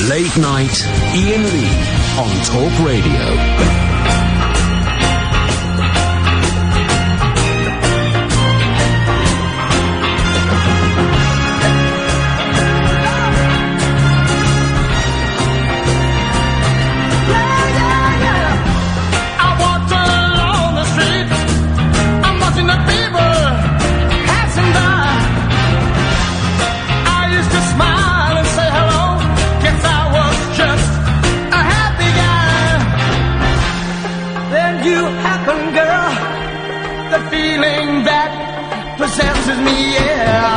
Late Night, Iain Lee on Talk Radio. Possesses me, yeah.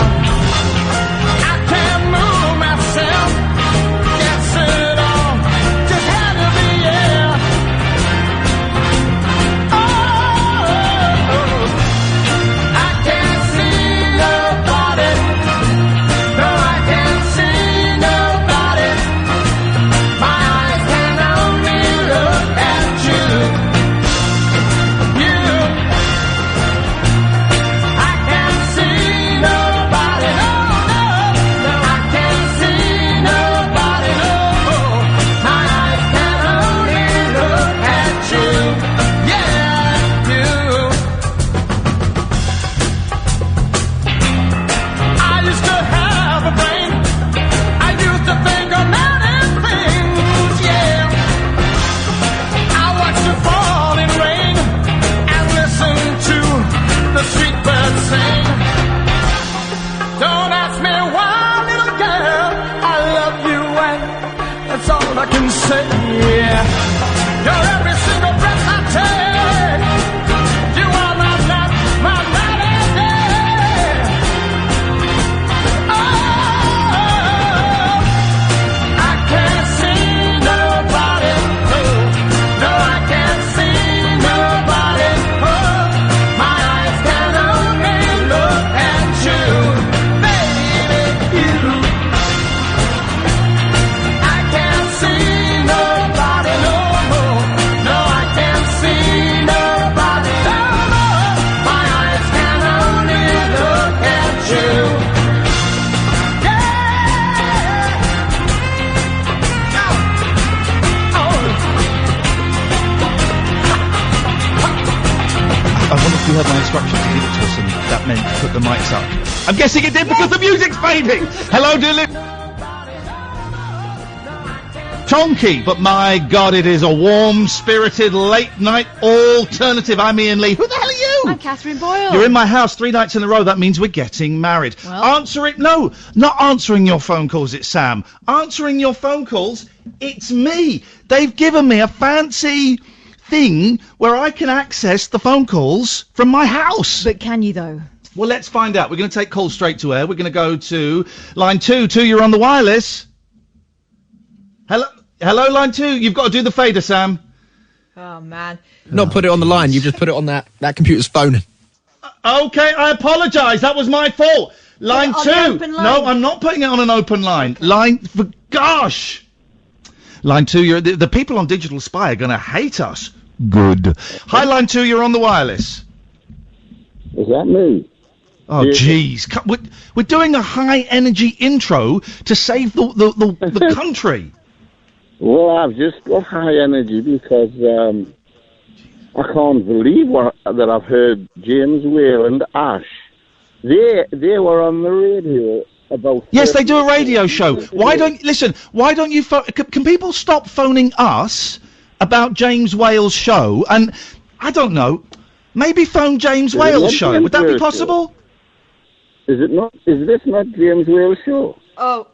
I can't move myself, can't sit on, just had to be, yeah. Oh, I can't see nobody, no, I can't see nobody. My eyes can only look at you. I can say, yeah, you're every single breath I take. You are my love, my melody. Oh, I can't see nobody. No, I can't see nobody. Oh, my eyes can only look at you, baby, you. You heard my instructions to give it to us, and that meant put the mics up. I'm guessing it did because the music's fading. Hello, dear Chonky, but my God, it is a warm-spirited late-night alternative. I'm Iain Lee. Who the hell are you? I'm Catherine Boyle. You're in my house 3 nights in a row. That means we're getting married. Well. Answer it. No, not answering your phone calls. It's Sam. Answering your phone calls. It's me. They've given me a fancy thing where I can access the phone calls from my house. But can you, though? Well, let's find out. We're going to take calls straight to air. We're going to go to line 2. 2, you're on the wireless. Hello, line 2. You've got to do the fader, Sam. Oh, man. Not put it on the line. You've just put it on that computer's phone. Okay, I apologise. That was my fault. Line 2. No, I'm not putting it on an open line. Okay. Gosh. Line 2, the people on Digital Spy are going to hate us. Good. Hi, line 2, you're on the wireless. Is that me? Oh, jeez. We're doing a high-energy intro to save the country. Well, I've just got high energy because I can't believe that I've heard James Whale and Ash. They were on the radio. Yes, they do a radio show. Why don't you can people stop phoning us about James Whale's show? And I don't know, maybe phone James Whale's show. Would that be possible? Is it not? Is this not James Whale's show? Oh.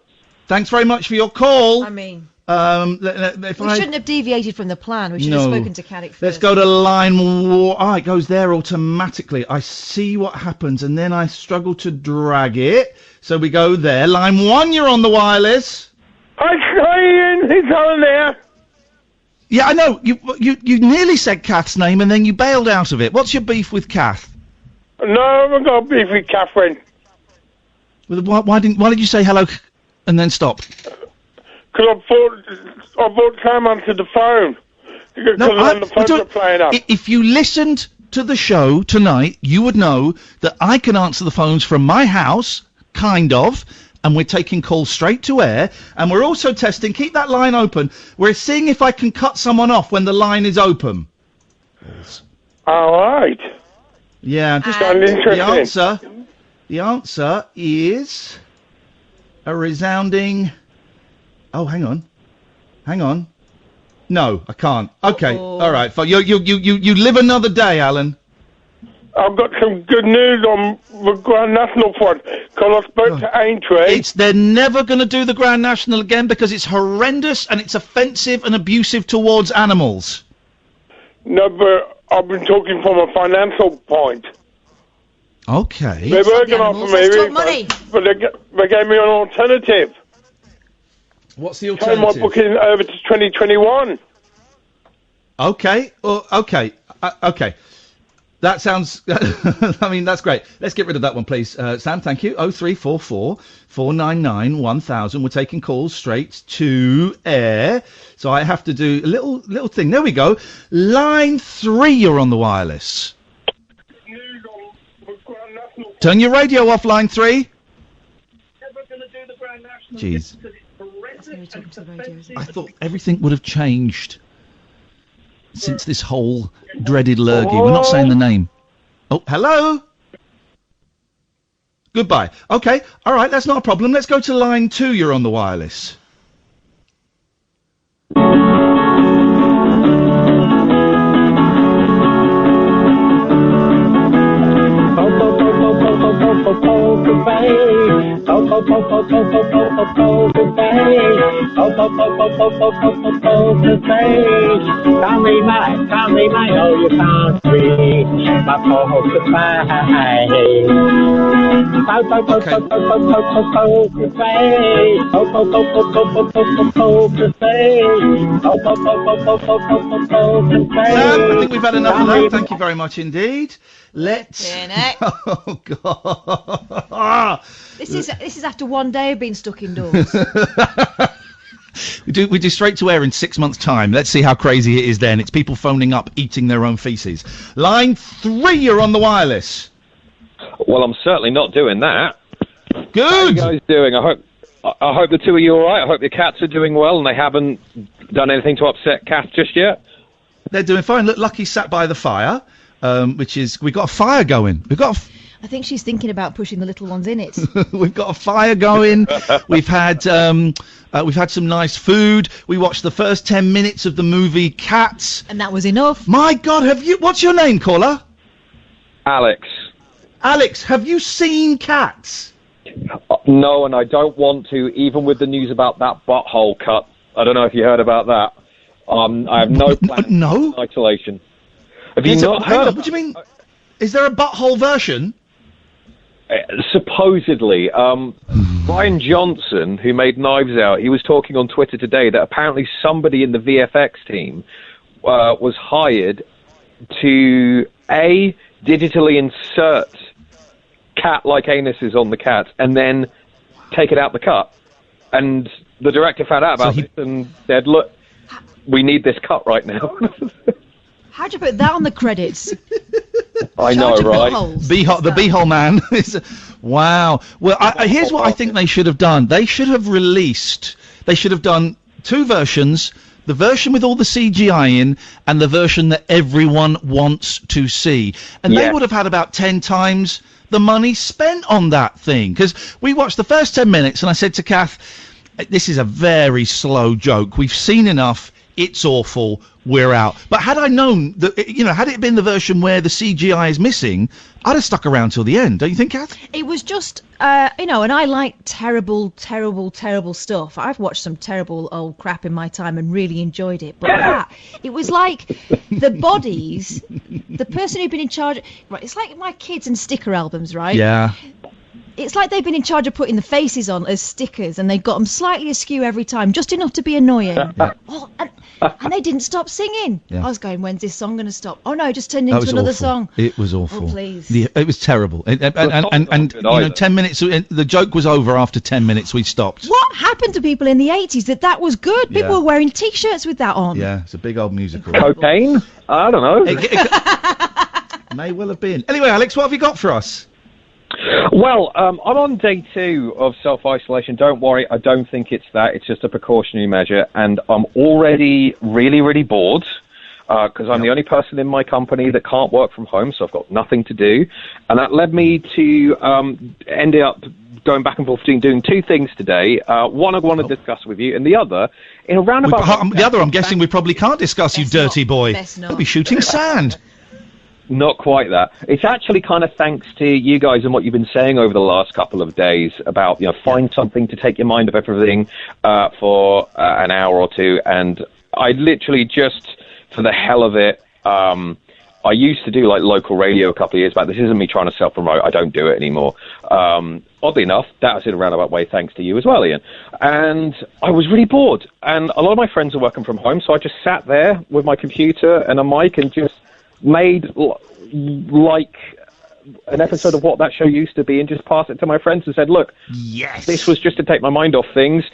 Thanks very much for your call. I mean, we shouldn't have deviated from the plan. We should have spoken to Caddick first. Let's go to line 1. Oh, it goes there automatically. I see what happens, and then I struggle to drag it. So we go there. Line 1, you're on the wireless. Hi, Iain. It's on there. Yeah, I know. You nearly said Kath's name, and then you bailed out of it. What's your beef with Kath? No, I haven't got beef with Catherine. Why did you say hello and then stop? Because I thought Sam answered the phone. Because the phones are playing up. If you listened to the show tonight, you would know that I can answer the phones from my house, kind of, and we're taking calls straight to air, and we're also testing, keep that line open, we're seeing if I can cut someone off when the line is open. All right. Yeah, just the answer is a resounding... Oh, hang on. No, I can't. Okay, all right. You live another day, Alan. I've got some good news on the Grand National front, because I spoke to Aintree. They're never going to do the Grand National again because it's horrendous and it's offensive and abusive towards animals. No, but I've been talking from a financial point. Okay. They were going to offer me, but they gave me an alternative. What's the alternative? Turn my booking over to 2021. Okay. Okay. That sounds... I mean, that's great. Let's get rid of that one, please. Sam, thank you. 0344 499 1000. We're taking calls straight to air. So I have to do a little thing. There we go. Line 3, you're on the wireless. Turn your radio off, line 3. Jeez. I thought everything would have changed since this whole dreaded lurgy. We're not saying the name. Oh, hello? Goodbye. Okay, all right, that's not a problem. Let's go to line 2. You're on the wireless. I think we've had enough of that. Thank you very much indeed. Let's... Oh, God. This is after one day of being stuck indoors. We do straight to air in 6 months' time. Let's see how crazy it is then. It's people phoning up, eating their own feces. Line 3, you're on the wireless. Well, I'm certainly not doing that. Good. How are you guys doing? I hope the two of you are all right. I hope your cats are doing well and they haven't done anything to upset Kath just yet. They're doing fine. Look, Lucky's sat by the fire, which is... We've got a fire going. I think she's thinking about pushing the little ones in it. We've got a fire going. We've had some nice food. We watched the first 10 minutes of the movie Cats. And that was enough. My God, what's your name, caller? Alex. Alex, have you seen Cats? No, and I don't want to, even with the news about that butthole cut. I don't know if you heard about that. I have no plans. No? Isolation. Have you not heard? What do you mean? Is there a butthole version? Supposedly, Ryan Johnson, who made Knives Out, he was talking on Twitter today that apparently somebody in the VFX team was hired to digitally insert cat-like anuses on the cat and then take it out the cut. And the director found out about this and said, "Look, we need this cut right now." How'd you put that on the credits? I know, right? The beehole man. Wow. Well, here's what I think they should have done. They should have done 2 versions, the version with all the CGI in and the version that everyone wants to see. And they would have had about 10 times the money spent on that thing. Because we watched the first 10 minutes and I said to Kath, this is a very slow joke. We've seen enough. It's awful. We're out. But had I known that, had it been the version where the CGI is missing, I'd have stuck around till the end. Don't you think, Kath? It was just, and I like terrible, terrible, terrible stuff. I've watched some terrible old crap in my time and really enjoyed it. But it was like the bodies, the person who'd been in charge. Right, it's like my kids and sticker albums, right? Yeah. It's like they've been in charge of putting the faces on as stickers, and they've got them slightly askew every time, just enough to be annoying. And they didn't stop singing. Yeah. I was going, when's this song going to stop? Oh no, it just turned into another song. It was awful. Oh, please. It was terrible. And 10 minutes, the joke was over after 10 minutes, we stopped. What happened to people in the 80s that was good? People were wearing T-shirts with that on. Yeah, it's a big old musical. Cocaine? I don't know. May well have been. Anyway, Alex, what have you got for us? Well, I'm on day 2 of self-isolation. Don't worry, I don't think it's that. It's just a precautionary measure, and I'm already really, really bored because I'm the only person in my company that can't work from home, so I've got nothing to do. And that led me to end up going back and forth between doing 2 things today. One I want to discuss with you, and the other, in a roundabout... The other, I'm guessing we probably can't discuss, you dirty boy. You'll be shooting sand. Not quite that. It's actually kind of thanks to you guys and what you've been saying over the last couple of days about, find something to take your mind off everything for an hour or 2. And I literally just, for the hell of it, I used to do like local radio a couple of years back. This isn't me trying to self-promote. I don't do it anymore. Oddly enough, that was in a roundabout way thanks to you as well, Ian. And I was really bored. And a lot of my friends are working from home, so I just sat there with my computer and a mic and just made like an episode of what that show used to be and just passed it to my friends and said, look, this was just to take my mind off things.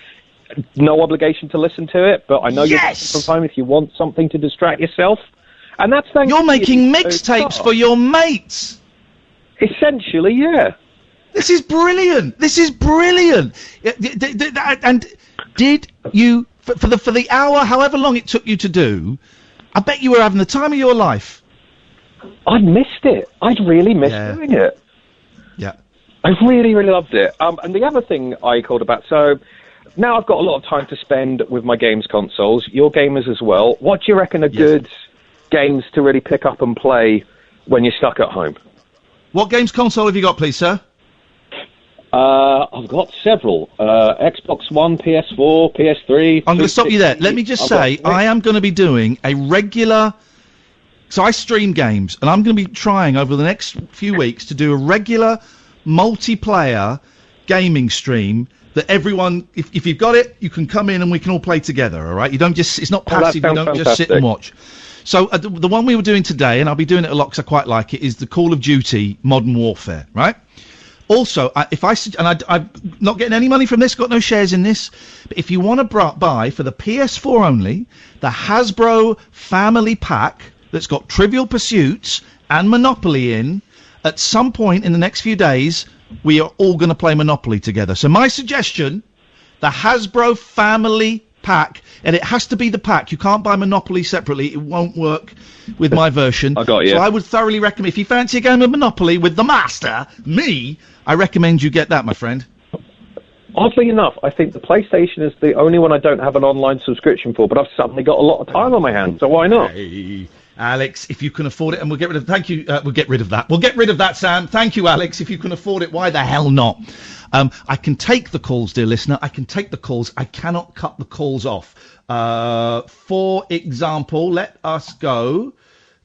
No obligation to listen to it, but I know you're from home if you want something to distract yourself. And that's thanks You're making mixtapes for your mates. Essentially, yeah. This is brilliant. This is brilliant. And did you, for the hour, however long it took you to do, I bet you were having the time of your life. I'd missed it. I'd really missed doing it. Yeah. I really, really loved it. And the other thing I called about, so now I've got a lot of time to spend with my games consoles. You're gamers as well. What do you reckon are good games to really pick up and play when you're stuck at home? What games console have you got, please, sir? I've got several. Xbox One, PS4, PS3. I'm going to stop you there. Let me just say, I am going to be doing a regular... So I stream games, and I'm going to be trying over the next few weeks to do a regular multiplayer gaming stream that everyone, if you've got it, you can come in and we can all play together, all right? You don't just, it's not passive, you don't just sit and watch. So the one we were doing today, and I'll be doing it a lot because I quite like it, is the Call of Duty Modern Warfare, right? Also, I'm not getting any money from this, got no shares in this, but if you want to buy for the PS4 only, the Hasbro Family Pack that's got Trivial Pursuits and Monopoly in, at some point in the next few days, we are all going to play Monopoly together. So my suggestion, the Hasbro Family Pack, and it has to be the pack. You can't buy Monopoly separately. It won't work with my version. I got you. So I would thoroughly recommend, if you fancy a game of Monopoly with the master, me, I recommend you get that, my friend. Oddly enough, I think the PlayStation is the only one I don't have an online subscription for, but I've suddenly got a lot of time on my hands, so why not? Hey, Alex, if you can afford it, and we'll get rid of... Thank you. We'll get rid of that. We'll get rid of that, Sam. Thank you, Alex. If you can afford it, why the hell not? I can take the calls, dear listener. I can take the calls. I cannot cut the calls off. For example, let us go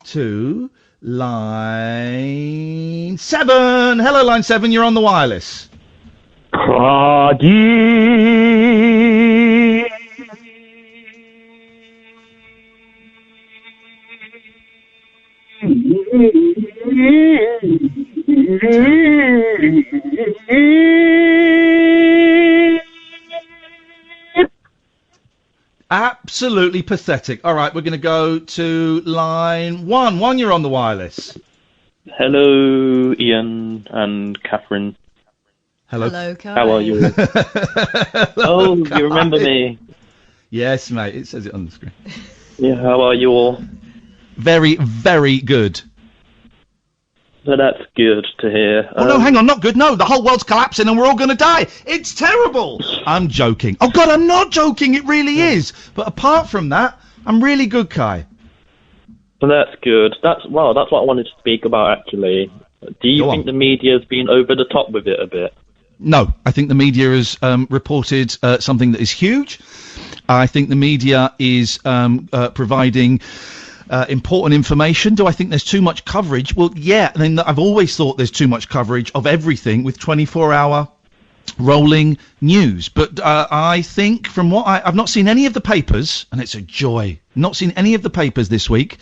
to line 7. Hello, line 7. You're on the wireless. Absolutely pathetic. All right, we're going to go to line 1. 1, you're on the wireless. Hello, Ian and Catherine. Hello. Hello, Kai. How are you? Hello, you remember me? Yes, mate. It says it on the screen. Yeah, how are you all? Very, very good. So that's good to hear. Oh, no, hang on, not good. No, the whole world's collapsing and we're all going to die. It's terrible. I'm joking. Oh, God, I'm not joking. It really is. But apart from that, I'm really good, Kai. So that's good. That's what I wanted to speak about, actually. Do you think the media's been over the top with it a bit? No, I think the media has reported something that is huge. I think the media is providing important information. Do I think there's too much coverage? Well, yeah. I mean, I've always thought there's too much coverage of everything with 24-hour rolling news. But I think from what I've not seen any of the papers, and it's a joy, not seen any of the papers this week.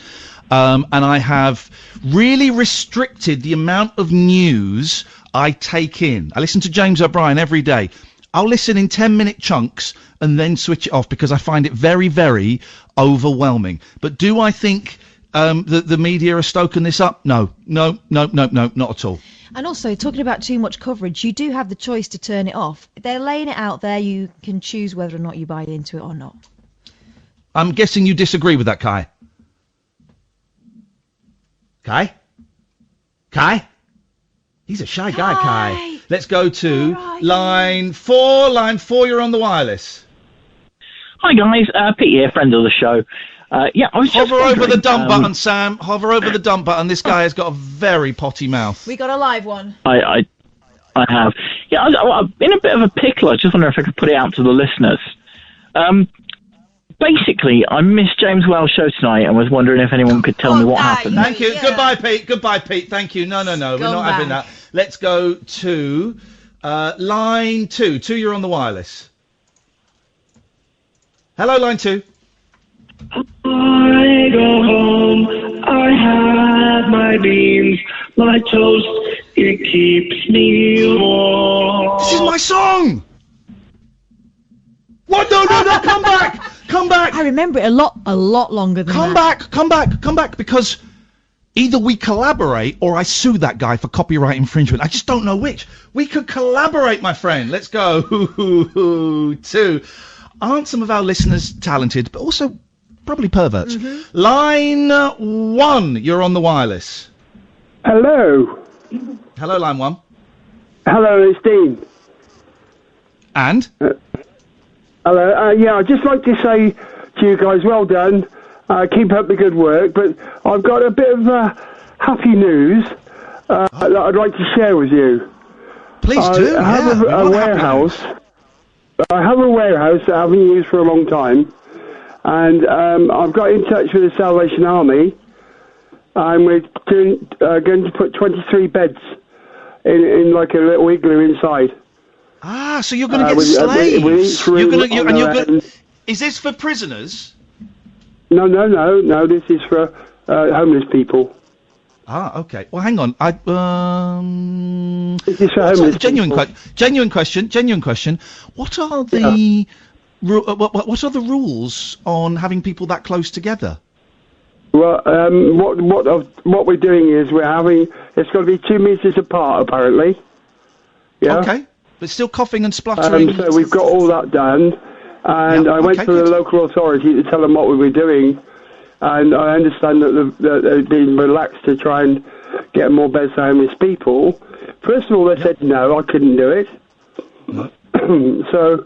And I have really restricted the amount of news I take in. I listen to James O'Brien every day. I'll listen in 10-minute chunks and then switch it off because I find it very, very overwhelming. But do I think the media are stoking this up? No, not at all. And also, talking about too much coverage, you do have the choice to turn it off. They're laying it out there. You can choose whether or not you buy into it or not. I'm guessing you disagree with that, Kai. Kai? He's a shy guy, Kai. Let's go to line 4. Line 4, you're on the wireless. Hi, guys. Pete here, friend of the show. I was just Hover over the dump button, Sam. Hover over the dump button. This guy has got a very potty mouth. We got a live one. I have. Yeah, I'm in a bit of a pickle. I just wonder if I could put it out to the listeners. Basically, I missed James Wells' show tonight and was wondering if anyone could tell me what happened. Thank you. Yeah. Goodbye, Pete. Thank you. No. We're not having that. Let's go to line 2. 2, you're on the wireless. Hello, line 2. I go home, I have my beans, my toast, it keeps me warm. This is my song! What? No, come back! I remember it a lot longer than that. Come back, because either we collaborate or I sue that guy for copyright infringement. I just don't know which. We could collaborate, my friend. Let's go to... Aren't some of our listeners talented, but also probably perverts? Mm-hmm. Line 1, you're on the wireless. Hello, line 1. Hello, it's Dean. And? Hello, I'd just like to say to you guys, well done. Keep up the good work, but I've got a bit of happy news that I'd like to share with you. Please do. I have a warehouse. I have a warehouse that I haven't used for a long time, and I've got in touch with the Salvation Army, and we're going to put 23 beds in like a little igloo inside. Ah, so you're going to get slaves. Is this for prisoners? No. This is for homeless people. Ah, okay. Well, hang on. This is for homeless genuine question. What are the what are the rules on having people that close together? Well, what we're doing is it's got to be 2 meters apart, apparently. Yeah. Okay. But still coughing and spluttering. So we've got all that done, and I went to the local authority to tell them what we were doing, and I understand that they've been relaxed to try and get more beds for homeless people. First of all, they said no, I couldn't do it. So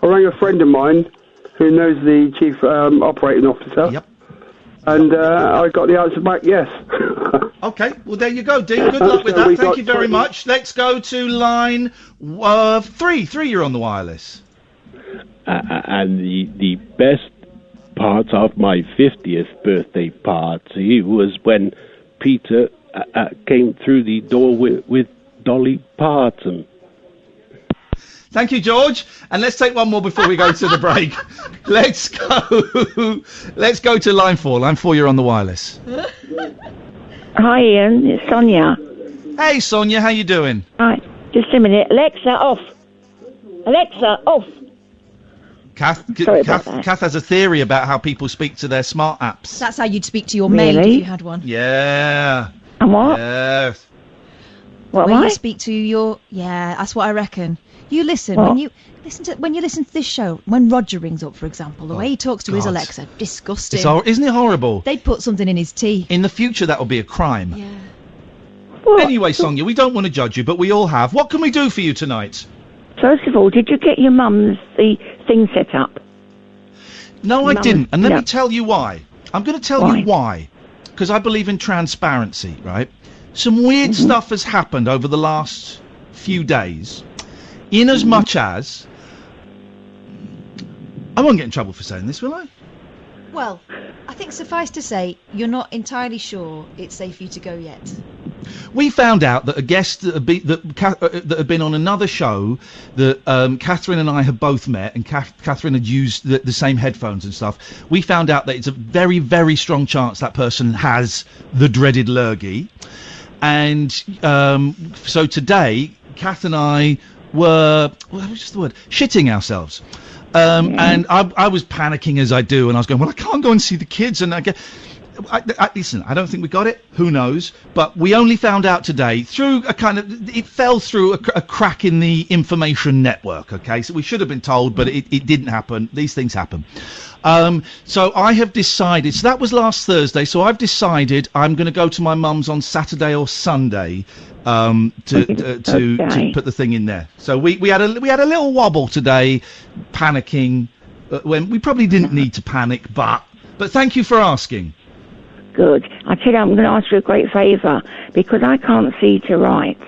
I rang a friend of mine who knows the chief operating officer. Yep. And I got the answer back, yes. Okay, well, there you go, Dean. Good luck with that. Thank you very much. Let's go to line 3. 3, you're on the wireless. And the best part of my 50th birthday party was when Peter came through the door with Dolly Parton. Thank you, George. And let's take one more before we go to the break. Let's go to line 4. Line 4, you're on the wireless. Hi, Ian. It's Sonia. Hey, Sonia. How you doing? Right. Just a minute. Alexa, off. Alexa, off. Kath has a theory about how people speak to their smart apps. That's how you'd speak to your maid if you had one. Yeah. And what? Yeah. What? You speak to your... Yeah, that's what I reckon. You listen when you listen to this show. When Roger rings up, for example, the way he talks to his Alexa, disgusting. Isn't it horrible? They'd put something in his tea. In the future, that will be a crime. Yeah. What? Anyway, Sonia, we don't want to judge you, but we all have. What can we do for you tonight? First of all, did you get your mum's the thing set up? No, I didn't. And let me tell you why. I'm going to tell you why. Because I believe in transparency, right? Some weird stuff has happened over the last few days. In as much as... I won't get in trouble for saying this, will I? Well, I think suffice to say, you're not entirely sure it's safe for you to go yet. We found out that a guest that had been on another show that Catherine and I had both met, and Catherine had used the same headphones and stuff. We found out that it's a very, very strong chance that person has the dreaded lurgy. And so today, Kath and I were, what was the word? Shitting ourselves. And I was panicking as I do, and I was going, well, I can't go and see the kids. And listen, I don't think we got it. Who knows? But we only found out today through it fell through a crack in the information network, okay? So we should have been told, but it didn't happen. These things happen. So I have decided, so that was last Thursday, so I've decided I'm going to go to my mum's on Saturday or Sunday to put the thing in there. So we had a little wobble today, panicking, when we probably didn't need to panic, but thank you for asking. Good. I tell you, I'm going to ask you a great favour, because I can't see to write,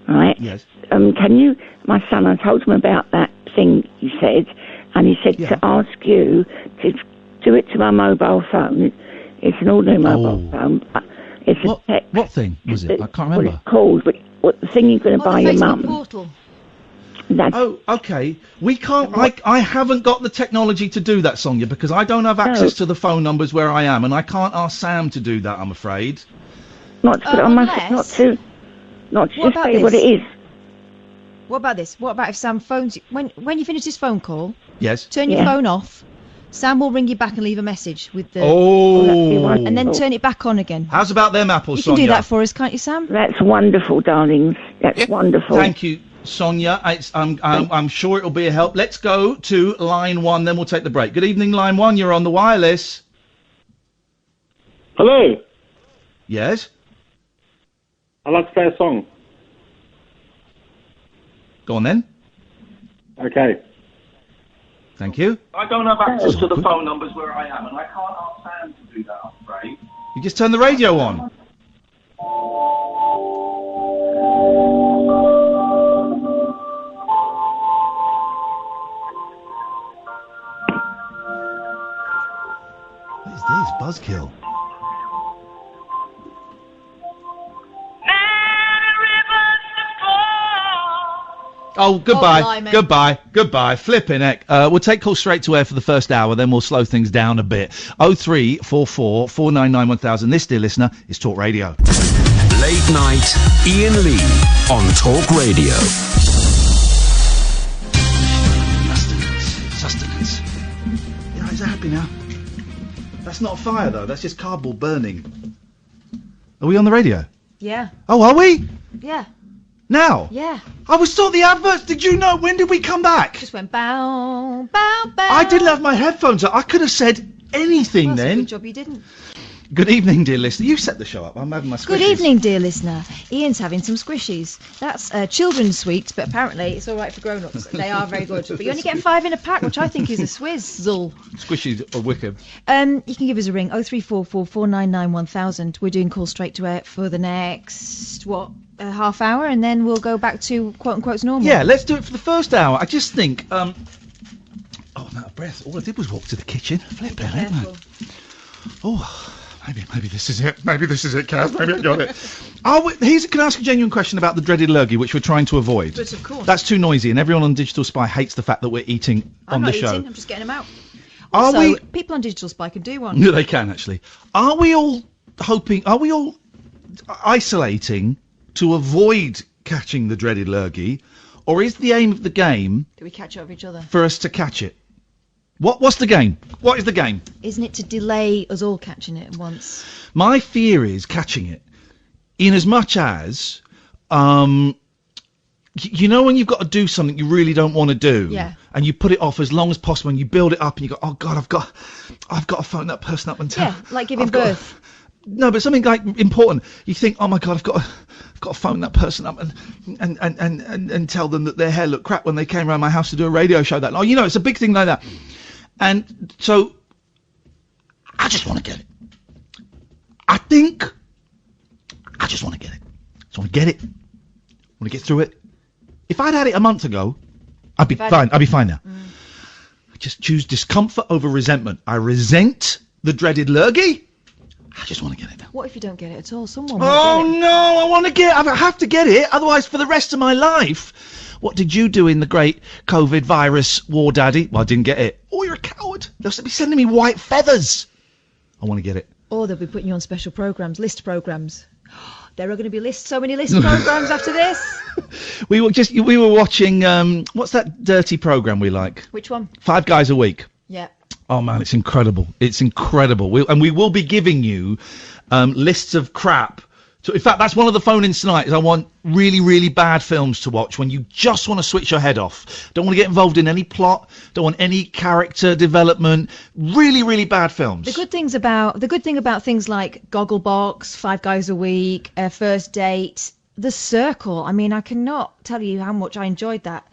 right? Yes. Can you, my son, I told him about that thing you said, and he said to ask you to do it to my mobile phone. It's an ordinary mobile phone. It's a text. What thing was it? I can't remember. What it's called, but what the thing you're going to buy your mum. Portal. Okay. We can't. I haven't got the technology to do that, Sonia, because I don't have access to the phone numbers where I am, and I can't ask Sam to do that. I'm afraid. Not to put on my. Not to just say what it is. What about this? What about if Sam phones you when you finish this phone call? Yes. Turn your phone off. Sam will ring you back and leave a message with the. And then turn it back on again. How's about them apples, You can Sonia? do that for us, can't you, Sam? That's wonderful, darlings. That's wonderful. Thank you, Sonia. I'm sure it'll be a help. Let's go to line 1, then we'll take the break. Good evening, line 1. You're on the wireless. Hello. Yes. I'd like to play a song. Go on then. Okay. Thank you. I don't have access to the phone numbers where I am, and I can't ask Sam to do that, I'm afraid. You just turn the radio on. What is this? Buzzkill. Oh, goodbye. Flipping heck. We'll take calls straight to air for the first hour, then we'll slow things down a bit. 0344 499 1000. This, dear listener, is Talk Radio. Late night, Iain Lee on Talk Radio. Sustenance. Yeah, he's happy now. That's not a fire, though. That's just cardboard burning. Are we on the radio? Yeah. Oh, are we? Yeah. Now? Yeah. I was saw the adverts. Did you know? When did we come back? Just went bow, bow, bow. I didn't have my headphones on. I could have said anything then. Good job you didn't. Good evening, dear listener. You set the show up. I'm having my squishies. Good evening, dear listener. Ian's having some squishies. That's children's sweets, but apparently it's all right for grown-ups. They are very good. But you only get 5 in a pack, which I think is a swizzle. Squishies are wicked. You can give us a ring, 0344 499 1000. We're doing call straight to air for the next, half hour, and then we'll go back to quote-unquote normal. Yeah, let's do it for the first hour. I just think, oh, I'm out of breath. All I did was walk to the kitchen. Flip it, ain't I? Oh, maybe this is it. Maybe this is it, Kaz. Maybe I got it. Can I ask a genuine question about the dreaded lurgy, which we're trying to avoid? But of course. That's too noisy, and everyone on Digital Spy hates the fact that we're eating on the show. I'm not eating, I'm just getting them out. Also, people on Digital Spy can do one. No, they can, actually. Are we all isolating to avoid catching the dreaded lurgy, or is the aim of the game... Do we catch up with each other? ...for us to catch it? What's the game? What is the game? Isn't it to delay us all catching it at once? My fear is catching it, in as much as, you know when you've got to do something you really don't want to do, yeah, and you put it off as long as possible, and you build it up, and you go, oh God, I've got to phone that person up and tell. Yeah, like giving birth. No, but something like important. You think, oh my God, I've got to phone that person up and tell them that their hair looked crap when they came around my house to do a radio show that night. You know, it's a big thing like that. And so, I just want to get it. I think I just want to get it. Just want to get it. Want to get through it. If I'd had it a month ago, I'd be fine. I'd be fine now. I just choose discomfort over resentment. I resent the dreaded lurgy. I just want to get it now. What if you don't get it at all? Someone might get it. No, I want to get it. I have to get it. Otherwise, for the rest of my life, what did you do in the great COVID virus war, Daddy? Well, I didn't get it. Oh, you're a coward. They'll be sending me white feathers. I want to get it. Or they'll be putting you on special programmes, list programmes. There are going to be so many list programmes after this. We were watching, what's that dirty programme we like? Which one? 5 Guys a Week. Yeah. Oh man, it's incredible. It's incredible. We will be giving you lists of crap. So in fact, that's one of the phone-ins tonight. Is I want really, really bad films to watch when you just want to switch your head off. Don't want to get involved in any plot. Don't want any character development. Really, really bad films. The good thing about things like Gogglebox, 5 Guys a Week, First Date, The Circle. I mean, I cannot tell you how much I enjoyed that.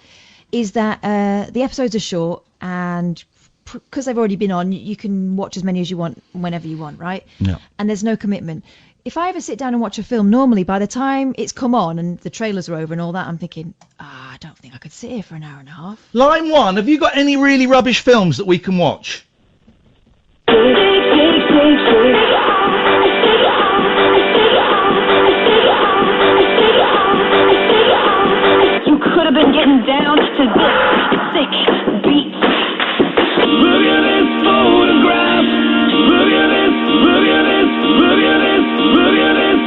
Is that the episodes are short, and because they've already been on, you can watch as many as you want whenever you want, right? Yeah. And there's no commitment. If I ever sit down and watch a film, normally by the time it's come on and the trailers are over and all that, I'm thinking, I don't think I could sit here for an hour and a half. Line 1, have you got any really rubbish films that we can watch? You could have been getting down to this sick beat. Look at this photograph. Look at this, look at this, look at this, look at this.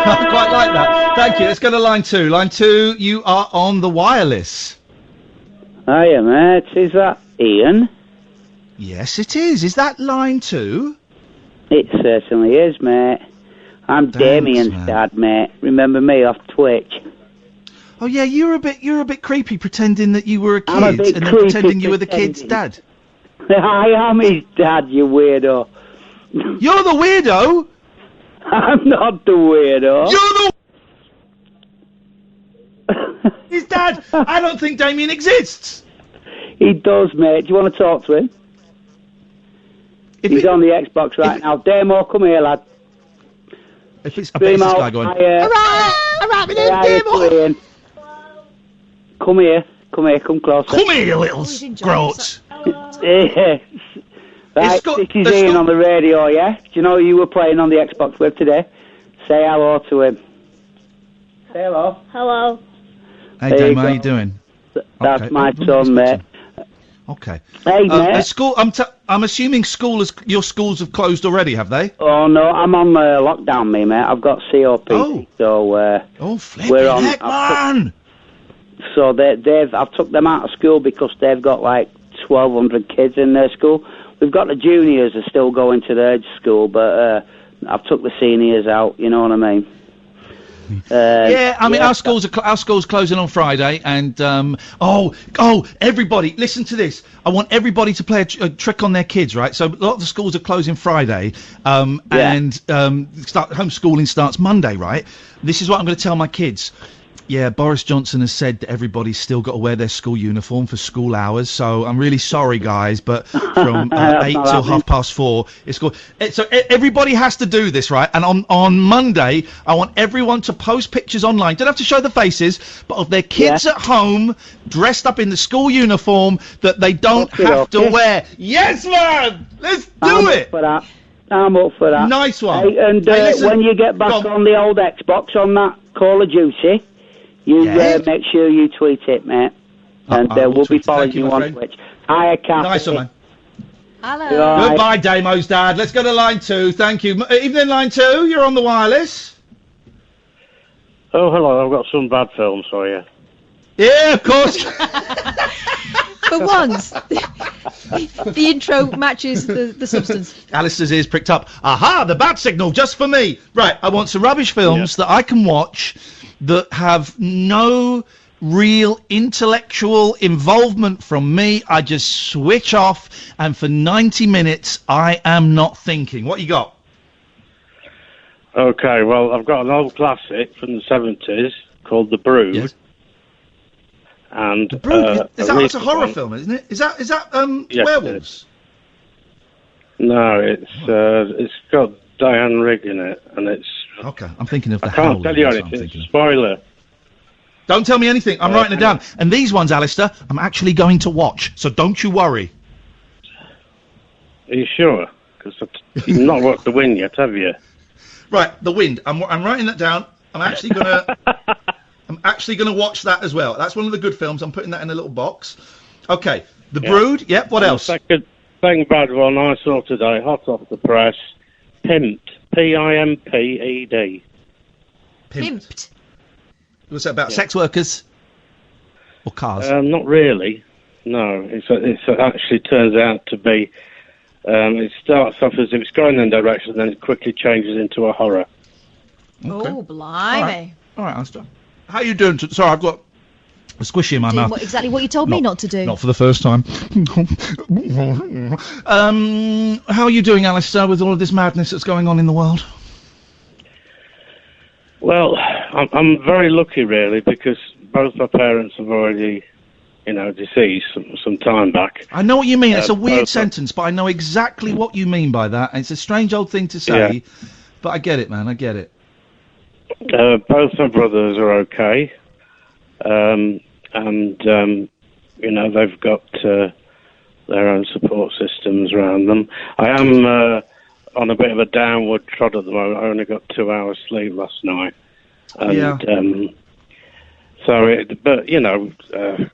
I quite like that. Thank you. Let's go to line 2. Line 2, you are on the wireless. Hiya, mate. Is that Iain? Yes, it is. Is that line 2? It certainly is, mate. I'm Damien's dad, mate. Remember me off Twitch? Oh yeah, you're a bit creepy, pretending that you were a I'm a kid, bit and then creepy pretending you were the kid's dad. I am his dad, you weirdo. You're the weirdo? I'm not the weirdo. You're the... His dad? I don't think Damien exists. He does, mate. Do you want to talk to him? He's on the Xbox right now. Damo, come here, lad. If it's, I bet it's this guy going, Alright, Damo. Come here, come closer. Come here, you little scroat. Yes. Right, this is Iain on the radio, yeah? Do you know who you were playing on the Xbox with today? Say hello to him. Say hello. Hello. Hey, Damo, how you doing? That's Okay. my son, mate. Okay. Hey, mate. I'm assuming your schools have closed already, have they? Oh, no, I'm on lockdown, me, mate. I've got COPD, so flipping we're on. heck, man! So I've took them out of school because they've got like 1,200 kids in their school. We've got the juniors are still going to their school, but I've took the seniors out. You know what I mean? Yeah, I mean our schools closing on Friday, and everybody, listen to this. I want everybody to play a trick on their kids, right? So a lot of the schools are closing Friday, and homeschooling starts Monday, right? This is what I'm going to tell my kids. Yeah, Boris Johnson has said that everybody's still got to wear their school uniform for school hours, so I'm really sorry, guys, but from 8 till 4:30, it's school. So everybody has to do this, right? And on Monday, I want everyone to post pictures online. Don't have to show the faces, but of their kids at home, dressed up in the school uniform that they don't have to wear. Yes, man! Let's do it! I'm up for that. Nice one. Hey, and listen, when you get back on the old Xbox on that Call of Duty, you make sure you tweet it, mate. And we'll be following you on Twitch. Hiya, Kathy. Nice one, man. Hello. Right. Goodbye, Damo's dad. Let's go to line 2. Thank you. Evening, line 2. You're on the wireless. Oh, hello. I've got some bad films for you. Yeah, of course. For once, the intro matches the substance. Alistair's ears pricked up. Aha, the bat signal just for me. Right, I want some rubbish films that I can watch that have no real intellectual involvement from me. I just switch off, and for 90 minutes, I am not thinking. What you got? Okay, well, I've got an old classic from the 70s called The Brood. Yes. And The Brood? That's a horror film, isn't it? Is that Yes, werewolves? No, it's got Diane Rigg in it, and it's... Okay, I'm thinking of the I can't Howler, tell you that's what I'm anything, thinking it's a spoiler. Don't tell me anything. I'm writing it down. And these ones, Alistair, I'm actually going to watch, so don't you worry. Are you sure? Because you've not watched The Wind yet, have you? Right, The Wind. I'm writing that down. I'm actually gonna watch that as well. That's one of the good films. I'm putting that in a little box. Okay, The Brood. Yep. What else? Second bad one I saw today, hot off the press, pimped. Pimped. Pimped. What's that about? Sex workers or cars? Not really. No, it actually turns out to be. It starts off as if it's going in a direction, then it quickly changes into a horror. Okay. Oh, blimey. All right, Alistair. How you doing? Sorry, I've got a squishy in my mouth. Exactly what you told me not to do. Not for the first time. How are you doing, Alistair, with all of this madness that's going on in the world? Well, I'm very lucky, really, because both my parents have already, deceased some time back. I know what you mean. It's a weird sentence, but I know exactly what you mean by that. It's a strange old thing to say, but I get it, man. I get it. Both my brothers are okay. They've got their own support systems around them. I am on a bit of a downward trod at the moment. I only got 2 hours sleep last night. And,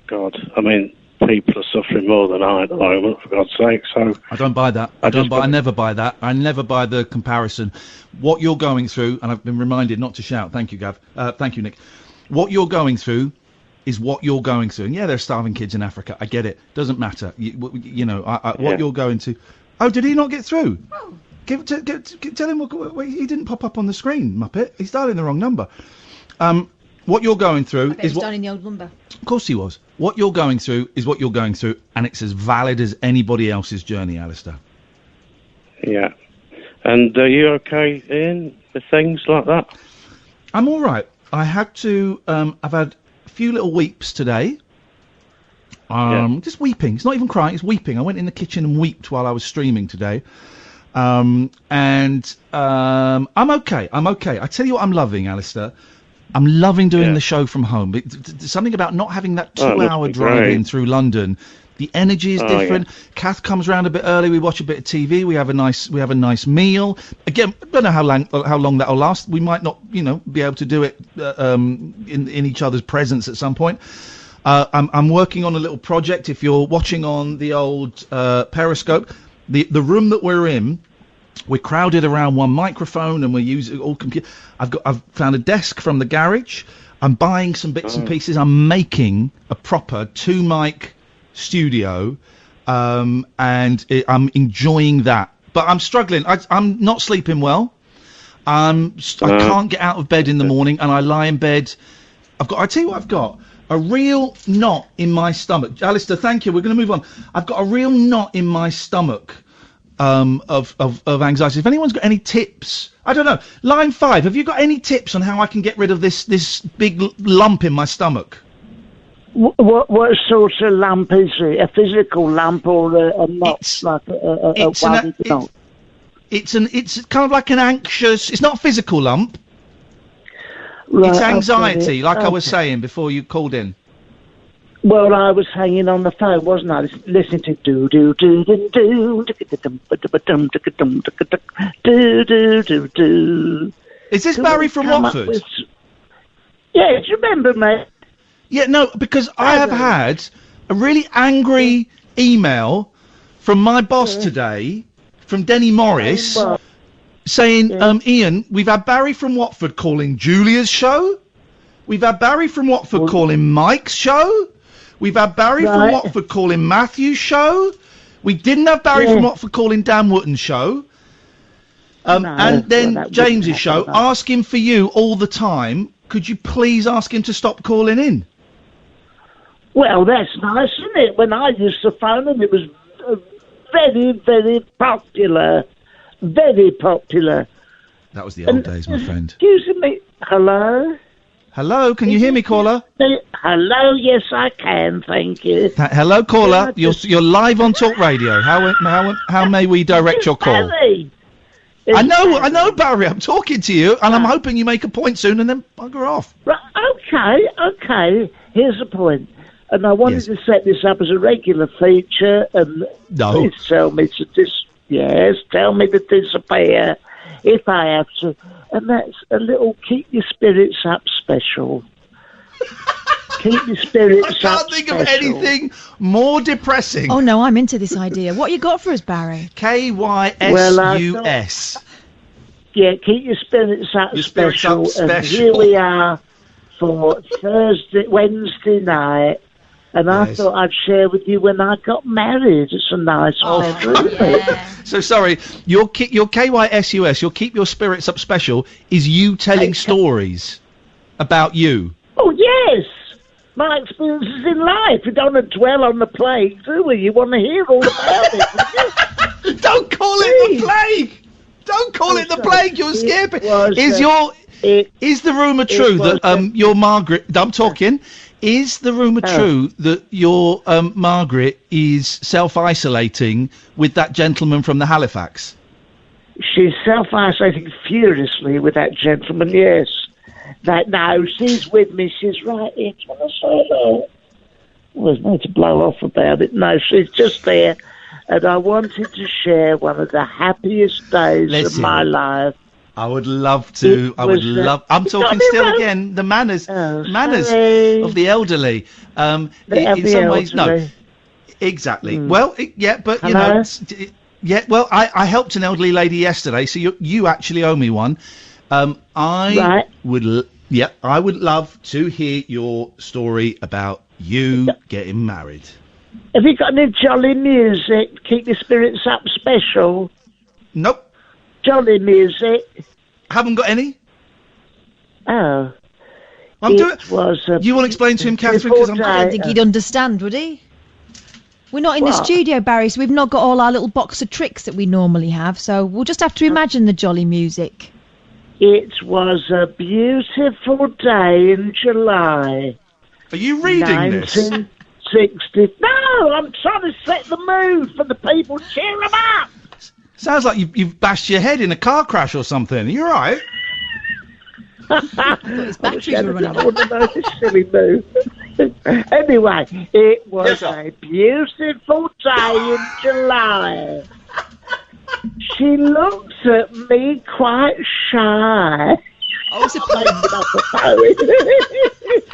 God, I mean, people are suffering more than I at the moment, for God's sake, so... I don't buy that. I never buy that. I never buy the comparison. What you're going through, and I've been reminded not to shout, thank you, Gav, thank you, Nick. What you're going through is what you're going through. And yeah, there's starving kids in Africa, I get it. Doesn't matter. What you're going to... Oh, did he not get through? Oh. Tell him he didn't pop up on the screen, Muppet. He's dialing the wrong number. What you're going through is what... dialing the old number. Of course he was. What you're going through is what you're going through, and it's as valid as anybody else's journey, Alistair. Yeah. And are you okay, Ian, with things like that? I'm all right. I had to... I've had a few little weeps today. Just weeping. It's not even crying, it's weeping. I went in the kitchen and weeped while I was streaming today. I'm okay. I tell you what I'm loving, Alistair. I'm loving doing the show from home. Something about not having that 2-hour drive in through London. The energy is different. Yeah. Kath comes round a bit early. We watch a bit of TV. We have a nice meal. Again, I don't know how long that'll last. We might not, be able to do it in each other's presence at some point. I'm working on a little project. If you're watching on the old Periscope, the room that we're in. We're crowded around one microphone, and we're using all computer. I've found a desk from the garage. I'm buying some bits and pieces. I'm making a proper 2-mic studio, and I'm enjoying that. But I'm struggling. I'm not sleeping well. I can't get out of bed in the morning, and I lie in bed. I tell you what I've got. A real knot in my stomach. Alistair, thank you. We're going to move on. I've got a real knot in my stomach. Of anxiety. If anyone's got any tips, I don't know. Line 5, have you got any tips on how I can get rid of this big lump in my stomach? What sort of lump is it? A physical lump or a knot? It's kind of like an anxious. It's not a physical lump. Right, it's anxiety, like I was saying before you called in. Well, I was hanging on the phone, wasn't I? Listening to do do do do do do do do. Is this Barry from Watford? Yeah, do you remember, mate? Yeah, no, because I have had a really angry email from my boss today, from Denny Morris, saying, Ian, we've had Barry from Watford calling Julia's show. We've had Barry from Watford calling Mike's show. We've had Barry from Watford calling Matthew's show. We didn't have Barry from Watford calling Dan Wotton's show. And then James's show, asking for you all the time. Could you please ask him to stop calling in? Well, that's nice, isn't it? When I used to phone him, it was very, very popular. Very popular. That was the old days, my friend. Excuse me. Hello? Hello, can you hear me, caller? Hello, yes, I can, thank you. Hello, caller. You're live on Talk Radio. How may we direct your call? Barry. I know, Barry. I'm talking to you, and I'm hoping you make a point soon, and then bugger off. Right, okay. Here's the point. And I wanted to set this up as a regular feature, and please tell me to disappear if I have to. And that's a little keep your spirits up special. Keep your spirits up. I can't think of anything more depressing. Oh no, I'm into this idea. What you got for us, Barry? KYSUS. keep your spirits up Your spirits special. up And special. here we are for Wednesday night. And I thought I'd share with you when I got married. It's a nice memory, isn't it? So sorry, your KYSUS, your Keep Your Spirits Up special, is you telling stories about you. Oh, yes. My experiences in life. We don't want to dwell on the plague, do we? You want to hear all about it. Don't call it the plague! Don't call it the plague, you're scared. Is the rumour true that your Margaret... I'm talking... Is the rumour true that your Margaret is self-isolating with that gentleman from the Halifax? She's self-isolating furiously with that gentleman, yes. No, she's with me. She's right here. Do you want to say that? Well, there's no to blow off about it. No, she's just there. And I wanted to share one of the happiest days of my life. I would love to. I'm talking still again. The manners of the elderly. In some ways, no. Exactly. Well, but you know, Well, I helped an elderly lady yesterday, so you actually owe me one. I would love to hear your story about you getting married. Have you got any jolly music? Keep your spirits up special. Nope. Jolly music. Haven't got any. Oh. You want to explain to him, Catherine? Because I don't think he'd understand, would he? We're not in the studio, Barry, so we've not got all our little box of tricks that we normally have, so we'll just have to imagine the jolly music. It was a beautiful day in July. Are you reading this? 1960. No, I'm trying to set the mood for the people. Cheer them up. Sounds like you've bashed your head in a car crash or something. Are you all right? His batteries were running out. Silly move. Anyway, it was a beautiful day in July. She looked at me quite shy. Oh, it's a poem.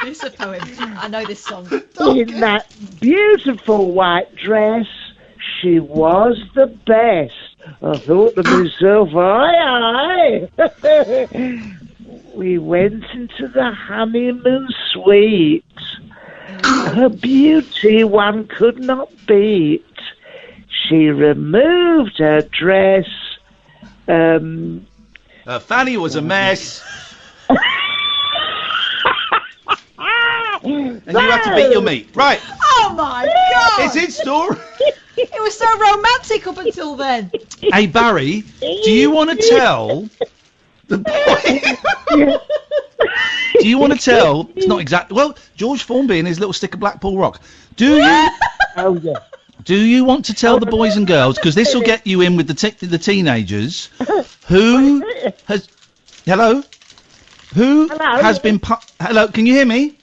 It's a poem. I know this song. In that beautiful white dress, she was the best. I thought to myself, aye. We went into the honeymoon suite. Her beauty one could not beat. She removed her dress. Her fanny was a mess. And you had to beat your meat. Right. Oh, my God. It's his story. It was so romantic up until then. Hey, Barry, do you want to tell the boy... Do you want to tell... It's not exactly... Well, George Formby and his little stick of Blackpool Rock. Do you... Oh, yeah. Do you want to tell the boys and girls, because this will get you in with the teenagers, who has... Hello? Who has been... Hello, can you hear me?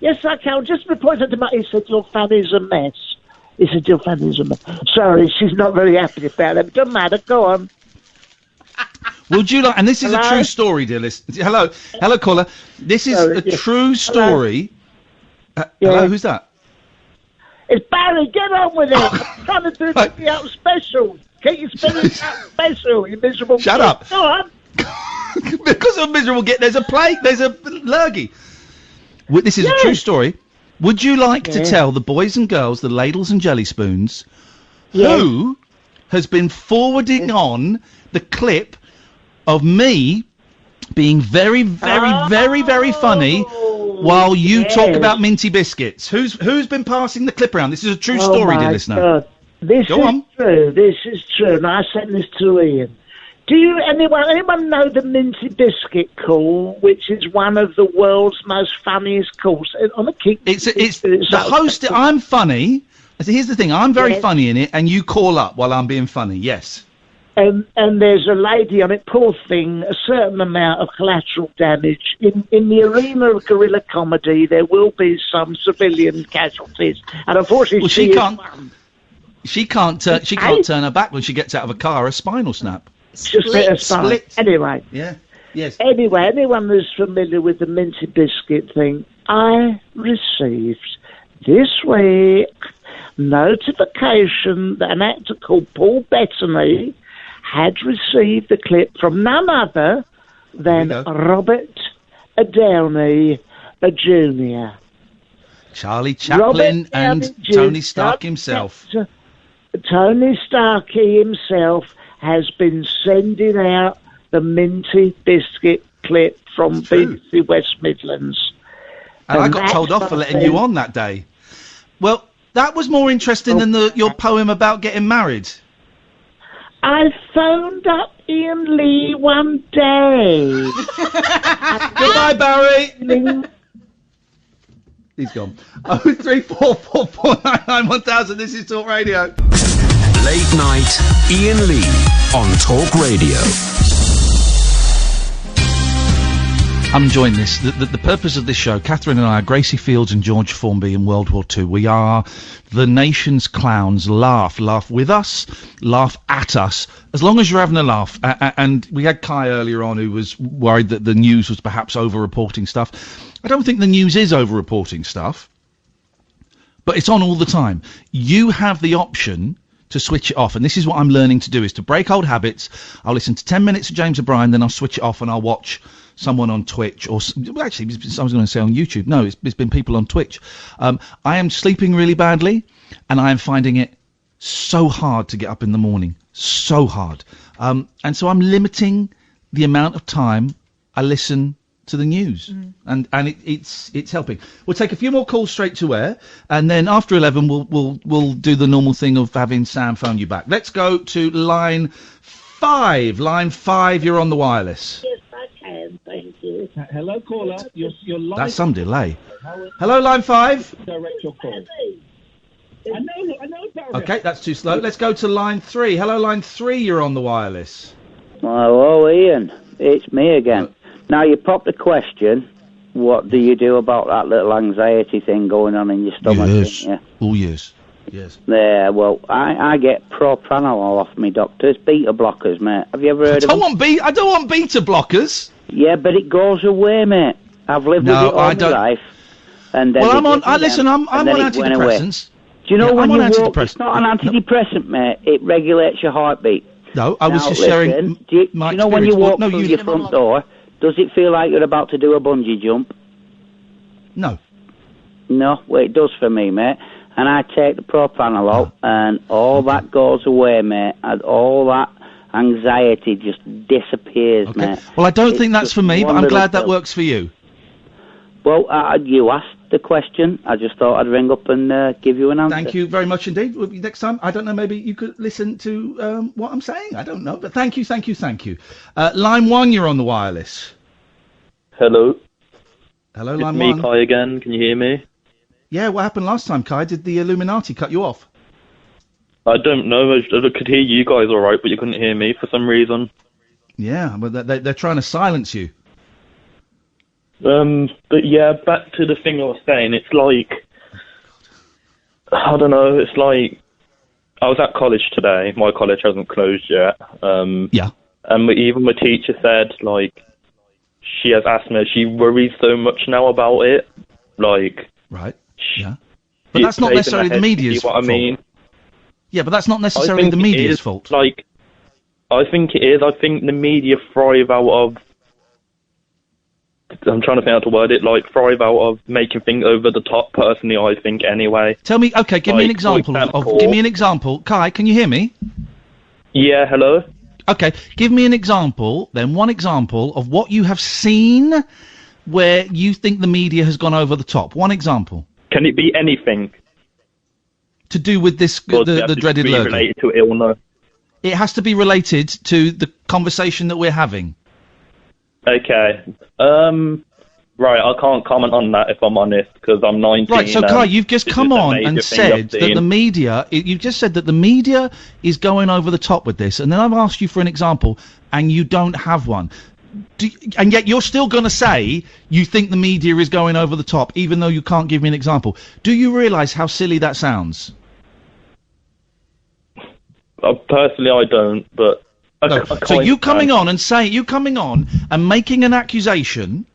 Yes, I can. Just reported to he said your fanny's a mess. He said your fanny's a mess. Sorry, she's not very happy about it. But doesn't matter. Go on. Would you like... And this is a true story, dear listeners. Hello, caller. This is a true story. Hello, who's that? It's Barry. Get on with it. I'm trying to do the out special. Get your spirits out special, you miserable... Shut up. Go on. Because of miserable there's a plague, there's a lurgy. This is a true story. Would you like to tell the boys and girls, the ladles and jelly spoons, who has been forwarding on the clip of me being very, very, very, very funny while you talk about minty biscuits? Who's been passing the clip around? This is a true story, dear listener. God. This is true. This is true. And I sent this to Iain. Do you anyone know the minty biscuit call, which is one of the world's most funniest calls on a kick? It's the host. I'm funny. Here's the thing. I'm very funny in it, and you call up while I'm being funny. Yes. And there's a lady on it. Poor thing. A certain amount of collateral damage in the arena of guerrilla comedy. There will be some civilian casualties, and unfortunately, she can't turn her back when she gets out of a car. A spinal snap. Split. Anyway. Yeah. Yes. Anyway, anyone who's familiar with the minty biscuit thing, I received this week notification that an actor called Paul Bettany had received the clip from none other than Robert Downey Jr. Charlie Chaplin and Tony Stark himself. Tony Starkey himself has been sending out the minty biscuit clip from BBC West Midlands. And I got told off for letting you on that day. Well, that was more interesting than your poem about getting married. I phoned up Iain Lee one day. Goodbye, Barry. He's gone. 03444991000. This is Talk Radio. Late night, Iain Lee on Talk Radio. I'm enjoying this. The purpose of this show, Catherine and I are Gracie Fields and George Formby in World War II. We are the nation's clowns. Laugh with us, laugh at us, as long as you're having a laugh. And we had Kai earlier on who was worried that the news was perhaps over-reporting stuff. I don't think the news is over-reporting stuff, but it's on all the time. You have the option to switch it off, and this is what I'm learning to do, is to break old habits. I'll listen to 10 minutes of James O'Brien, then I'll switch it off and I'll watch someone on Twitch, or actually I was going to say on YouTube. No, it's been people on Twitch. I am sleeping really badly, and I am finding it so hard to get up in the morning. So hard. And so I'm limiting the amount of time I listen to the news, and it's helping. We'll take a few more calls straight to air, and then after 11 we'll do the normal thing of having Sam phone you back. Let's go to line 5. Line 5, you're on the wireless. Yes, I can, thank you. Hello, caller. You're live. That's some delay. Hello, line 5. Direct your call. I know. Okay, that's too slow. Let's go to line 3. Hello, line 3, you're on the wireless. Hello, Ian. It's me again. Now, you popped the question, what do you do about that little anxiety thing going on in your stomach? Yes. Yeah. Oh, yes. Yes. Yeah, well, I get propranolol off me doctors, beta blockers, mate. Have you ever heard of them? I don't want beta blockers. Yeah, but it goes away, mate. I've lived with it all my life. And then well, I'm on antidepressants. Do you know when you walk, it's not an antidepressant, mate. It regulates your heartbeat. No, I was just sharing do you know when you walk through your front door, does it feel like you're about to do a bungee jump? No. No? Well, it does for me, mate. And I take the propranolol, and all that goes away, mate. And all that anxiety just disappears, mate. Well, I don't think that's for me, but I'm glad that works for you. Well, you asked the question. I just thought I'd ring up and give you an answer. Thank you very much indeed. Next time, I don't know, maybe you could listen to what I'm saying. I don't know, but thank you. Line 1, you're on the wireless. Hello. Hello, it's line me, 1. Kai, again. Can you hear me? Yeah, what happened last time, Kai? Did the Illuminati cut you off? I don't know. I could hear you guys all right, but you couldn't hear me for some reason. Yeah, but they're trying to silence you. But yeah, back to the thing I was saying. It's like, I don't know. It's like I was at college today. My college hasn't closed yet. Yeah. And even my teacher said, like, she has asthma. She worries so much now about it. Like, right. Yeah. But that's not necessarily the media's fault. What I mean? Yeah, but that's not necessarily the media's fault. Like, I think it is. I think the media thrive out of. I'm trying to think how to word it. Like, thrive out of making things over the top. Personally, I think anyway. Tell me. Okay, give me an example. Give me an example. Kai, can you hear me? Yeah. Hello. Okay, give me an example. Then one example of what you have seen where you think the media has gone over the top. One example. Can it be anything? To do with this, the dreaded lurgy? Related to illness. It has to be related to the conversation that we're having. Okay. Right, I can't comment on that if I'm honest, because I'm 19. Right, so Kai, you've just come on and said that the media, you've just said that the media is going over the top with this, and then I've asked you for an example, and you don't have one. And yet you're still going to say you think the media is going over the top, even though you can't give me an example. Do you realise how silly that sounds? Personally, I don't, but... So you coming on and making an accusation,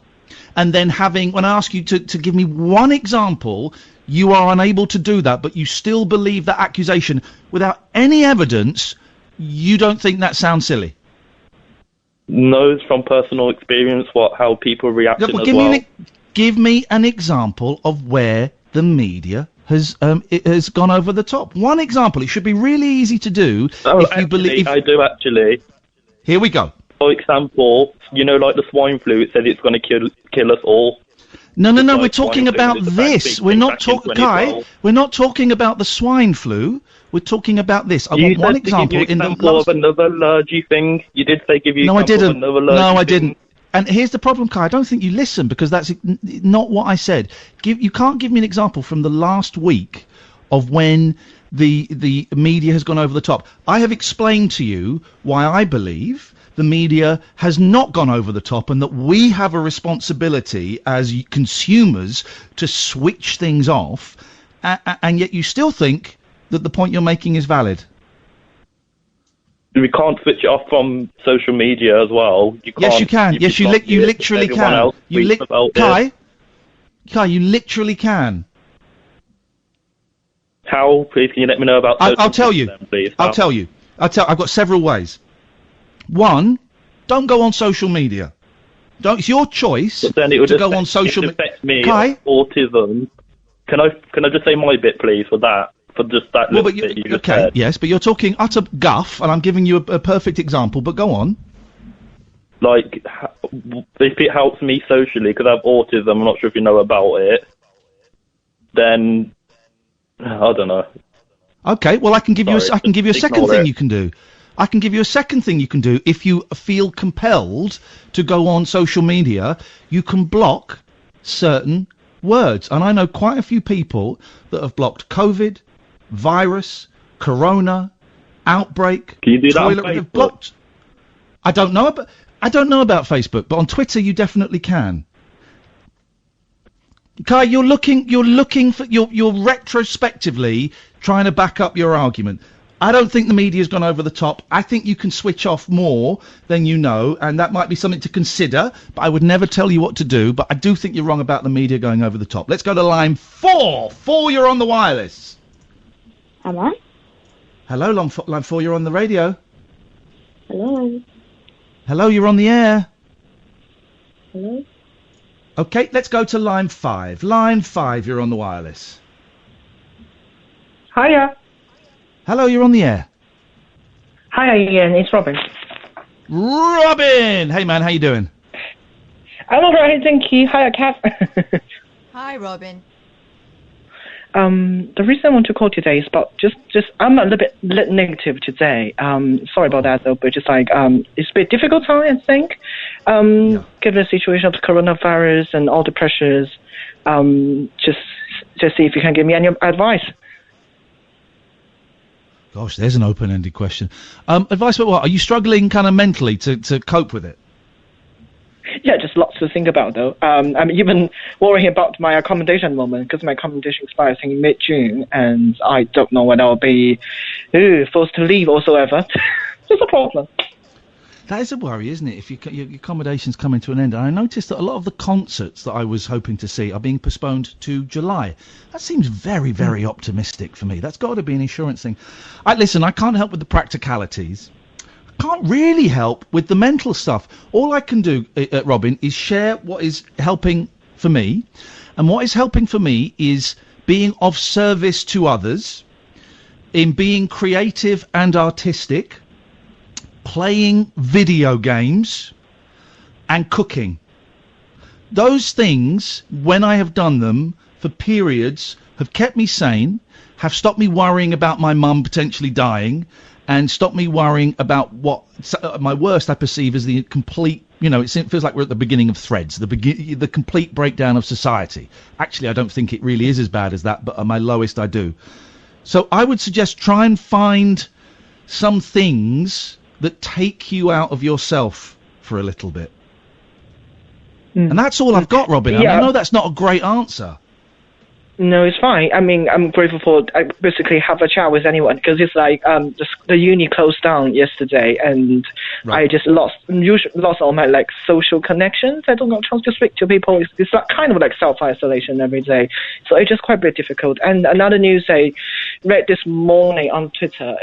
and then when I ask you to give me one example, you are unable to do that, but you still believe that accusation without any evidence, You don't think that sounds silly? No, it's from personal experience. How people react as well. Give me an example of where the media has gone over the top. One example. It should be really easy to do if you believe. I do actually. Here we go. For example, like the swine flu. It said it's going to kill us all. No. We're talking about this. We're not talking, Kai. We're not talking about the swine flu. We're talking about this. I want one example in the last... of another allergy thing. You did say give you. No, I didn't. Of another allergy No, I thing. didn't. And here's the problem, Kai. I don't think you listen because that's not what I said. You can't give me an example from the last week of when the media has gone over the top. I have explained to you why I believe the media has not gone over the top and that we have a responsibility as consumers to switch things off, and yet you still think that the point you're making is valid. We can't switch it off from social media as well. Yes, you can. Yes, you literally can. Kai, you literally can. How? Please, can you let me know about? I'll tell you. Then, please. I've got several ways. One, don't go on social media. It's your choice to go on social media. Kai, autism. Can I just say my bit, please, for that? For just that little bit you just said. Yes, but you're talking utter guff, and I'm giving you a perfect example, but go on. Like, if it helps me socially, because I have autism, I'm not sure if you know about it, then, I don't know. Okay, well, I can give you a second thing you can do. I can give you a second thing you can do. If you feel compelled to go on social media, you can block certain words. And I know quite a few people that have blocked COVID, virus, corona, outbreak. Can you do that on toilet, Facebook? Blocked. I don't know about Facebook, but on Twitter you definitely can. Kai, you're retrospectively trying to back up your argument. I don't think the media's gone over the top. I think you can switch off more than you know, and that might be something to consider, but I would never tell you what to do. But I do think you're wrong about the media going over the top. Let's go to line 4. 4, you're on the wireless. Am I? Hello, line 4, you're on the radio. Hello? Hello, you're on the air. Hello? Okay, let's go to line 5. Line 5, you're on the wireless. Hiya. Hello, you're on the air. Hi, Ian. It's Robin. Robin! Hey, man, how you doing? I'm alright, thank you. Hiya, Kath. Hi, Robin. The reason I want to call today is about just I'm a little bit negative today. Sorry about that, though, but just like it's a bit difficult time, I think. Given the situation of the coronavirus and all the pressures, just see if you can give me any advice. Gosh, there's an open-ended question. Advice about what? Are you struggling kind of mentally to cope with it? Yeah, just lots to think about, though. I'm even worrying about my accommodation moment, because my accommodation expires in mid-June, and I don't know when I'll be forced to leave or so ever. Just a problem. That is a worry, isn't it? If your accommodation's coming to an end. And I noticed that a lot of the concerts that I was hoping to see are being postponed to July. That seems very, very optimistic for me. That's got to be an insurance thing. Listen, I can't help with the practicalities. I can't really help with the mental stuff. All I can do, Robin, is share what is helping for me. And what is helping for me is being of service to others, in being creative and artistic, playing video games, and cooking. Those things, when I have done them for periods, have kept me sane, have stopped me worrying about my mum potentially dying, and stopped me worrying about what my worst I perceive as the complete, it feels like we're at the beginning of Threads, the complete breakdown of society. Actually, I don't think it really is as bad as that, but at my lowest I do. So I would suggest try and find some things that take you out of yourself for a little bit. And that's all I've got, Robin. I know that's not a great answer. No, it's fine. I mean, I'm grateful for I basically have a chat with anyone because it's like the uni closed down yesterday, and I just lost all my like social connections. I don't have a chance to speak to people. It's like kind of like self-isolation every day, so it's just quite a bit difficult. And another news I read this morning on Twitter,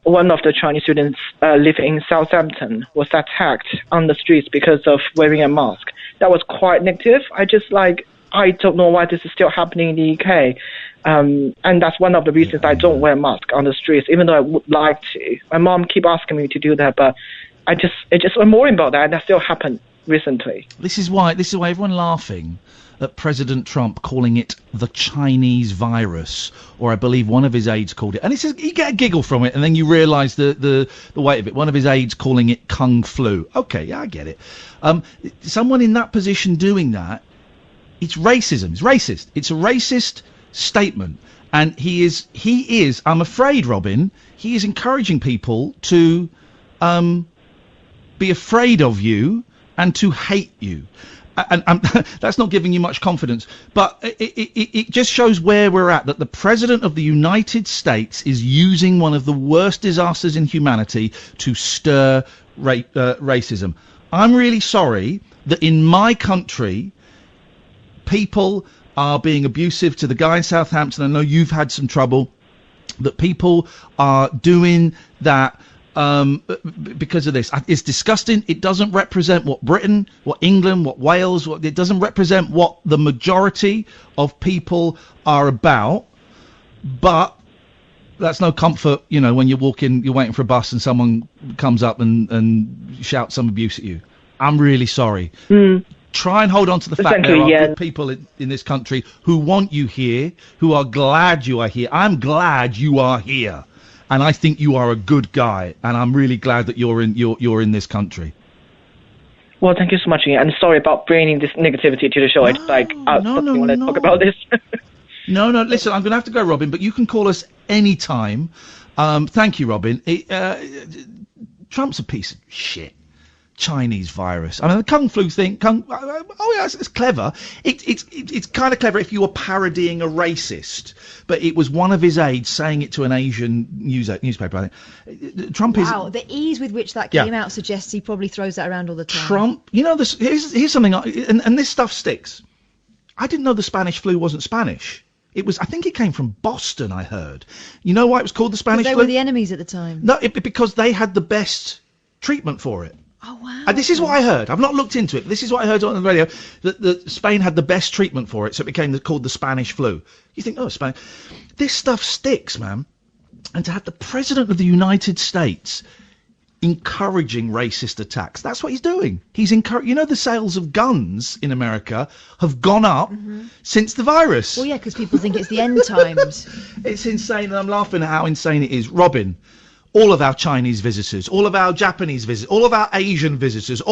one of the Chinese students living in Southampton was attacked on the streets because of wearing a mask. That was quite negative. I don't know why this is still happening in the UK. And that's one of the reasons I don't wear a mask on the streets, even though I would like to. My mom keep asking me to do that, but I'm worried about that, and that still happened recently. This is why everyone laughing at President Trump calling it the Chinese virus, or I believe one of his aides called it. And it's you get a giggle from it, and then you realise the weight of it. One of his aides calling it Kung Flu. Okay, yeah, I get it. Someone in that position doing that, it's racism. It's racist. It's a racist statement. And he is, I'm afraid, Robin, he is encouraging people to be afraid of you and to hate you. And that's not giving you much confidence. But it just shows where we're at, that the President of the United States is using one of the worst disasters in humanity to stir racism. I'm really sorry that in my country, people are being abusive to the guy in Southampton. I know you've had some trouble, that people are doing that because of this. It's disgusting. It doesn't represent what Britain, what England, what Wales, it doesn't represent what the majority of people are about. But that's no comfort, when you're waiting for a bus and someone comes up and shouts some abuse at you. I'm really sorry. Try and hold on to the fact there are good people in this country who want you here, who are glad you are here. I'm glad you are here, and I think you are a good guy, and I'm really glad that you're in this country. Well, thank you so much, Iain. I'm sorry about bringing this negativity to the show. It's like I don't want to talk about this. No. Listen, I'm going to have to go, Robin, but you can call us anytime. Thank you, Robin. Trump's a piece of shit. Chinese virus. I mean, the Kung Flu thing. It's clever. It's kind of clever if you were parodying a racist, but it was one of his aides saying it to an Asian newspaper. I think Trump is. Wow, the ease with which that came out suggests he probably throws that around all the time. Trump, here's something, and this stuff sticks. I didn't know the Spanish flu wasn't Spanish. I think it came from Boston. I heard. You know why it was called the Spanish flu? They were the enemies at the time. No, because they had the best treatment for it. Oh, wow. And this is what I heard. I've not looked into it, but this is what I heard on the radio, that Spain had the best treatment for it, so it became called the Spanish flu. You think, Spain. This stuff sticks, man. And to have the President of the United States encouraging racist attacks, that's what he's doing. He's the sales of guns in America have gone up since the virus. Well, yeah, because people think it's the end times. It's insane, and I'm laughing at how insane it is. Robin, all of our Chinese visitors, all of our Japanese visitors, all of our Asian visitors,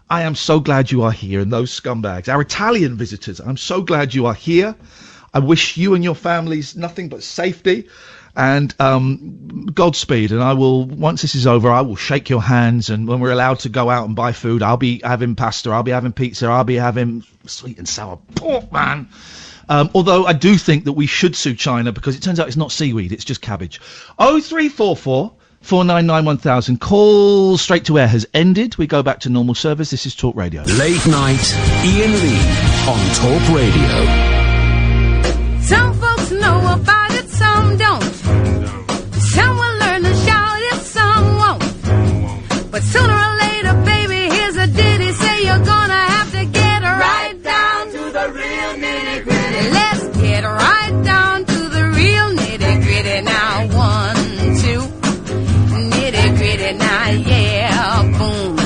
I am so glad you are here, and those scumbags. Our Italian visitors, I'm so glad you are here. I wish you and your families nothing but safety and Godspeed. And I will, once this is over, I will shake your hands, and when we're allowed to go out and buy food, I'll be having pasta, I'll be having pizza, I'll be having sweet and sour pork, man. Although I do think that we should sue China, because it turns out it's not seaweed, it's just cabbage. 0344 499 1000. Call straight to air has ended. We go back to normal service. This is Talk Radio. Late night, Iain Lee on Talk Radio. Some folks know about it, some don't. Some will learn to shout it, some won't. But sooner or later, baby, here's a ditty. Say you're gonna have to get right down to the real nitty gritty. Let's get right down to the real nitty gritty now. 1, 2, nitty gritty now, yeah, boom,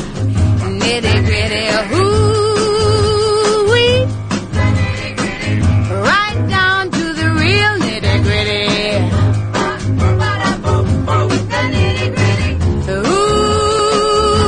nitty gritty, ooh wee, right down to the real nitty gritty. Ooh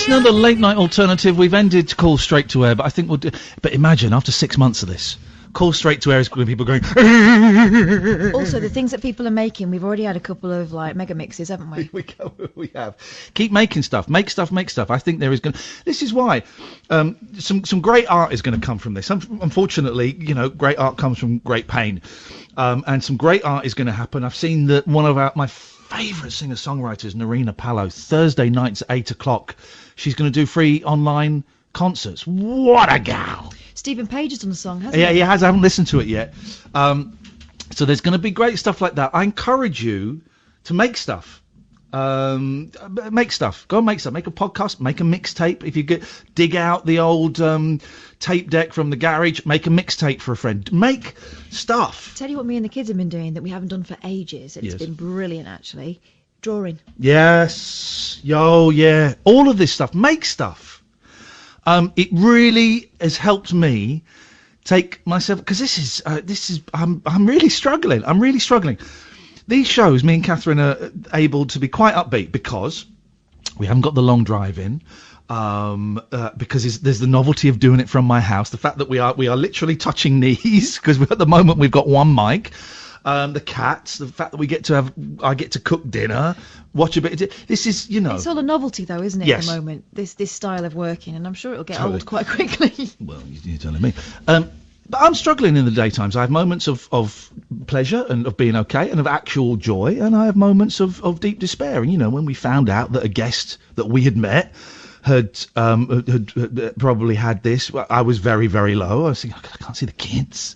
this another late night alternative? We've ended Call Straight to Air, but I think we'll do. But imagine after 6 months of this, Call Straight to Air is going to be people going. Also, the things that people are making, we've already had a couple of like mega mixes, haven't we? We have. Keep making stuff. Make stuff. Make stuff. I think there is going. This is why some great art is going to come from this. Unfortunately, great art comes from great pain, and some great art is going to happen. I've seen that one of my favourite singer-songwriters, Narina Palo, Thursday nights at 8:00. She's going to do free online concerts. What a gal! Stephen Page has done a song, hasn't he? Yeah, he has. I haven't listened to it yet. So there's going to be great stuff like that. I encourage you to make stuff. Make stuff. Go and make stuff. Make a podcast. Make a mixtape. If you dig out the old tape deck from the garage, make a mixtape for a friend. Make stuff. Tell you what me and the kids have been doing that we haven't done for ages. And It's been brilliant, actually. Drawing. Yes. Yeah. All of this stuff. Make stuff. It really has helped me take myself, because this is I'm really struggling. These shows, me and Catherine are able to be quite upbeat because we haven't got the long drive in. Because there's the novelty of doing it from my house. The fact that we are literally touching knees because at the moment we've got one mic. The cats, the fact that I get to cook dinner, watch a bit. This is, It's all a novelty, though, isn't it? Yes. At the moment, this style of working, and I'm sure it'll get old quite quickly. Well, you're telling me. But I'm struggling in the daytimes. I have moments of pleasure and of being okay and of actual joy, and I have moments of deep despair. And when we found out that a guest that we had met had probably had this, I was very, very low. I was thinking, I can't see the kids.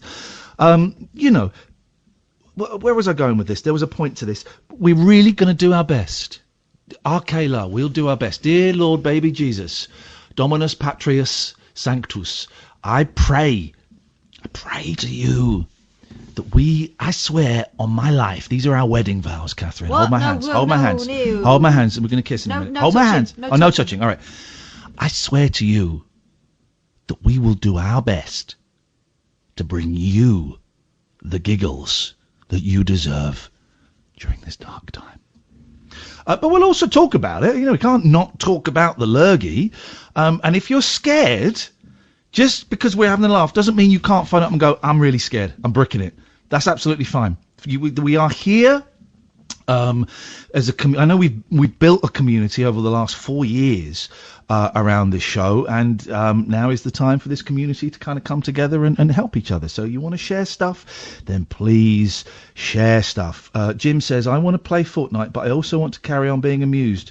Where was I going with this? There was a point to this. We're really going to do our best. Arcela, we'll do our best. Dear Lord, baby Jesus, Dominus Patrius Sanctus, I pray to you that I swear on my life, these are our wedding vows, Catherine. What? Hold my hands. Hold my hands, and we're going to kiss in a minute. Hold my hands. No touching. All right. I swear to you that we will do our best to bring you the giggles that you deserve during this dark time. But we'll also talk about it. We can't not talk about the lurgy. And if you're scared, just because we're having a laugh doesn't mean you can't phone up and go, I'm really scared. I'm bricking it. That's absolutely fine. We are here as a I know we've built a community over the last 4 years around this show, and now is the time for this community to kind of come together and help each other. So you want to share stuff, then please share stuff. Jim says, I want to play Fortnite, but I also want to carry on being amused.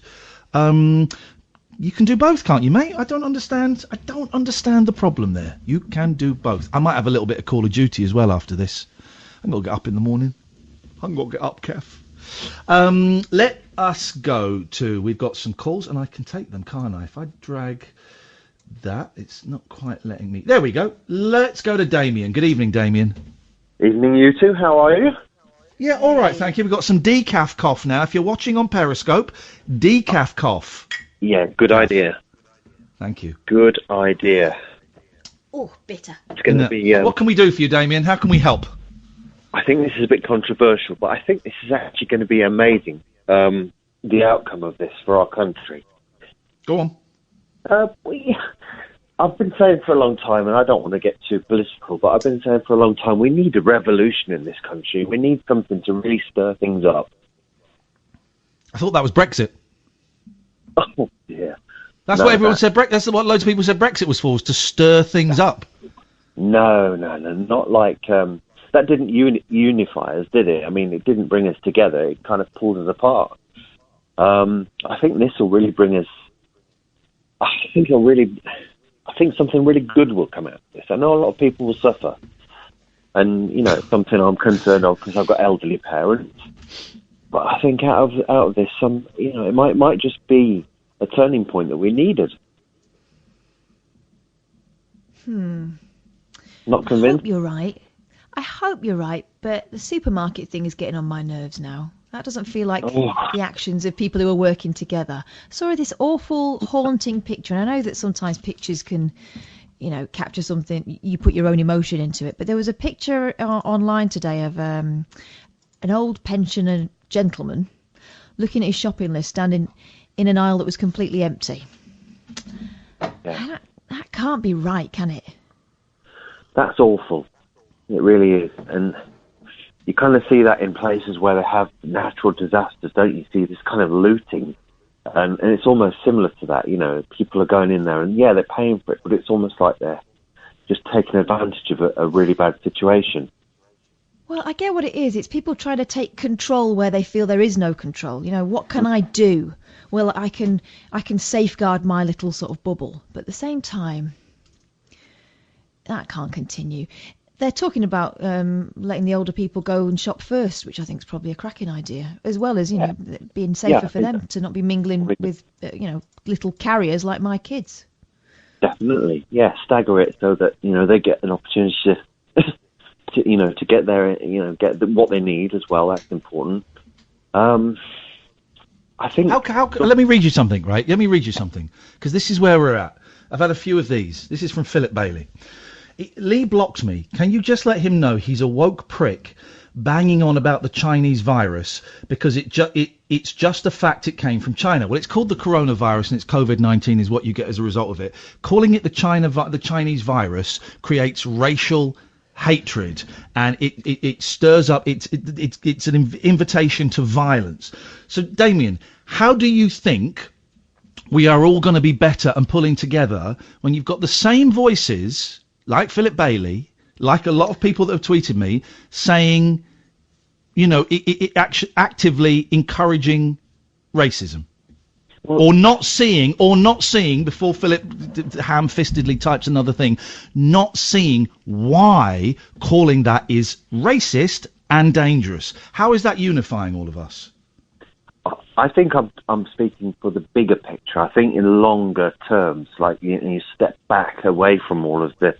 You can do both, can't you, mate? I don't understand the problem there. You can do both. I might have a little bit of Call of Duty as well after this. I'm going to get up in the morning. I'm going to get up, Kev. Let us go to, we've got some calls and I can take them, can't I? If I drag that, it's not quite letting me. There we go. Let's go to Damien. Good evening, Damien. Evening, you two. How are you? Yeah, all right, thank you. We've got some decaf cough now. If you're watching on Periscope, decaf cough. Yeah, good idea. Thank you. Good idea. Oh, bitter. It's going to be... what can we do for you, Damien? How can we help? I think this is a bit controversial, but I think this is actually going to be amazing, the outcome of this for our country. Go on. I've been saying for a long time, and I don't want to get too political, but I've been saying for a long time, we need a revolution in this country. We need something to really stir things up. I thought that was Brexit. Oh, yeah. That's what everyone said. That's what loads of people said Brexit was for, was to stir things up. No, not like... that didn't unify us, did it? I mean, it didn't bring us together. It kind of pulled us apart. I think this will really bring us... I think something really good will come out of this. I know a lot of people will suffer. And, it's something I'm concerned of because I've got elderly parents. But I think out of this, it might just be a turning point that we needed. Not convinced? I hope you're right, but the supermarket thing is getting on my nerves now. That doesn't feel like the actions of people who are working together. I saw this awful, haunting picture, and I know that sometimes pictures can, capture something. You put your own emotion into it. But there was a picture online today of an old pensioner gentleman looking at his shopping list, standing in an aisle that was completely empty. Yeah. That can't be right, can it? That's awful. It really is. And you kind of see that in places where they have natural disasters, don't you? See this kind of looting. And it's almost similar to that, you know. People are going in there and, yeah, they're paying for it, but it's almost like they're just taking advantage of a really bad situation. Well, I get what it is. It's people trying to take control where they feel there is no control. You know, what can I do? Well, I can safeguard my little sort of bubble. But at the same time, that can't continue. They're talking about letting the older people go and shop first, which I think is probably a cracking idea, as well as, you know, being safer for them to not be mingling with, little carriers like my kids. Definitely, yeah. Stagger it so that, you know, they get an opportunity to get there, you know, get what they need as well. That's important. I think. Let me read you something, right? Let me read you something, because this is where we're at. I've had a few of these. This is from Philip Bailey. Lee blocks me. Can you just let him know he's a woke prick banging on about the Chinese virus because it's just a fact it came from China? Well, it's called the coronavirus and it's COVID-19 is what you get as a result of it. Calling it the Chinese virus creates racial hatred and it stirs up. It's an invitation to violence. So, Damien, how do you think we are all going to be better and pulling together when you've got the same voices like Philip Bailey, like a lot of people that have tweeted me, saying, you know, actively encouraging racism, or not seeing before Philip ham-fistedly types another thing, not seeing why calling that is racist and dangerous. How is that unifying all of us? I think I'm speaking for the bigger picture. I think in longer terms, like you step back away from all of the.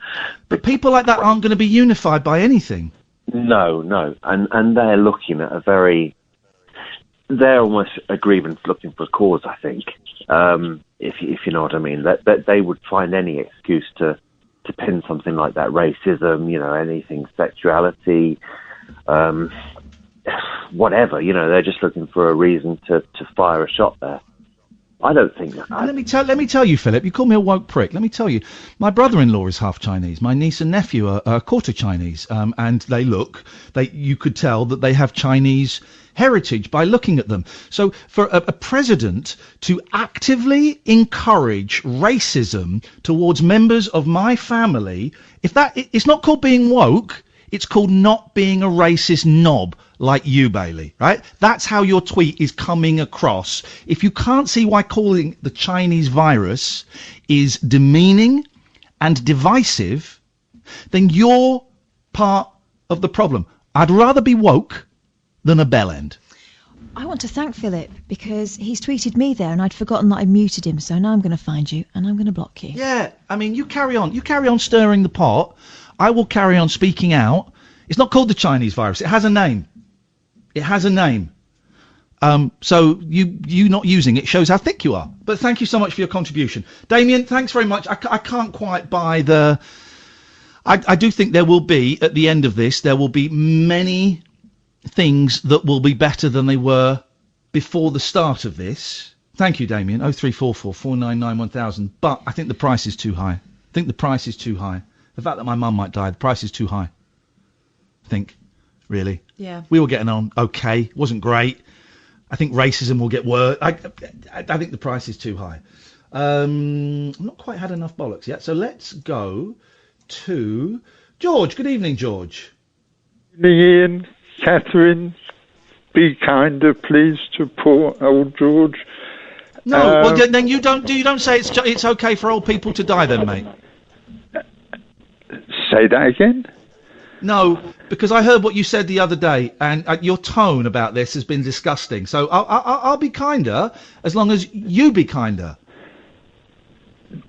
But people like that aren't going to be unified by anything. No, and they're looking at they're almost a grievance looking for a cause. I think, if you know what I mean, that they would find any excuse to pin something like that, racism, you know, anything, sexuality. Whatever, you know, they're just looking for a reason to fire a shot there. I don't think that. Let me tell you, Philip. You call me a woke prick. Let me tell you, my brother-in-law is half Chinese. My niece and nephew are quarter Chinese, and you could tell that they have Chinese heritage by looking at them. So for a president to actively encourage racism towards members of my family, it's not called being woke. It's called not being a racist knob like you, Bailey, right? That's how your tweet is coming across. If you can't see why calling the Chinese virus is demeaning and divisive, then you're part of the problem. I'd rather be woke than a bellend. I want to thank Philip because he's tweeted me there and I'd forgotten that I muted him. So now I'm going to find you and I'm going to block you. Yeah, I mean, you carry on stirring the pot. I will carry on speaking out. It's not called the Chinese virus. It has a name. So you not using it shows how thick you are. But thank you so much for your contribution. Damien, thanks very much. I can't quite buy the... I do think there will be, at the end of this, there will be many things that will be better than they were before the start of this. Thank you, Damien. 0344 499 1000. But I think the price is too high. The fact that my mum might die, the price is too high. I think, really. Yeah. We were getting on okay. Wasn't great. I think racism will get worse. I think the price is too high. I've not quite had enough bollocks yet. So let's go to George. Good evening, George. Iain, Catherine, be kinder, please, to poor old George. No, well, then you don't say it's okay for old people to die, then, mate. Say that again? No, because I heard what you said the other day, and your tone about this has been disgusting. So I'll be kinder as long as you be kinder.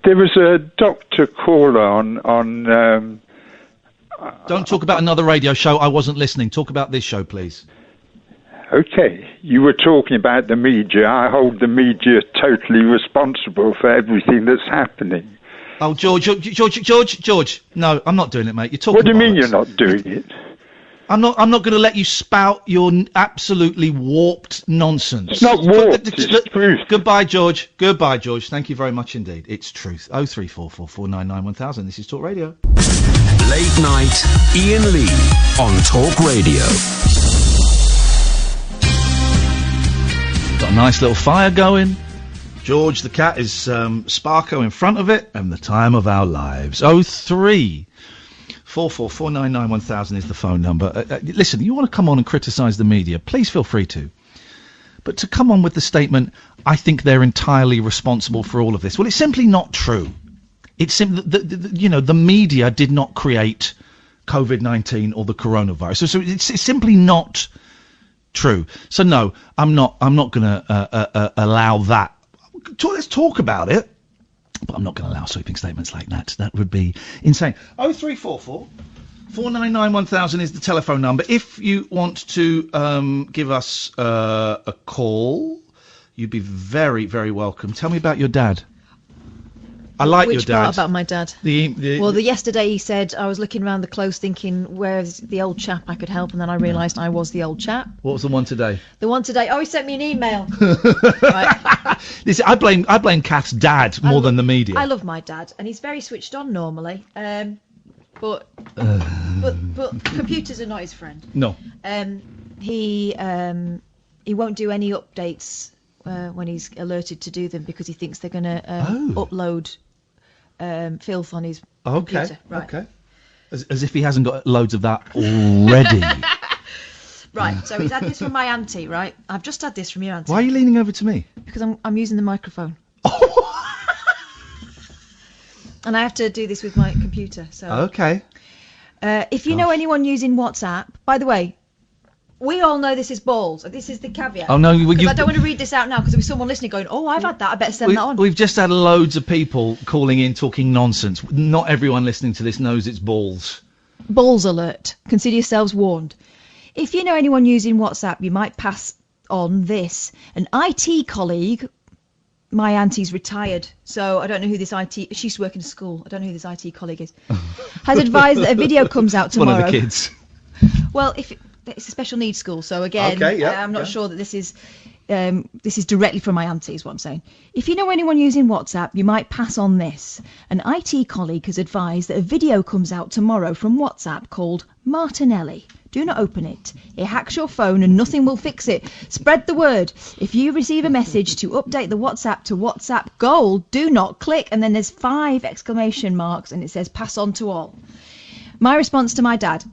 There was a doctor caller on. Don't talk about another radio show. I wasn't listening. Talk about this show, please. Okay, you were talking about the media. I hold the media totally responsible for everything that's happening. Oh, George. No, I'm not doing it, mate. You're talking. What do you mean you're not doing it? I'm not going to let you spout your absolutely warped nonsense. It's not warped, it's truth. Goodbye, George. Goodbye, George. Thank you very much indeed. It's truth. 03444991000. This is Talk Radio. Late night, Iain Lee on Talk Radio. Got a nice little fire going. George the cat is Sparko in front of it, and the time of our lives. 03444991000 is the phone number. Listen, you want to come on and criticise the media, please feel free to. But to come on with the statement, I think they're entirely responsible for all of this. Well, it's simply not true. It's the media did not create COVID-19 or the coronavirus. So it's simply not true. So no, I'm not going to allow that. Let's talk about it, but I'm not going to allow sweeping statements like that. That would be insane. 0344 499 is the telephone number. If you want to give us a call, you'd be very, very welcome. Tell me about your dad. I like your dad. Which part about my dad? Well, yesterday he said I was looking around the close thinking, where's the old chap I could help? And then I realised I was the old chap. What was the one today? The one today, he sent me an email. Right. Listen, I blame Kath's dad more than the media. I love my dad, and he's very switched on normally. But computers are not his friend. No. He won't do any updates when he's alerted to do them because he thinks they're going to upload filth on his computer. Right. Okay. As if he hasn't got loads of that already. Right. So he's had this from my auntie. Right. I've just had this from your auntie. Why are you leaning over to me? Because I'm using the microphone. And I have to do this with my computer. So. Okay. If you know anyone using WhatsApp, by the way, we all know this is balls. This is the caveat. Oh, no. Because I don't want to read this out now because there'll be someone listening going, I've had that. I better send that on. We've just had loads of people calling in talking nonsense. Not everyone listening to this knows it's balls. Balls alert. Consider yourselves warned. If you know anyone using WhatsApp, you might pass on this. An IT colleague, my auntie's retired, so I don't know who this she used to work in a school. I don't know who this IT colleague is. Has advised that a video comes out tomorrow. One of the kids. Well, it's a special needs school, so again, I'm not sure that this is directly from my auntie, is what I'm saying. If you know anyone using WhatsApp, you might pass on this. An IT colleague has advised that a video comes out tomorrow from WhatsApp called Martinelli. Do not open it. It hacks your phone and nothing will fix it. Spread the word. If you receive a message to update the WhatsApp to WhatsApp Gold, do not click. And then there's 5 exclamation marks and it says pass on to all. My response to my dad.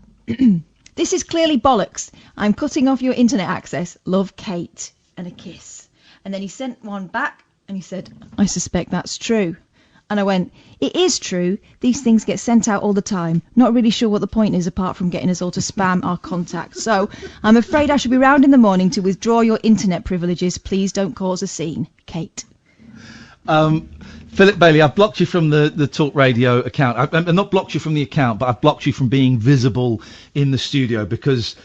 This is clearly bollocks. I'm cutting off your internet access. Love, Kate. And a kiss. And then he sent one back and he said, I suspect that's true. And I went, it is true. These things get sent out all the time. Not really sure what the point is apart from getting us all to spam our contacts. So I'm afraid I shall be round in the morning to withdraw your internet privileges. Please don't cause a scene. Kate. Philip Bailey, I've blocked you from the Talk Radio account. I've not blocked you from the account, but I've blocked you from being visible in the studio because,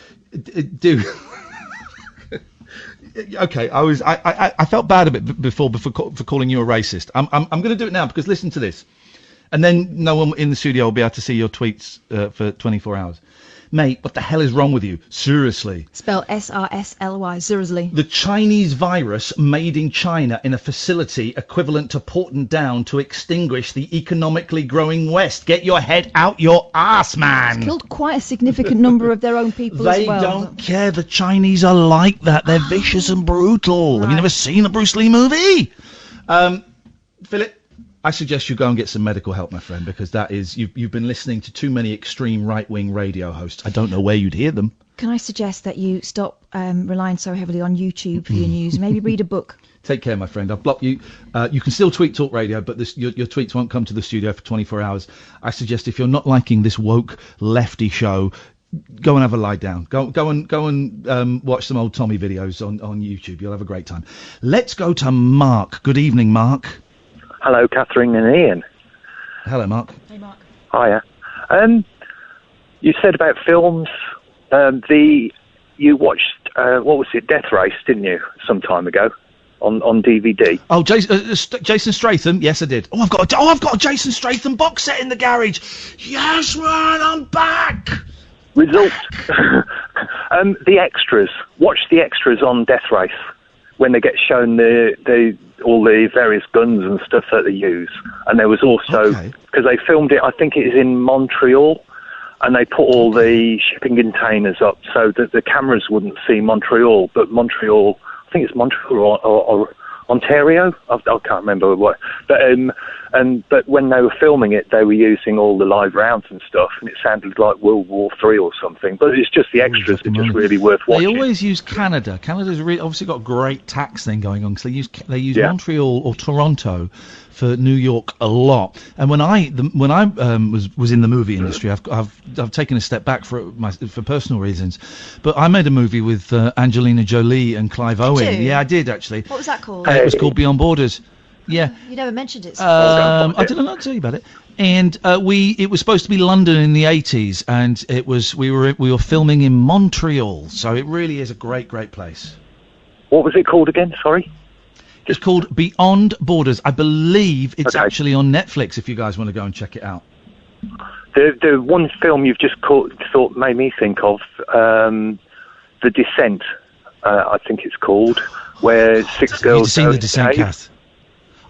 dude. Okay, I felt bad a bit before for calling you a racist. I'm going to do it now because listen to this, and then no one in the studio will be able to see your tweets for 24 hours. Mate, what the hell is wrong with you? Seriously. Spell SRSLY, seriously. The Chinese virus made in China in a facility equivalent to Porton Down to extinguish the economically growing West. Get your head out your ass, man. It's killed quite a significant number of their own people as well. They don't care. The Chinese are like that. They're vicious and brutal. Right. Have you never seen a Bruce Lee movie? Philip? I suggest you go and get some medical help, my friend, because that is you've been listening to too many extreme right-wing radio hosts. I don't know where you'd hear them. Can I suggest that you stop relying so heavily on YouTube for your news? Maybe read a book. Take care, my friend. I've blocked you. You can still tweet Talk Radio, but your tweets won't come to the studio for 24 hours. I suggest if you're not liking this woke lefty show, go and have a lie down. Go and watch some old Tommy videos on YouTube. You'll have a great time. Let's go to Mark. Good evening, Mark. Hello, Catherine and Ian. Hello, Mark. Hey, Mark. Hiya. You said about films. You watched what was it, Death Race, didn't you, some time ago on DVD? Oh, Jason Statham. Yes, I did. I've got a Jason Statham box set in the garage. Yes, man, I'm back. Result. The extras. Watch the extras on Death Race when they get shown all the various guns and stuff that they use. And there was also, because they filmed it, I think it is in Montreal, and they put all the shipping containers up so that the cameras wouldn't see Montreal, but Montreal, I think it's Montreal or Ontario. I can't remember what. But when they were filming it, they were using all the live rounds and stuff, and it sounded like World War III or something. But it's just the extras that are just really worth watching. They always use Canada. Canada's obviously got a great tax thing going on, because they use Montreal or Toronto for New York a lot. And when I was in the movie industry, I've taken a step back for personal reasons. But I made a movie with Angelina Jolie and Clive Owen. you? Yeah, I did actually. What was that called? It was called Beyond Borders. Yeah. You never mentioned it. I didn't know to tell you about it. And it was supposed to be London in the 80s, and we were filming in Montreal. So it really is a great place. What was it called again? Sorry. It's called Beyond Borders. I believe it's actually on Netflix, if you guys want to go and check it out. The one film you've just thought made me think of, The Descent, I think it's called, where 6 girls... You've seen The Descent, Kath?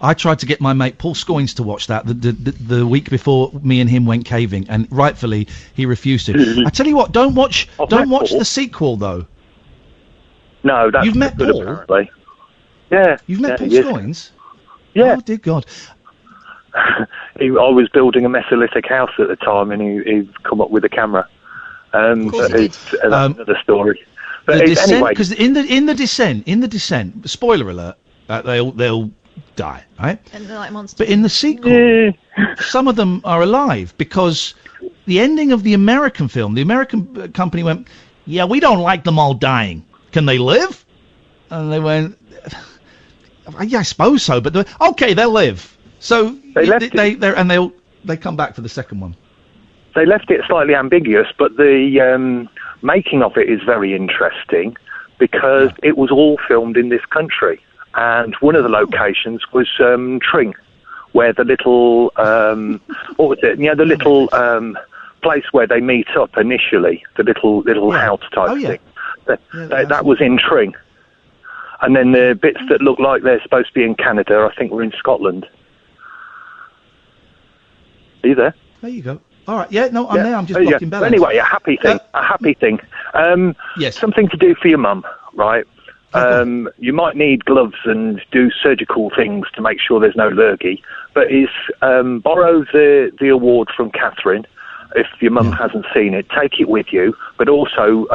I tried to get my mate Paul Scoynes to watch that the week before me and him went caving, and rightfully he refused to. I tell you what, don't watch the sequel though. No, that's you've met good, Paul. Apparently. Yeah. You've met Paul yes. Scoynes? Yeah. Oh dear God. I was building a Mesolithic house at the time, and he'd come up with a camera. That's another story. But The Descent, anyway, because in the Descent, spoiler alert, they'll die, right? And they're like monsters. But in the sequel, some of them are alive, because the ending of the American film, the American company went, "Yeah, we don't like them all dying. Can they live?" And they went, "Yeah, I suppose so." But okay, they'll live. So they come back for the second one. They left it slightly ambiguous, but the making of it is very interesting, because it was all filmed in this country. And one of the locations was Tring, where the little, what was it? The little place where they meet up initially, the little house type thing. That was in Tring. And then the bits that look like they're supposed to be in Canada, I think were in Scotland. Are you there? There you go. All right. Yeah. No, I'm there. I'm just blocking balance. Anyway, a happy thing. Yes. Something to do for your mum, right? You might need gloves and do surgical things to make sure there's no lurgy, but borrow the award from Catherine. If your mum hasn't seen it, take it with you, but also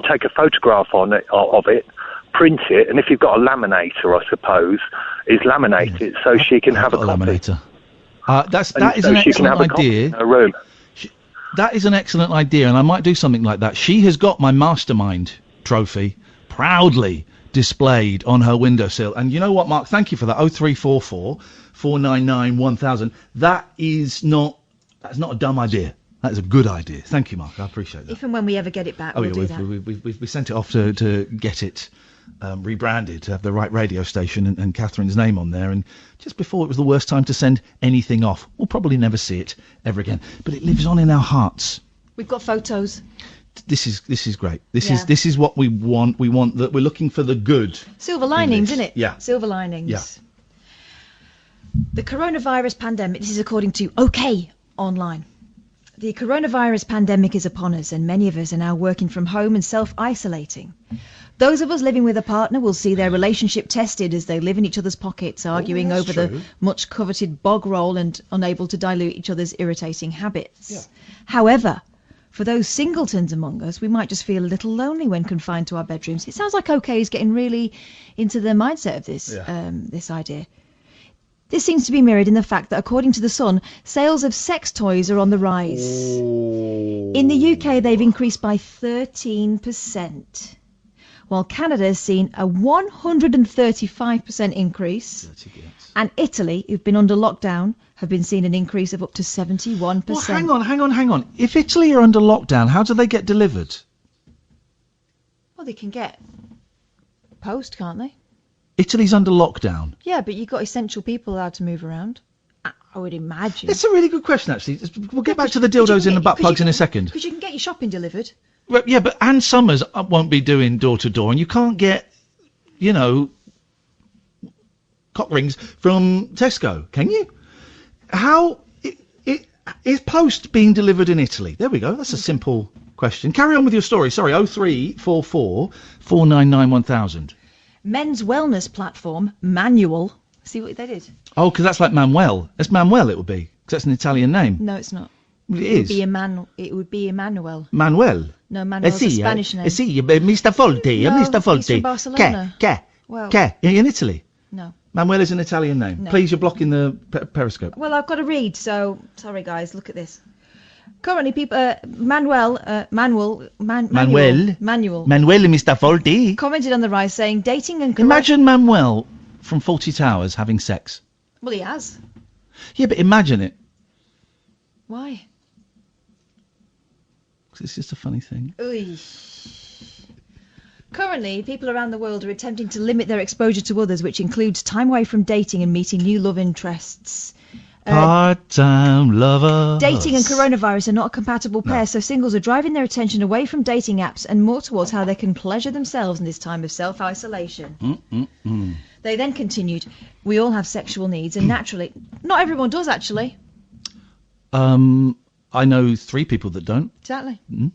take a photograph of it, print it, and if you've got a laminator, I suppose, laminate it so she can have a copy. Laminator. That is an excellent idea. In her room. That is an excellent idea, and I might do something like that. She has got my Mastermind trophy proudly displayed on her windowsill. And you know what, Mark? Thank you for that. 0344 499 1000. That's not a dumb idea. That is a good idea. Thank you, Mark. I appreciate that. If and when we ever get it back, we'll do that. We sent it off to get it rebranded, to have the right radio station and Catherine's name on there. And just before it was the worst time to send anything off. We'll probably never see it ever again. But it lives on in our hearts. We've got photos. This is great. This is what we want. We want that. We're looking for the good. Silver linings, isn't it? Yeah. Silver linings. Yeah. The coronavirus pandemic. This is according to OK Online. The coronavirus pandemic is upon us, and many of us are now working from home and self-isolating. Those of us living with a partner will see their relationship tested as they live in each other's pockets, arguing over the much coveted bog roll and unable to dilute each other's irritating habits. Yeah. However, for those singletons among us, we might just feel a little lonely when confined to our bedrooms. It sounds like OK is getting really into the mindset of this idea. This seems to be mirrored in the fact that, according to The Sun, sales of sex toys are on the rise. In the UK, they've increased by 13%, while Canada has seen a 135% increase, and Italy, who've been under lockdown, have been seeing an increase of up to 71%. Well, hang on. If Italy are under lockdown, how do they get delivered? Well, they can get post, can't they? Italy's under lockdown. Yeah, but you've got essential people allowed to move around. I would imagine. It's a really good question, actually. We'll get back to the dildos and the butt plugs in a second. Because you can get your shopping delivered. Well, yeah, but Ann Summers won't be doing door to door, and you can't get, you know, cock rings from Tesco, can you? How is post being delivered in Italy? There we go. That's a simple question. Carry on with your story. Sorry, 0344 499 1000. Men's wellness platform, Manual. See what they did? Oh, because that's like Manuel. That's Manuel, it would be. Because that's an Italian name. No, it's not. Well, it is. It would be Emmanuel. Manuel. No, Manuel's a Spanish name. Sì, Mr. Folti. No, Mr. Folti. he's from Barcelona. Well- In Italy. No. Manuel is an Italian name. No. Please, you're blocking the periscope. Well, I've got to read, so sorry, guys. Look at this. Currently, people, Manuel, Manuel, Mr. Folti. commented on the rise, saying dating and Imagine Manuel from Fawlty Towers having sex. Well, he has. Yeah, but imagine it. Why? 'Cause it's just a funny thing. Oy. Currently, people around the world are attempting to limit their exposure to others, which includes time away from dating and meeting new love interests. Part-time lovers. Dating and coronavirus are not a compatible pair, so singles are driving their attention away from dating apps and more towards how they can pleasure themselves in this time of self-isolation. They then continued, we all have sexual needs, and naturally, not everyone does, actually. I know 3 people that don't. Exactly. Mm.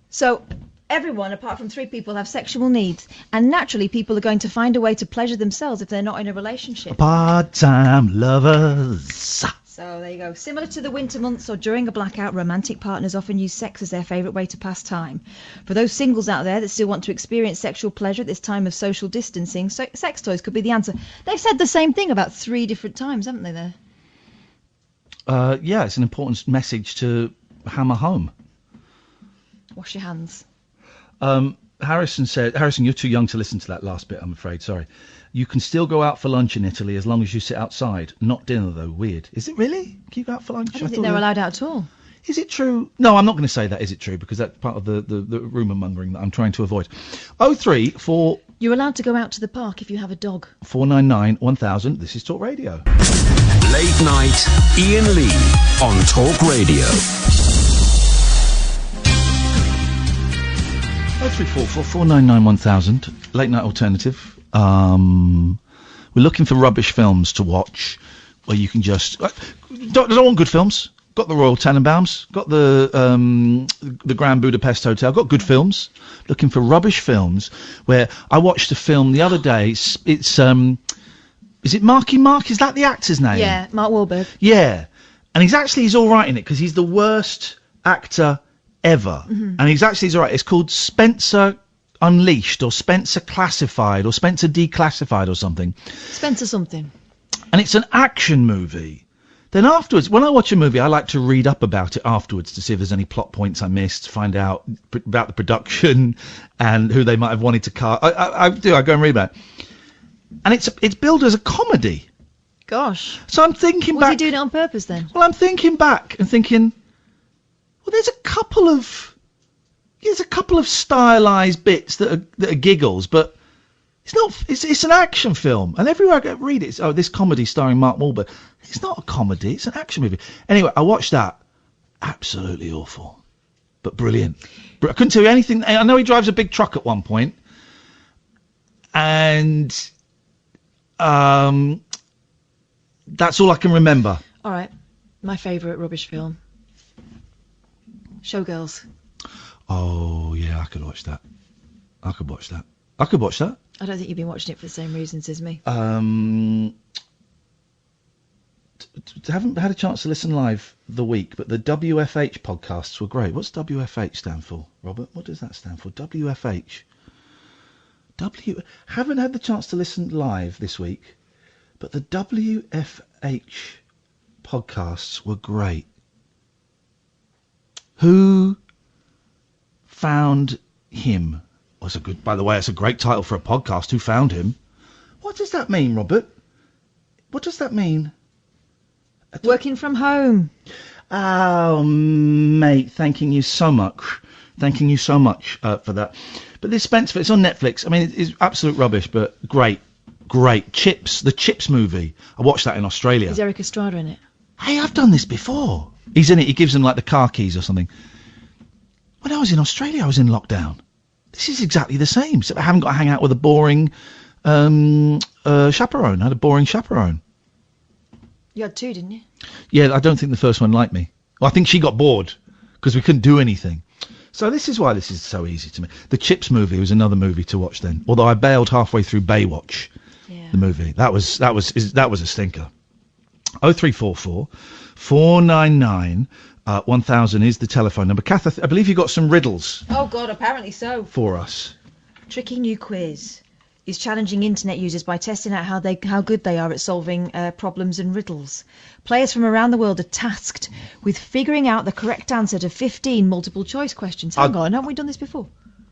So, everyone, apart from 3 people, have sexual needs, and naturally, people are going to find a way to pleasure themselves if they're not in a relationship. Part-time lovers. So there you go. Similar to the winter months or during a blackout, romantic partners often use sex as their favourite way to pass time. For those singles out there that still want to experience sexual pleasure at this time of social distancing, sex toys could be the answer. They've said the same thing about 3 different times, haven't they, there? Yeah, it's an important message to hammer home. Wash your hands. Harrison said, Harrison, you're too young to listen to that last bit, I'm afraid, sorry. You can still go out for lunch in Italy as long as you sit outside. Not dinner, though. Weird. Is it really? Can you go out for lunch? I don't think they're allowed out at all. Is it true? No, I'm not going to say that. Is it true? Because that's part of the rumour mongering that I'm trying to avoid. 034... You're allowed to go out to the park if you have a dog. 499 1000. This is Talk Radio. Late night, Iain Lee on Talk Radio. 0344 499 1000. Late night alternative. We're looking for rubbish films to watch where you can just... Don't want good films. Got the Royal Tenenbaums. Got the Grand Budapest Hotel. Got good films. Looking for rubbish films where... I watched a film the other day. It's is it Marky Mark? Is that the actor's name? Yeah, Mark Wahlberg. Yeah. And he's all right in it because he's the worst actor ever. Mm-hmm. And he's all right. It's called Spencer Unleashed or Spencer Classified or Spencer Declassified or something. Spencer something. And it's an action movie. Then afterwards, when I watch a movie, I like to read up about it afterwards to see if there's any plot points I missed, find out about the production and who they might have wanted to cast. I do. I go and read about it. And it's billed as a comedy. Gosh. So I'm thinking back... Was he doing it on purpose then? Well, I'm thinking back and thinking, well, there's a couple of stylized bits that are giggles, but it's not. It's an action film, and everywhere I go read it, it's, this comedy starring Mark Wahlberg. It's not a comedy; it's an action movie. Anyway, I watched that. Absolutely awful, but brilliant. I couldn't tell you anything. I know he drives a big truck at one point, and that's all I can remember. All right, my favourite rubbish film. Showgirls. Oh, yeah, I could watch that. I I don't think you've been watching it for the same reasons as me. Haven't had a chance to listen live the week, but the WFH podcasts were great. What's WFH stand for, Robert? What does that stand for? WFH. Haven't had the chance to listen live this week, but the WFH podcasts were great. Who found him? By the way, it's a great title for a podcast. Who found him? What does that mean, Robert? What does that mean? Working from home. Oh, mate, thanking you so much for that. But this Spencer, it's on Netflix. I mean, it's absolute rubbish, but great. Chips, the Chips movie. I watched that in Australia. Is Eric Estrada in it? Hey, I've done this before. He's in it. He gives them like the car keys or something. When I was in Australia, I was in lockdown. This is exactly the same. So I haven't got to hang out with a boring chaperone. I had a boring chaperone. You had two, didn't you? Yeah, I don't think the first one liked me. Well, I think she got bored because we couldn't do anything. So this is why this is so easy to me. The Chips movie was another movie to watch then. Although I bailed halfway through Baywatch, the movie. That was a stinker. 0344 499 1000 is the telephone number. Kath, I believe you got some riddles Oh, God, apparently so. for us. Tricky new quiz is challenging internet users by testing out how good they are at solving problems and riddles. Players from around the world are tasked with figuring out the correct answer to 15 multiple choice questions. Hang on, haven't we done this before?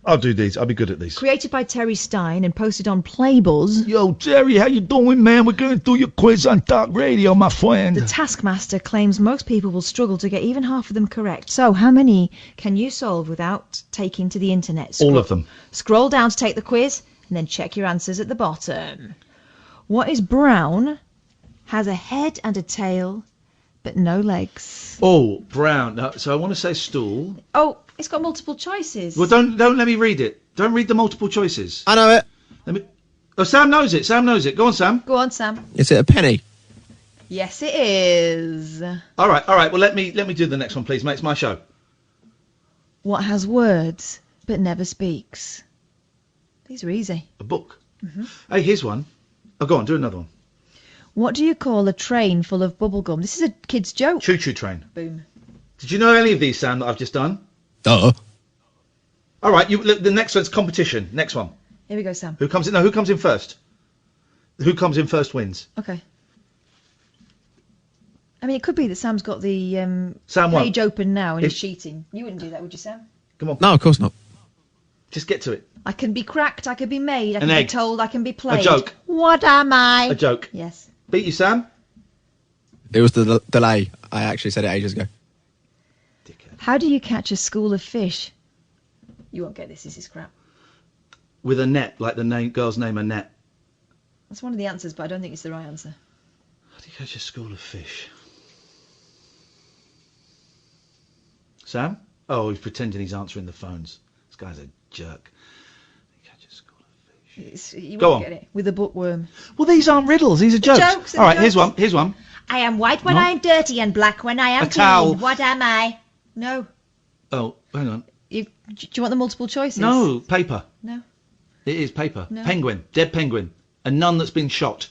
I'll do these. I'll be good at these. Created by Terry Stein and posted on Playbuzz. Yo, Terry, how you doing, man? We're going to do your quiz on Talk Radio, my friend. The Taskmaster claims most people will struggle to get even half of them correct. So, how many can you solve without taking to the internet? All of them. Scroll down to take the quiz, and then check your answers at the bottom. What is brown, has a head and a tail, but no legs? Oh, brown. No, so I want to say stool. Oh, it's got multiple choices. Well, don't let me read it. Don't read the multiple choices. I know it. Let me. Oh, Sam knows it. Sam knows it. Go on, Sam. Go on, Sam. Is it a penny? Yes, it is. All right. Well, let me do the next one, please, mate. It's my show. What has words but never speaks? These are easy. A book. Mm-hmm. Hey, here's one. Oh, go on. Do another one. What do you call a train full of bubblegum? This is a kid's joke. Choo-choo train. Boom. Did you know any of these, Sam, that I've just done? Duh. All right. The next one's competition. Next one. Here we go, Sam. Who comes in? No, who comes in first? Who comes in first wins. Okay. I mean, it could be that Sam's got the Sam won. page open now and he's cheating. You wouldn't do that, would you, Sam? Come on. No, of course not. Just get to it. I can be cracked, I can be made, I An can egg. be told, I can be played. A joke. What am I? A joke. Yes. Beat you, Sam? It was the delay. I actually said it ages ago. How do you catch a school of fish? You won't get this is crap. With a net, like the girl's name, Annette. That's one of the answers, but I don't think it's the right answer. How do you catch a school of fish? Sam? Oh, he's pretending he's answering the phones. This guy's a jerk. You Go won't on. get it. With a bookworm. Well, these aren't riddles. These are jokes. Jokes. All right, here's one. I am white when No. I am dirty and black when I am A towel. clean. What am I? No. Oh, hang on. Do you want the multiple choices? No, paper. No. It is paper. No. Penguin. Dead penguin. A nun that's been shot.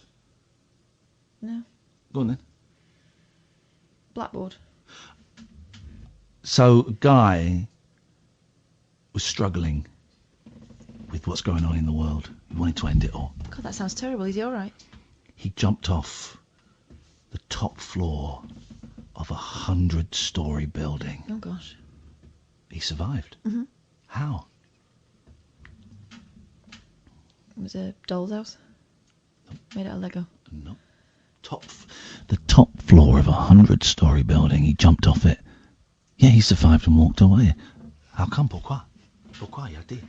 No. Go on then. Blackboard. So, a guy was struggling with what's going on in the world. He wanted to end it all. God, that sounds terrible. Is he all right? He jumped off the top floor of a 100-story building. Oh, gosh. He survived. Mm-hmm. How? It was a doll's house? Made out of Lego? No. The top floor of a 100-story building. He jumped off it. Yeah, he survived and walked away. How come? Pourquoi? Pourquoi il a dit?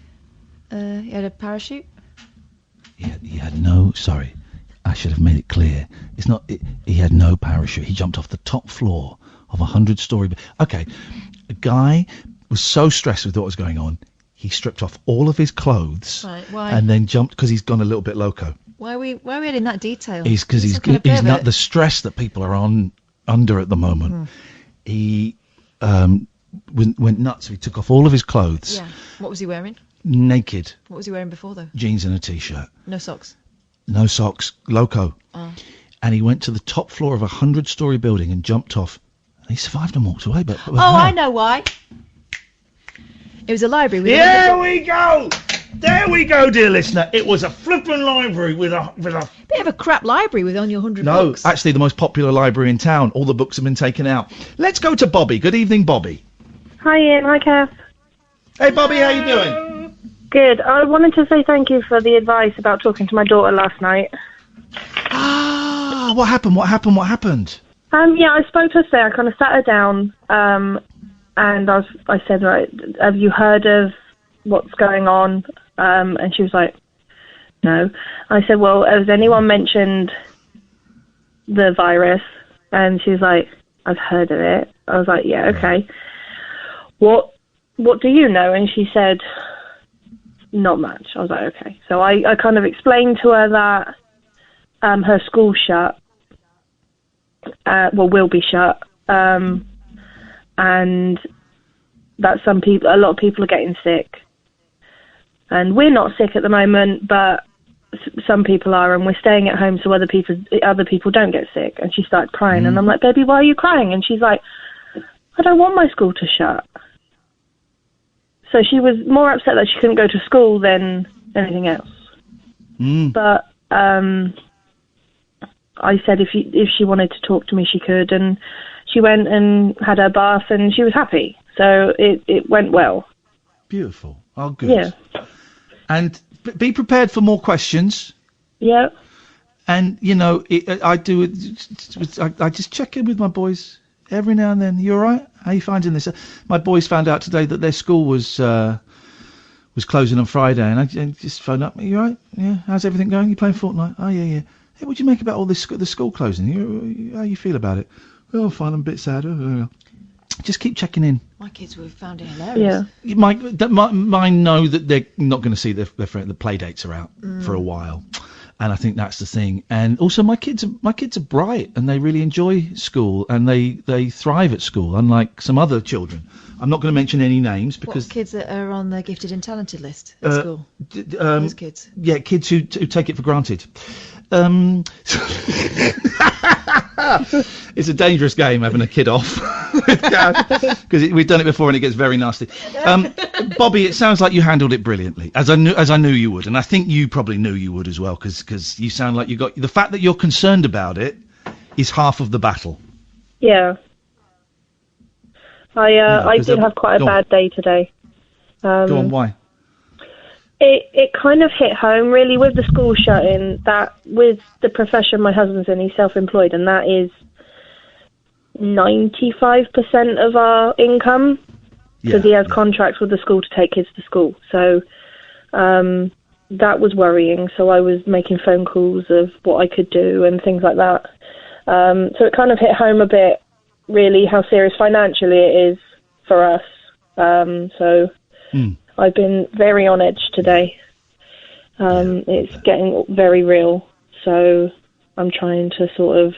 He had a parachute? He had no... Sorry. I should have made it clear. It's not... he had no parachute. He jumped off the top floor of a 100-story... Okay. A guy was so stressed with what was going on, he stripped off all of his clothes... Right, why? And then jumped... Because he's gone a little bit loco. Why are we adding that detail? He's because he's not the stress that people are under at the moment. He went nuts. He took off all of his clothes. Yeah. What was he wearing? Naked. What was he wearing before, though? Jeans and a t-shirt. No socks? No socks. Loco. Oh. And he went to the top floor of a 100-story building and jumped off. And he survived and walked away. But Oh, I know why. It was a library. With Here we go. There we go, dear listener. It was a flippin' library with a bit of a crap library with only 100 No, books. actually the most popular library in town. All the books have been taken out. Let's go to Bobby. Good evening, Bobby. Hi, Ian. Hi, Kath. Hey, Bobby, how you doing? Good. I wanted to say thank you for the advice about talking to my daughter last night. Ah, what happened? What happened? Yeah, I spoke to her today. I kind of sat her down, and I said, right, have you heard of what's going on? And she was like, no. I said, well, has anyone mentioned the virus? And she was like, I've heard of it. I was like, yeah, okay. What do you know? And she said, not much. I was like, okay. So I kind of explained to her that her school's shut. Will be shut. And that a lot of people are getting sick. And we're not sick at the moment, but some people are, and we're staying at home so other people don't get sick. And she started crying, and I'm like, baby, why are you crying? And she's like, I don't want my school to shut. So she was more upset that she couldn't go to school than anything else. But I said if she wanted to talk to me, she could, and she went and had her bath, and she was happy. So it went well. Beautiful. Oh, good. Yeah. And be prepared for more questions. Yeah. And, I just check in with my boys every now and then. You all right? How are you finding this? My boys found out today that their school was closing on Friday, and I just phoned up. You all right? Yeah. How's everything going? You playing Fortnite? Oh, yeah. Hey, what do you make about all this, the school closing? How you feel about it? Oh, fine. I'm a bit sad. Just keep checking in. My kids would have found it hilarious. Yeah. Mine know that they're not going to see their friend. The play dates are out for a while, and I think that's the thing. And also, my kids are bright, and they really enjoy school, and they thrive at school, unlike some other children. I'm not going to mention any names because kids that are on the gifted and talented list at school. Those kids. Yeah, kids who take it for granted. It's a dangerous game having a kid off because we've done it before and it gets very nasty. Bobby, it sounds like you handled it brilliantly, as I knew you would, and I think you probably knew you would as well, because you sound like you got the fact that you're concerned about it is half of the battle. Yeah. I did have quite a bad day today. Go on, why? It kind of hit home, really, with the school shutting, that with the profession my husband's in, he's self-employed, and that is 95% of our income, because he has contracts with the school to take kids to school. So that was worrying. So I was making phone calls of what I could do and things like that. So it kind of hit home a bit, really, how serious financially it is for us. I've been very on edge today. It's getting very real, so I'm trying to sort of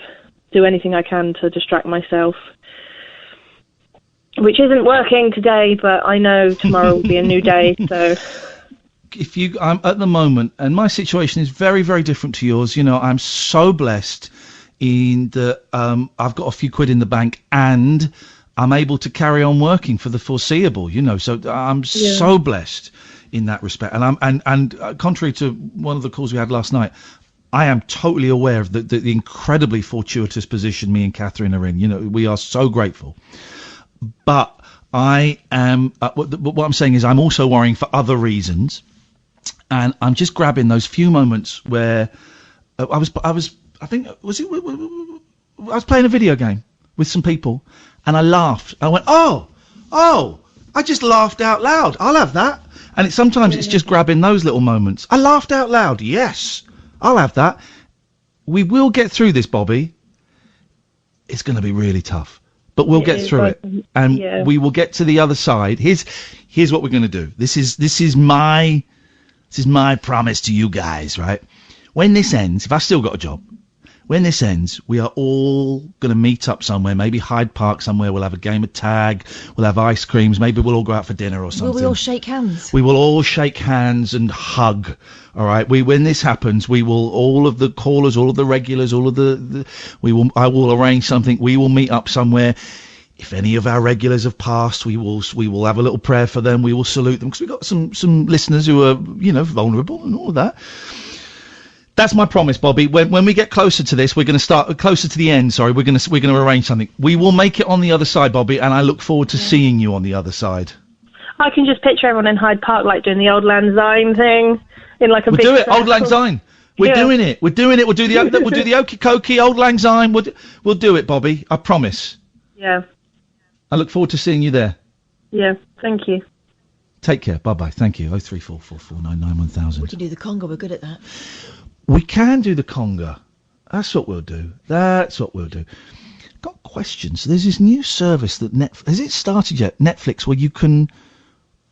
do anything I can to distract myself, which isn't working today, but I know tomorrow will be a new day, so... I'm at the moment, and my situation is very, very different to yours. I'm so blessed in that I've got a few quid in the bank, and I'm able to carry on working for the foreseeable, so I'm so blessed in that respect. And contrary to one of the calls we had last night, I am totally aware of the incredibly fortuitous position me and Catherine are in. We are so grateful. But I am, what I'm saying is I'm also worrying for other reasons. And I'm just grabbing those few moments where I was playing a video game with some people, and I laughed. I went, oh, I just laughed out loud. I'll have that. And sometimes it's just grabbing those little moments. I laughed out loud. Yes, I'll have that. We will get through this, Bobby. It's going to be really tough, but we'll get through it, and we will get to the other side. Here's what we're going to do. This is my promise to you guys, right? When this ends, if I've still got a job, when this ends, we are all going to meet up somewhere, maybe Hyde Park somewhere. We'll have a game of tag. We'll have ice creams. Maybe we'll all go out for dinner or something. Will we all shake hands? We will all shake hands and hug. All right. When this happens, we will, all of the callers, all of the regulars, I will arrange something. We will meet up somewhere. If any of our regulars have passed, we will have a little prayer for them. We will salute them, because we've got some listeners who are, vulnerable and all of that. That's my promise, Bobby. When we get closer to this, we're going to start closer to the end. Sorry, we're going to arrange something. We will make it on the other side, Bobby, and I look forward to seeing you on the other side. I can just picture everyone in Hyde Park doing the Old Lang Syne thing in a big do it, circle. Old Lang Syne. We're doing it. We'll do the Okie Kokie, Old Lang Syne. We'll do it, Bobby. I promise. Yeah. I look forward to seeing you there. Yeah. Thank you. Take care. Bye bye. Thank you. 03444991000. We can do the conga. We're good at that. We can do the conga. That's what we'll do. got questions. There's this new service that has it started yet? Netflix, where you can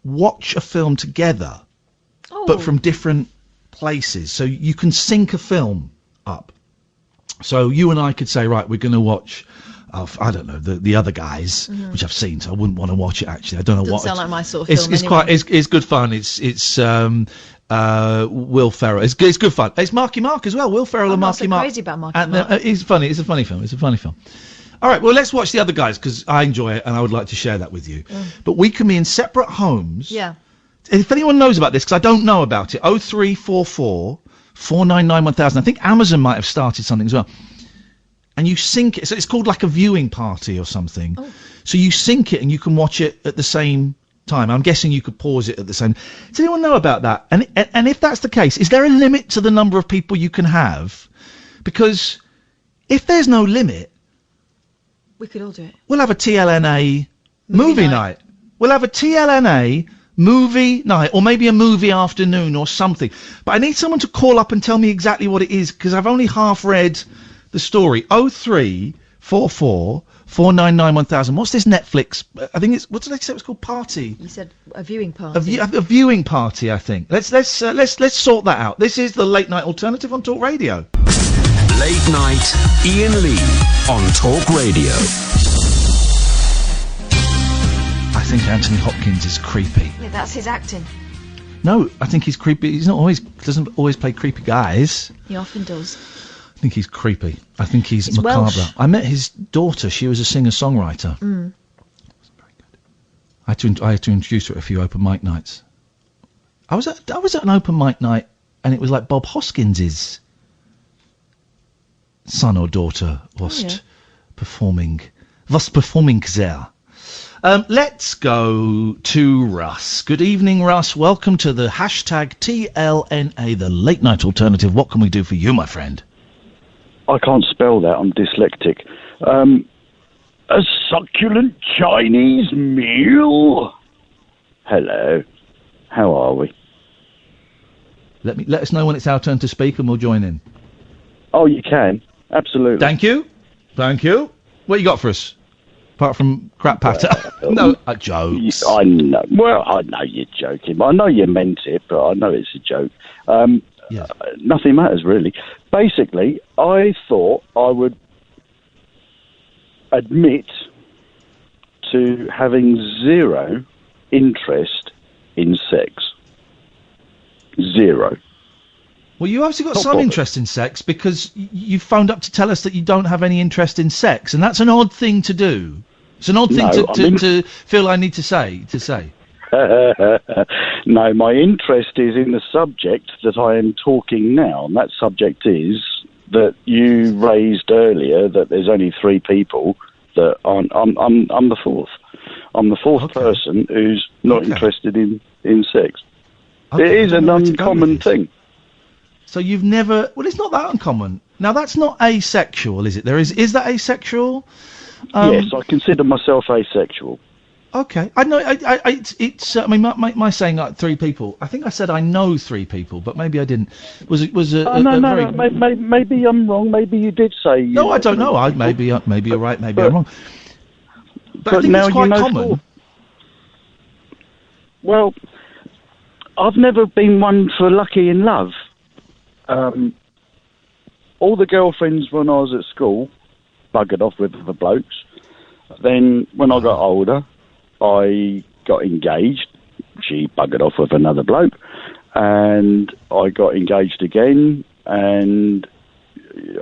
watch a film together, but from different places. So you can sync a film up. So you and I could say, right, we're going to watch, I don't know, the other guys, which I've seen, so I wouldn't want to watch it actually. I don't know Doesn't what. sound like my sort of It's film. it's anyway. quite it's good fun. It's Will Ferrell. It's good fun. It's Marky Mark as well. Will Ferrell and I'm not Marky so Mark. crazy about Marky And Mark. it's funny. It's a funny film. It's a funny film. All right. Well, let's watch the other guys because I enjoy it and I would like to share that with you. But we can be in separate homes. Yeah. If anyone knows about this, because I don't know about it, 0344 499 1000. I think Amazon might have started something as well. And you sync it. So it's called like a viewing party or something. So you sync it and you can watch it at the same time. I'm guessing you could pause it at the same. Does anyone know about that? And if that's the case, is there a limit to the number of people you can have? Because if there's no limit, We could all do it. we'll have a TLNA movie night. We'll have a TLNA movie night, or maybe a movie afternoon or something. But I need someone to call up and tell me exactly what it is, because I've only half read the story. 0344 499 1000. What's this Netflix? I think it's, what did they say it was called? Party. You said a viewing party. A viewing party, I think. Let's sort that out. This is the Late Night Alternative on Talk Radio. Late Night Iain Lee on Talk Radio. I think Anthony Hopkins is creepy. Yeah, that's his acting. No, I think he's creepy. Doesn't always play creepy guys. He often does. I think he's creepy. I think he's macabre. Welsh. I met his daughter. She was a singer-songwriter. I had to introduce her at a few open mic nights. I was at an open mic night, and it was like Bob Hoskins's son or daughter was performing there. Let's go to Russ. Good evening, Russ. Welcome to the hashtag TLNA, the Late Night Alternative. What can we do for you, my friend? I can't spell that. I'm dyslexic. A succulent Chinese meal. Hello. How are we? Let us know when it's our turn to speak, and we'll join in. Oh, you can. Absolutely. Thank you. What you got for us? Apart from crap patter. No, jokes. I know. Well, I know you're joking. I know you meant it, but I know it's a joke. Nothing matters, really. Basically, I thought I would admit to having zero interest in sex. Zero. Well, you obviously got some interest in sex because you phoned up to tell us that you don't have any interest in sex, and that's an odd thing to do. It's an odd thing to feel I need to say. No, my interest is in the subject that I am talking now, and that subject is that you raised earlier that there's only 3 people that aren't. I'm the fourth. I'm the fourth person who's not interested in sex. It is an uncommon thing. So you've never... Well, it's not that uncommon. Now, that's not asexual, is it? Is that asexual? Yes, I consider myself asexual. Okay. I know. It's. I mean, my saying like 3 people. I think I said I know 3 people, but maybe I didn't. Was a very... Maybe I'm wrong. Maybe you did say. No, I don't know. Maybe you're right. Maybe I'm wrong. But I think now it's quite you know common. Well, I've never been one for lucky in love. All the girlfriends when I was at school buggered off with the blokes. Then when I got older, I got engaged. She buggered off with another bloke. And I got engaged again, and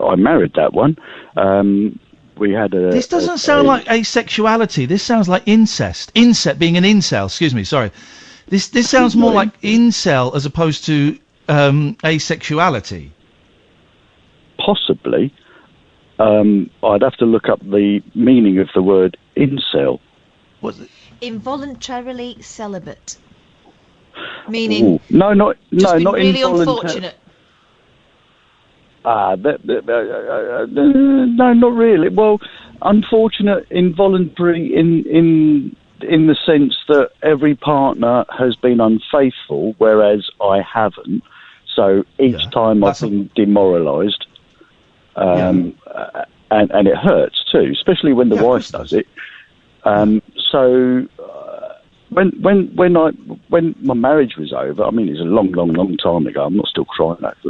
I married that one. We had a... This doesn't sound like asexuality. This sounds like incest. Being an incel, excuse me, sorry. This sounds more like incel as opposed to asexuality. Possibly. I'd have to look up the meaning of the word incel. What's it? Involuntarily celibate. Meaning... No, not really involuntary. unfortunate. No, not really. Well, unfortunate, involuntary in the sense that every partner has been unfaithful, whereas I haven't. So each time I've been demoralised. and it hurts too, especially when the wife does it. So when my marriage was over, I mean, it's a long time ago. I'm not still crying over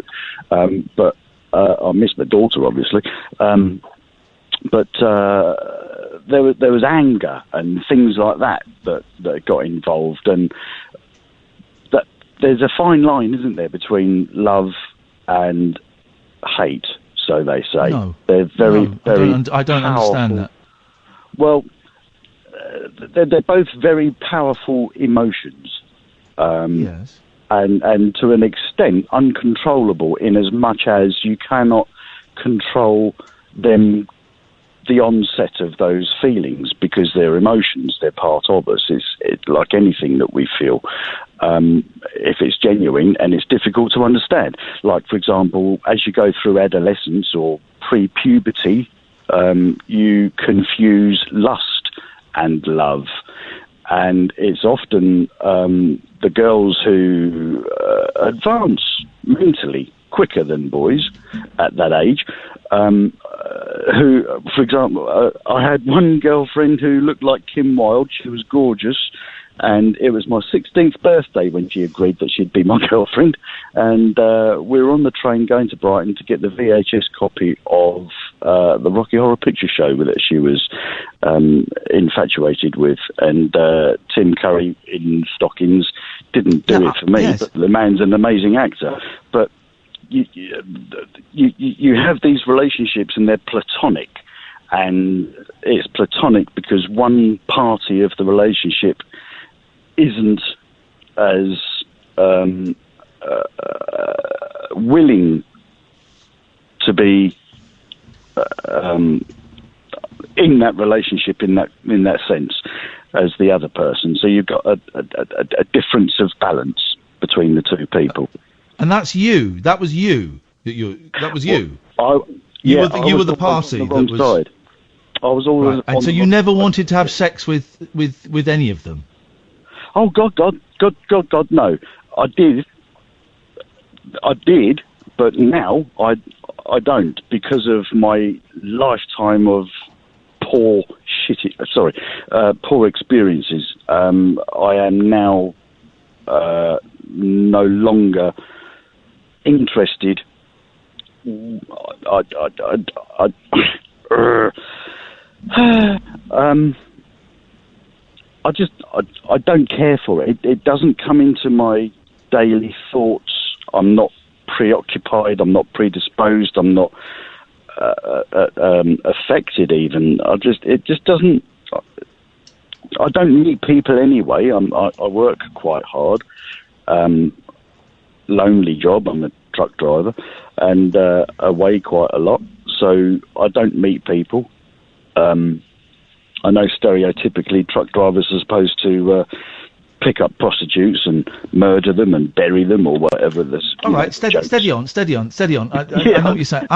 it, but I miss my daughter, obviously. But there was anger and things like that got involved, and that there's a fine line, isn't there, between love and hate? So they say. No. They're very I don't understand that. Well, they're both very powerful emotions. Yes. And to an extent uncontrollable, in as much as you cannot control them, the onset of those feelings, because they're emotions, they're part of us. It's like anything that we feel, if it's genuine, and it's difficult to understand. Like, for example, as you go through adolescence or pre-puberty, you confuse lust and love. And it's often the girls who advance mentally quicker than boys at that age, who, for example, I had one girlfriend who looked like Kim Wilde. She was gorgeous, and it was my 16th birthday when she agreed that she'd be my girlfriend. And we were on the train going to Brighton to get the VHS copy of the Rocky Horror Picture Show that she was infatuated with. And Tim Curry in stockings didn't do it for me, yes. But the man's an amazing actor. But you have these relationships and they're platonic, and it's platonic because one party of the relationship isn't as willing to be in that relationship in that sense as the other person. So you've got a difference of balance between the two people. And that's you. That was you. That was you. Well, you were the party on the wrong that was. Side. I was always. Right. And so you never wanted to have sex with any of them. Oh God, no! I did, but now I don't, because of my lifetime of poor experiences. I am now no longer interested. I don't care for it. It doesn't come into my daily thoughts. I'm not preoccupied. I'm not predisposed. I'm not affected even. It just doesn't. I don't meet people anyway. I work quite hard. Lonely job. I'm a truck driver and away quite a lot. So I don't meet people. I know stereotypically truck drivers are supposed to pick up prostitutes and murder them and bury them or whatever. All right, steady on. I know what you're saying.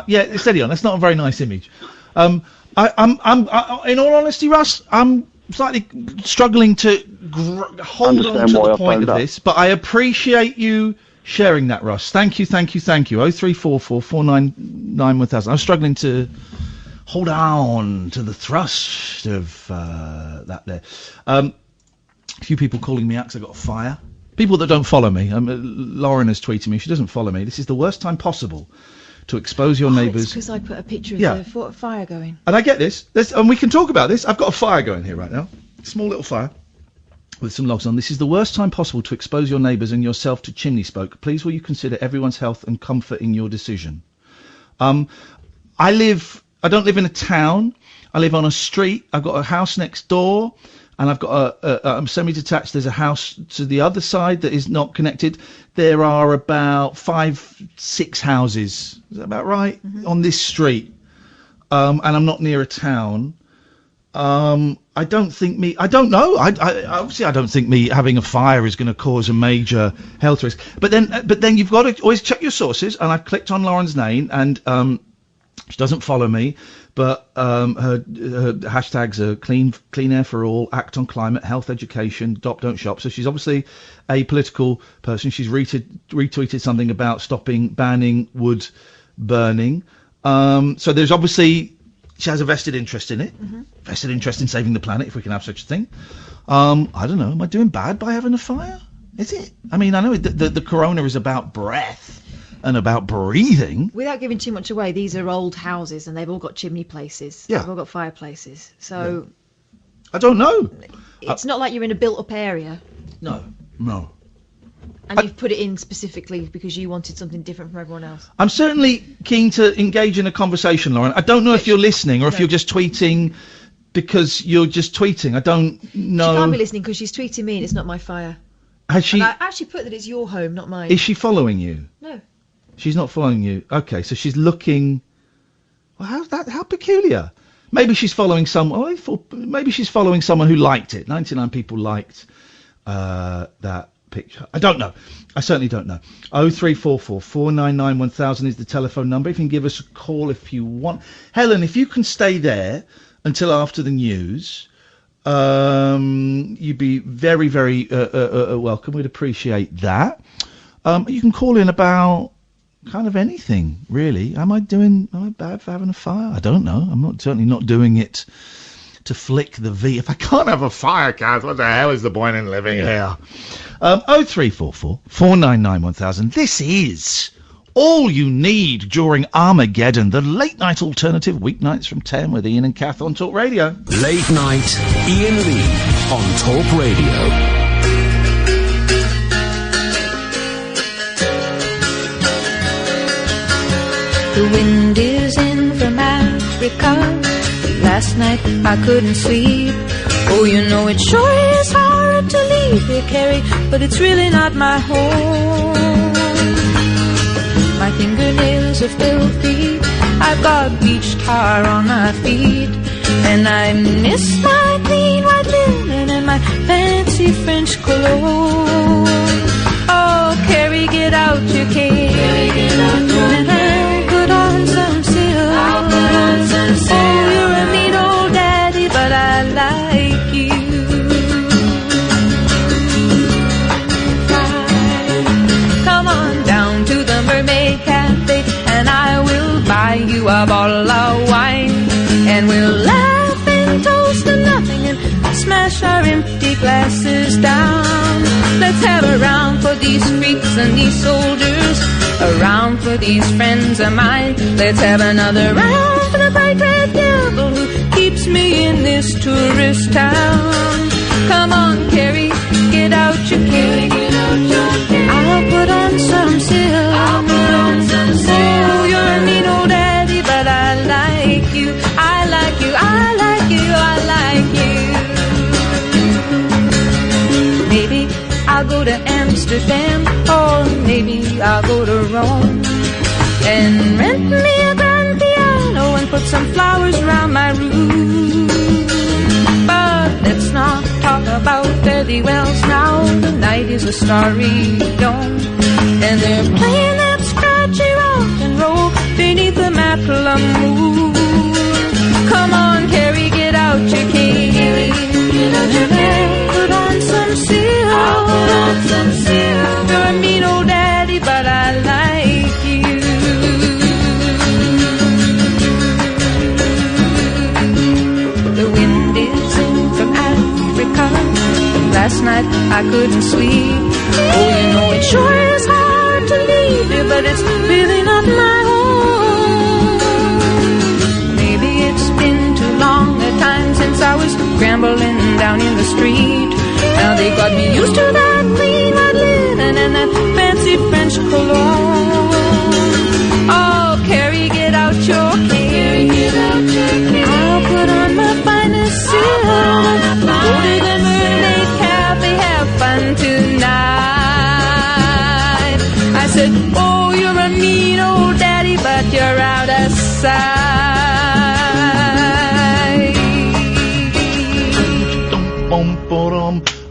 Yeah, steady on. That's not a very nice image. I'm in all honesty, Russ, I'm slightly struggling to hold on to the point of this, but I appreciate you sharing that, Russ. Thank you. 0344 499 1000. I'm struggling to hold on to the thrust of that there. A few people calling me out because I got a fire. People that don't follow me. Lauren has tweeted me. She doesn't follow me. This is the worst time possible to expose your neighbours. It's because I put a picture of the fire going. And I get this, and we can talk about this. I've got a fire going here right now. Small little fire with some logs on. This is the worst time possible to expose your neighbours and yourself to chimney smoke. Please will you consider everyone's health and comfort in your decision. I don't live in a town. I live on a street. I've got a house next door, and I've got I'm semi-detached. There's a house to the other side that is not connected. There are about 5-6 houses. Is that about right? Mm-hmm. On this street, and I'm not near a town. I don't know. Obviously I don't think me having a fire is going to cause a major health risk. But then you've got to always check your sources. And I've clicked on Lauren's name, and she doesn't follow me, but her hashtags are clean air for all, act on climate, health education, don't shop. So she's obviously a political person. She's retweeted something about banning wood burning. So there's obviously, she has a vested interest in it. Vested interest in saving the planet, if we can have such a thing. I don't know, am I doing bad by having a fire? Is it? I mean, I know the corona is about breath and about breathing. Without giving too much away, these are old houses and they've all got chimney places. Yeah. They've all got fireplaces. So I don't know. it's not like you're in a built-up area. No. And you've put it in specifically because you wanted something different from everyone else. I'm certainly keen to engage in a conversation, Lauren. I don't know if you're listening or if you're just tweeting because you're just tweeting. I don't know. She can't be listening because she's tweeting me and it's not my fire. Has she? And I actually put that it's your home, not mine. Is she following you? No. She's not following you. Okay, so she's looking. Well, how peculiar. Maybe she's following someone. Maybe she's following someone who liked it. 99 people liked that picture. I don't know. I certainly don't know. 0344 499 1000 is the telephone number. If you can give us a call if you want. Helen, if you can stay there until after the news, you'd be very, very welcome. We'd appreciate that. You can call in about kind of anything, really. Am I bad for having a fire? I don't know. I'm certainly not doing it to flick the V. If I can't have a fire, Kath, what the hell is the point in living here? 0344 499 1000. This is all you need during Armageddon, the late night alternative, weeknights from 10 with Iain and Kath on Talk Radio. Late night, Iain Lee on Talk Radio. The wind is in from Africa. Last night I couldn't sleep. Oh, you know it sure is hard to leave here, Carrie, but it's really not my home. My fingernails are filthy. I've got beach tar on my feet, and I miss my clean white linen and my fancy French cologne. Oh, Carrie, get out your cane. Carrie, get out your cane. Put on some silk. I'll put on some silk. Oh, you're a neat old daddy, but I like you. Come on down to the Mermaid Cafe, and I will buy you a bottle of wine, and we'll laugh and toast to nothing and smash our empty glasses down. Let's have a round for these freaks and these soldiers, a round for these friends of mine. Let's have another round for the bright red devil who keeps me in this tourist town. Come on, Carrie, get out your cane. I'll put on some silk. I'll put on some silk. Oh, you're a mean old daddy, but I like you. I like you. I like you. I like you. Maybe I'll go to Amsterdam, or maybe I'll go to Rome, and rent me a grand piano and put some flowers around my room. But let's not talk about fairy wells now. The night is a starry dome, and they're playing that scratchy rock and roll beneath the Macklemore moon. Come on, Carrie, get out your cane. Get out your cane. Put on some silk. I'll put on some silk. You're a mean old daddy, but I like you. The wind is in from Africa. Last night I couldn't sleep. Oh, you know it sure is hard to leave you, but it's really not my home. Maybe it's been too long a time since I was scrambling down in the street. Now they got me used to that clean white linen and that fancy French cologne. Oh, Carrie, get out your cane. I'll put on my finest silk. Go to the Mermaid Cafe, have fun tonight. I said, oh, you're a mean old daddy, but you're out of sight.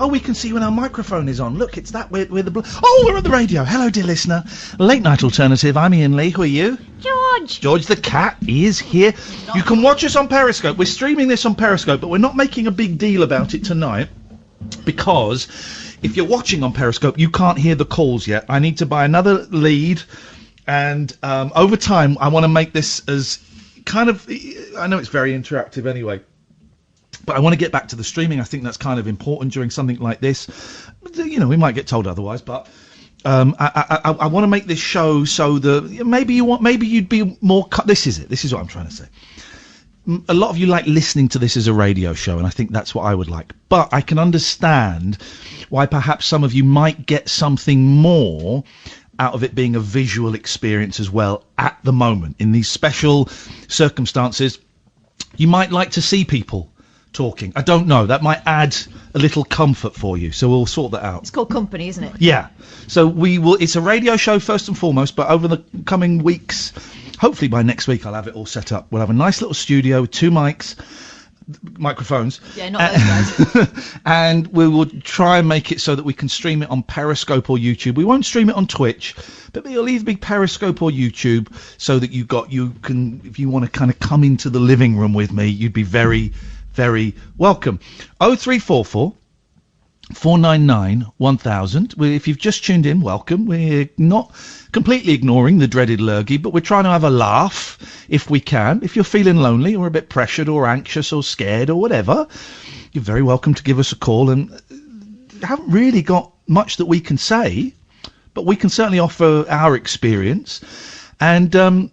Oh, we can see when our microphone is on. Look, it's that with the oh, we're on the radio. Hello, dear listener. Late night alternative. I'm Iain Lee. Who are you? George. George the cat is here. You can watch us on Periscope. We're streaming this on Periscope, but we're not making a big deal about it tonight because if you're watching on Periscope, you can't hear the calls yet. I need to buy another lead And over time, I want to make this as kind of... I know it's very interactive anyway, but I want to get back to the streaming. I think that's kind of important during something like this. You know, we might get told otherwise, but I want to make this show so that maybe you'd be more... This is it. This is what I'm trying to say. A lot of you like listening to this as a radio show, and I think that's what I would like. But I can understand why perhaps some of you might get something more out of it being a visual experience as well at the moment. In these special circumstances, you might like to see people talking. I don't know. That might add a little comfort for you. So we'll sort that out. It's called company, isn't it? Yeah. So we will... It's a radio show first and foremost, but over the coming weeks... Hopefully by next week I'll have it all set up. We'll have a nice little studio with 2 microphones. Yeah, not those guys. And we will try and make it so that we can stream it on Periscope or YouTube. We won't stream it on Twitch, but it'll either be Periscope or YouTube, so that you can, if you want to kind of come into the living room with me, you'd be very, very welcome. 0344 499 1000. If you've just tuned in, welcome. We're not completely ignoring the dreaded lurgy, but we're trying to have a laugh if we can. If you're feeling lonely or a bit pressured or anxious or scared or whatever, you're very welcome to give us a call. And haven't really got much that we can say, but we can certainly offer our experience. And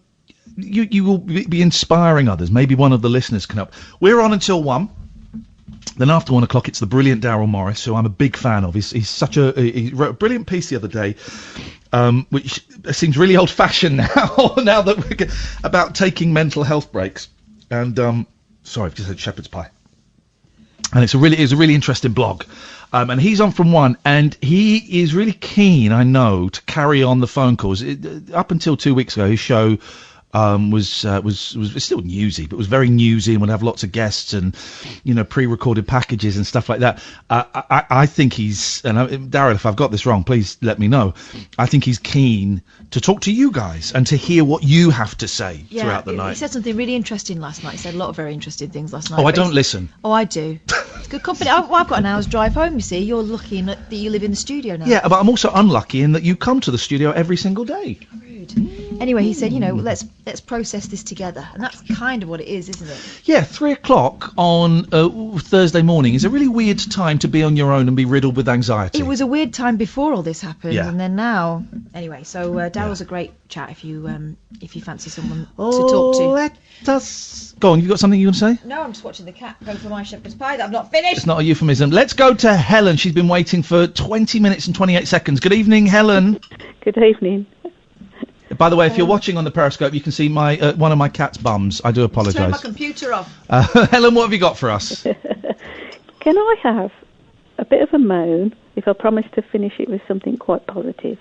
you will be inspiring others. Maybe one of the listeners can help. We're on until 1. Then after 1 o'clock, it's the brilliant Daryl Morris, who I'm a big fan of. He wrote a brilliant piece the other day, which seems really old-fashioned now that we're about taking mental health breaks. And sorry, I've just had shepherd's pie. And it's a really interesting blog. And he's on from 1, and he is really keen, I know, to carry on the phone calls. Up until 2 weeks ago, his show was still newsy, but was very newsy, and would have lots of guests and, you know, pre-recorded packages and stuff like that. I think he's, and Darryl, if I've got this wrong, please let me know. I think he's keen to talk to you guys and to hear what you have to say throughout the night. He said something really interesting last night. He said a lot of very interesting things last night. Oh, I don't listen. Oh, I do. It's good company. I've got an hour's drive home, you see. You're lucky that you live in the studio now. Yeah, but I'm also unlucky in that you come to the studio every single day. Anyway, he said, you know, let's process this together, and that's kind of what it is, isn't it? Yeah, 3 o'clock on Thursday morning is a really weird time to be on your own and be riddled with anxiety. It was a weird time before all this happened, Yeah. and then now, anyway. So Daryl's a great chat if you fancy someone to talk to. Let us go on. You've got something you want to say? No, I'm just watching the cat go for my shepherd's pie that I've not finished. It's not a euphemism. Let's go to Helen. She's been waiting for 20 minutes and 28 seconds. Good evening, Helen. Good evening. By the way, if you're watching on the Periscope, you can see my one of my cat's bums. I do apologise. Turn my computer off. Helen, what have you got for us? Can I have a bit of a moan if I promise to finish it with something quite positive?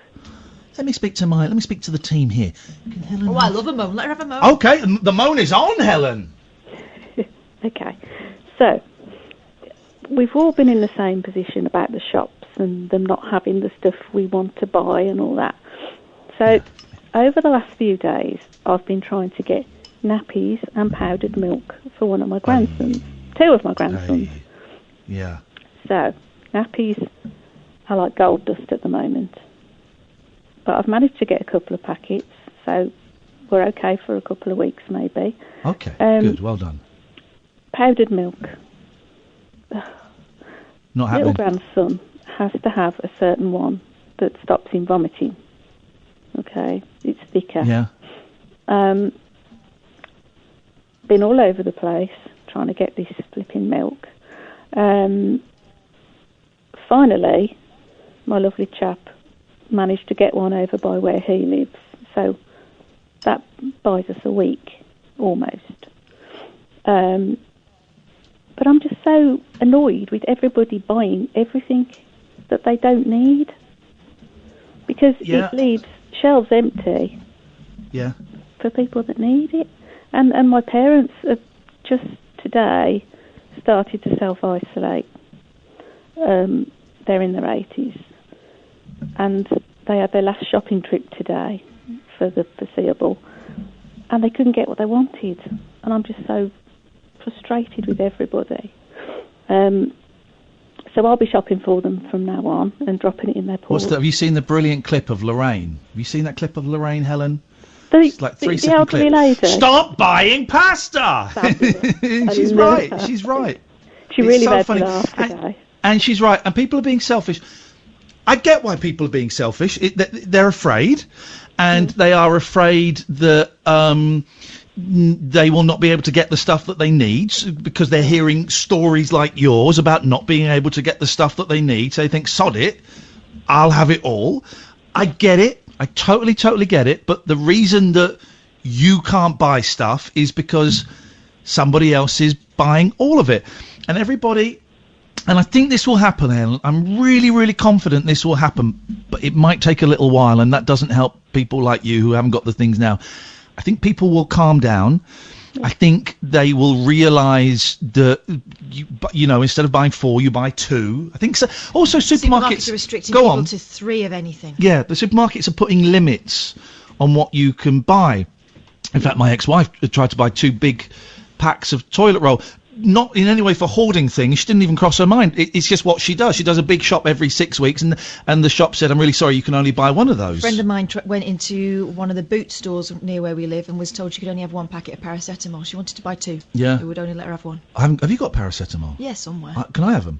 Let me speak to the team here. Can Helen... Oh, I love a moan. Let her have a moan. Okay, the moan is on, Helen. Okay, so we've all been in the same position about the shops and them not having the stuff we want to buy and all that. So over the last few days, I've been trying to get nappies and powdered milk for one of my grandsons, 2 of my grandsons. Yeah. So nappies are like gold dust at the moment, but I've managed to get a couple of packets, so we're okay for a couple of weeks maybe. Okay, good, well done. Powdered milk. Not happening. Little grandson has to have a certain one that stops him vomiting. Okay, it's thicker. Yeah. Been all over the place trying to get this flipping milk. Finally, my lovely chap managed to get one over by where he lives, so that buys us a week, almost. But I'm just so annoyed with everybody buying everything that they don't need, because it leaves shelves empty for people that need it. And my parents have just today started to self-isolate. They're in their 80s, and they had their last shopping trip today for the foreseeable, and they couldn't get what they wanted, and I'm just so frustrated with everybody. So I'll be shopping for them from now on and dropping it in their porch. Have you seen the brilliant clip of Lorraine? Have you seen that clip of Lorraine, Helen? It's like the 3-second elderly clip. lady. Stop buying pasta! She's right. her. She's right. She It's really so made funny. me laugh today. And she's right. And people are being selfish. I get why people are being selfish. They're afraid, and they are afraid that they will not be able to get the stuff that they need because they're hearing stories like yours about not being able to get the stuff that they need. So they think, sod it, I'll have it all. I get it. I totally get it. But the reason that you can't buy stuff is because somebody else is buying all of it. And everybody... And I think this will happen, Ellen. I'm really confident this will happen, but it might take a little while, and that doesn't help people like you who haven't got the things now. I think people will calm down. I think they will realise that, you know, instead of buying 4, you buy 2. I think so. Also, supermarkets are restricting go people on. to 3 of anything. Yeah, the supermarkets are putting limits on what you can buy. In fact, my ex-wife tried to buy 2 big packs of toilet roll. Not in any way for hoarding things. She didn't even cross her mind. It's just what she does. She does a big shop every 6 weeks, and the shop said, "I'm really sorry, you can only buy one of those." A friend of mine went into one of the boot stores near where we live and was told she could only have 1 packet of paracetamol. She wanted to buy 2. Yeah. Who would only let her have 1. Have you got paracetamol? Yeah, somewhere. Can I have them?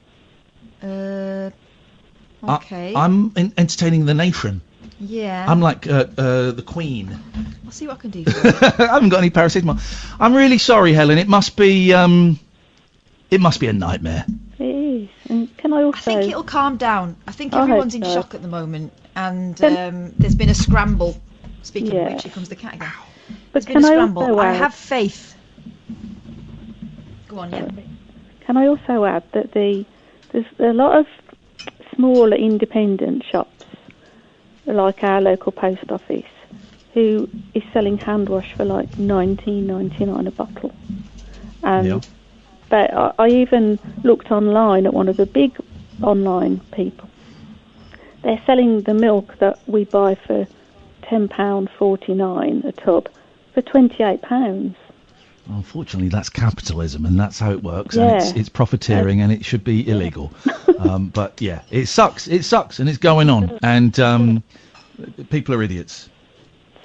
Okay. I'm entertaining the nation. Yeah. I'm like the Queen. I'll see what I can do for you. I haven't got any paracetamol. I'm really sorry, Helen. It must be a nightmare. It is. And can I also... I think it'll calm down. I think I hope everyone's in so. shock at the moment, and there's been a scramble. Speaking of which, here comes the cat again. But There's been a can I scramble. also I add- have faith. Go on, yeah. Can I also add that there's a lot of smaller independent shops, like our local post office, who is selling hand wash for like $19.99 a bottle. And I even looked online at one of the big online people. They're selling the milk that we buy for £10.49 a tub for £28. Unfortunately, that's capitalism, and that's how it works. Yeah. And it's profiteering, and it should be illegal. But yeah, it sucks, and it's going on, and people are idiots.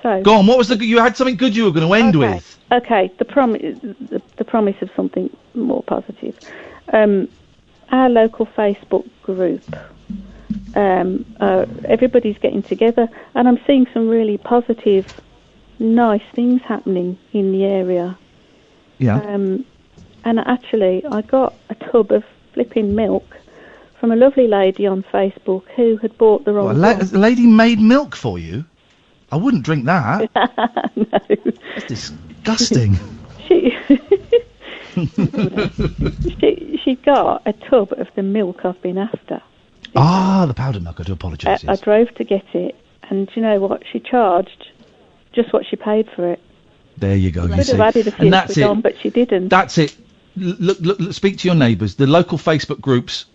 So go on. What was you had something good you were going to end with? Okay, the promise of something more positive. Our local Facebook group, everybody's getting together, and I'm seeing some really positive, nice things happening in the area. Yeah. And actually, I got a tub of flipping milk from a lovely lady on Facebook who had bought the wrong one. A lady made milk for you? I wouldn't drink that. No. That's disgusting. She got a tub of the milk I've been after. The powdered milk. I do apologise. I drove to get it, and do you know what? She charged just what she paid for it. There you go. She You could see. have added a few And that's quid it. on, but she didn't. That's it. Look, speak to your neighbours. The local Facebook groups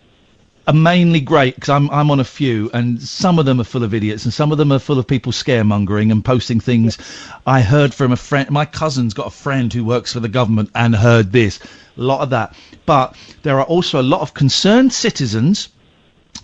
are mainly great because I'm on a few, and some of them are full of idiots, and some of them are full of people scaremongering and posting things. I heard from a friend. My cousin's got a friend who works for the government and heard this. A lot of that. But there are also a lot of concerned citizens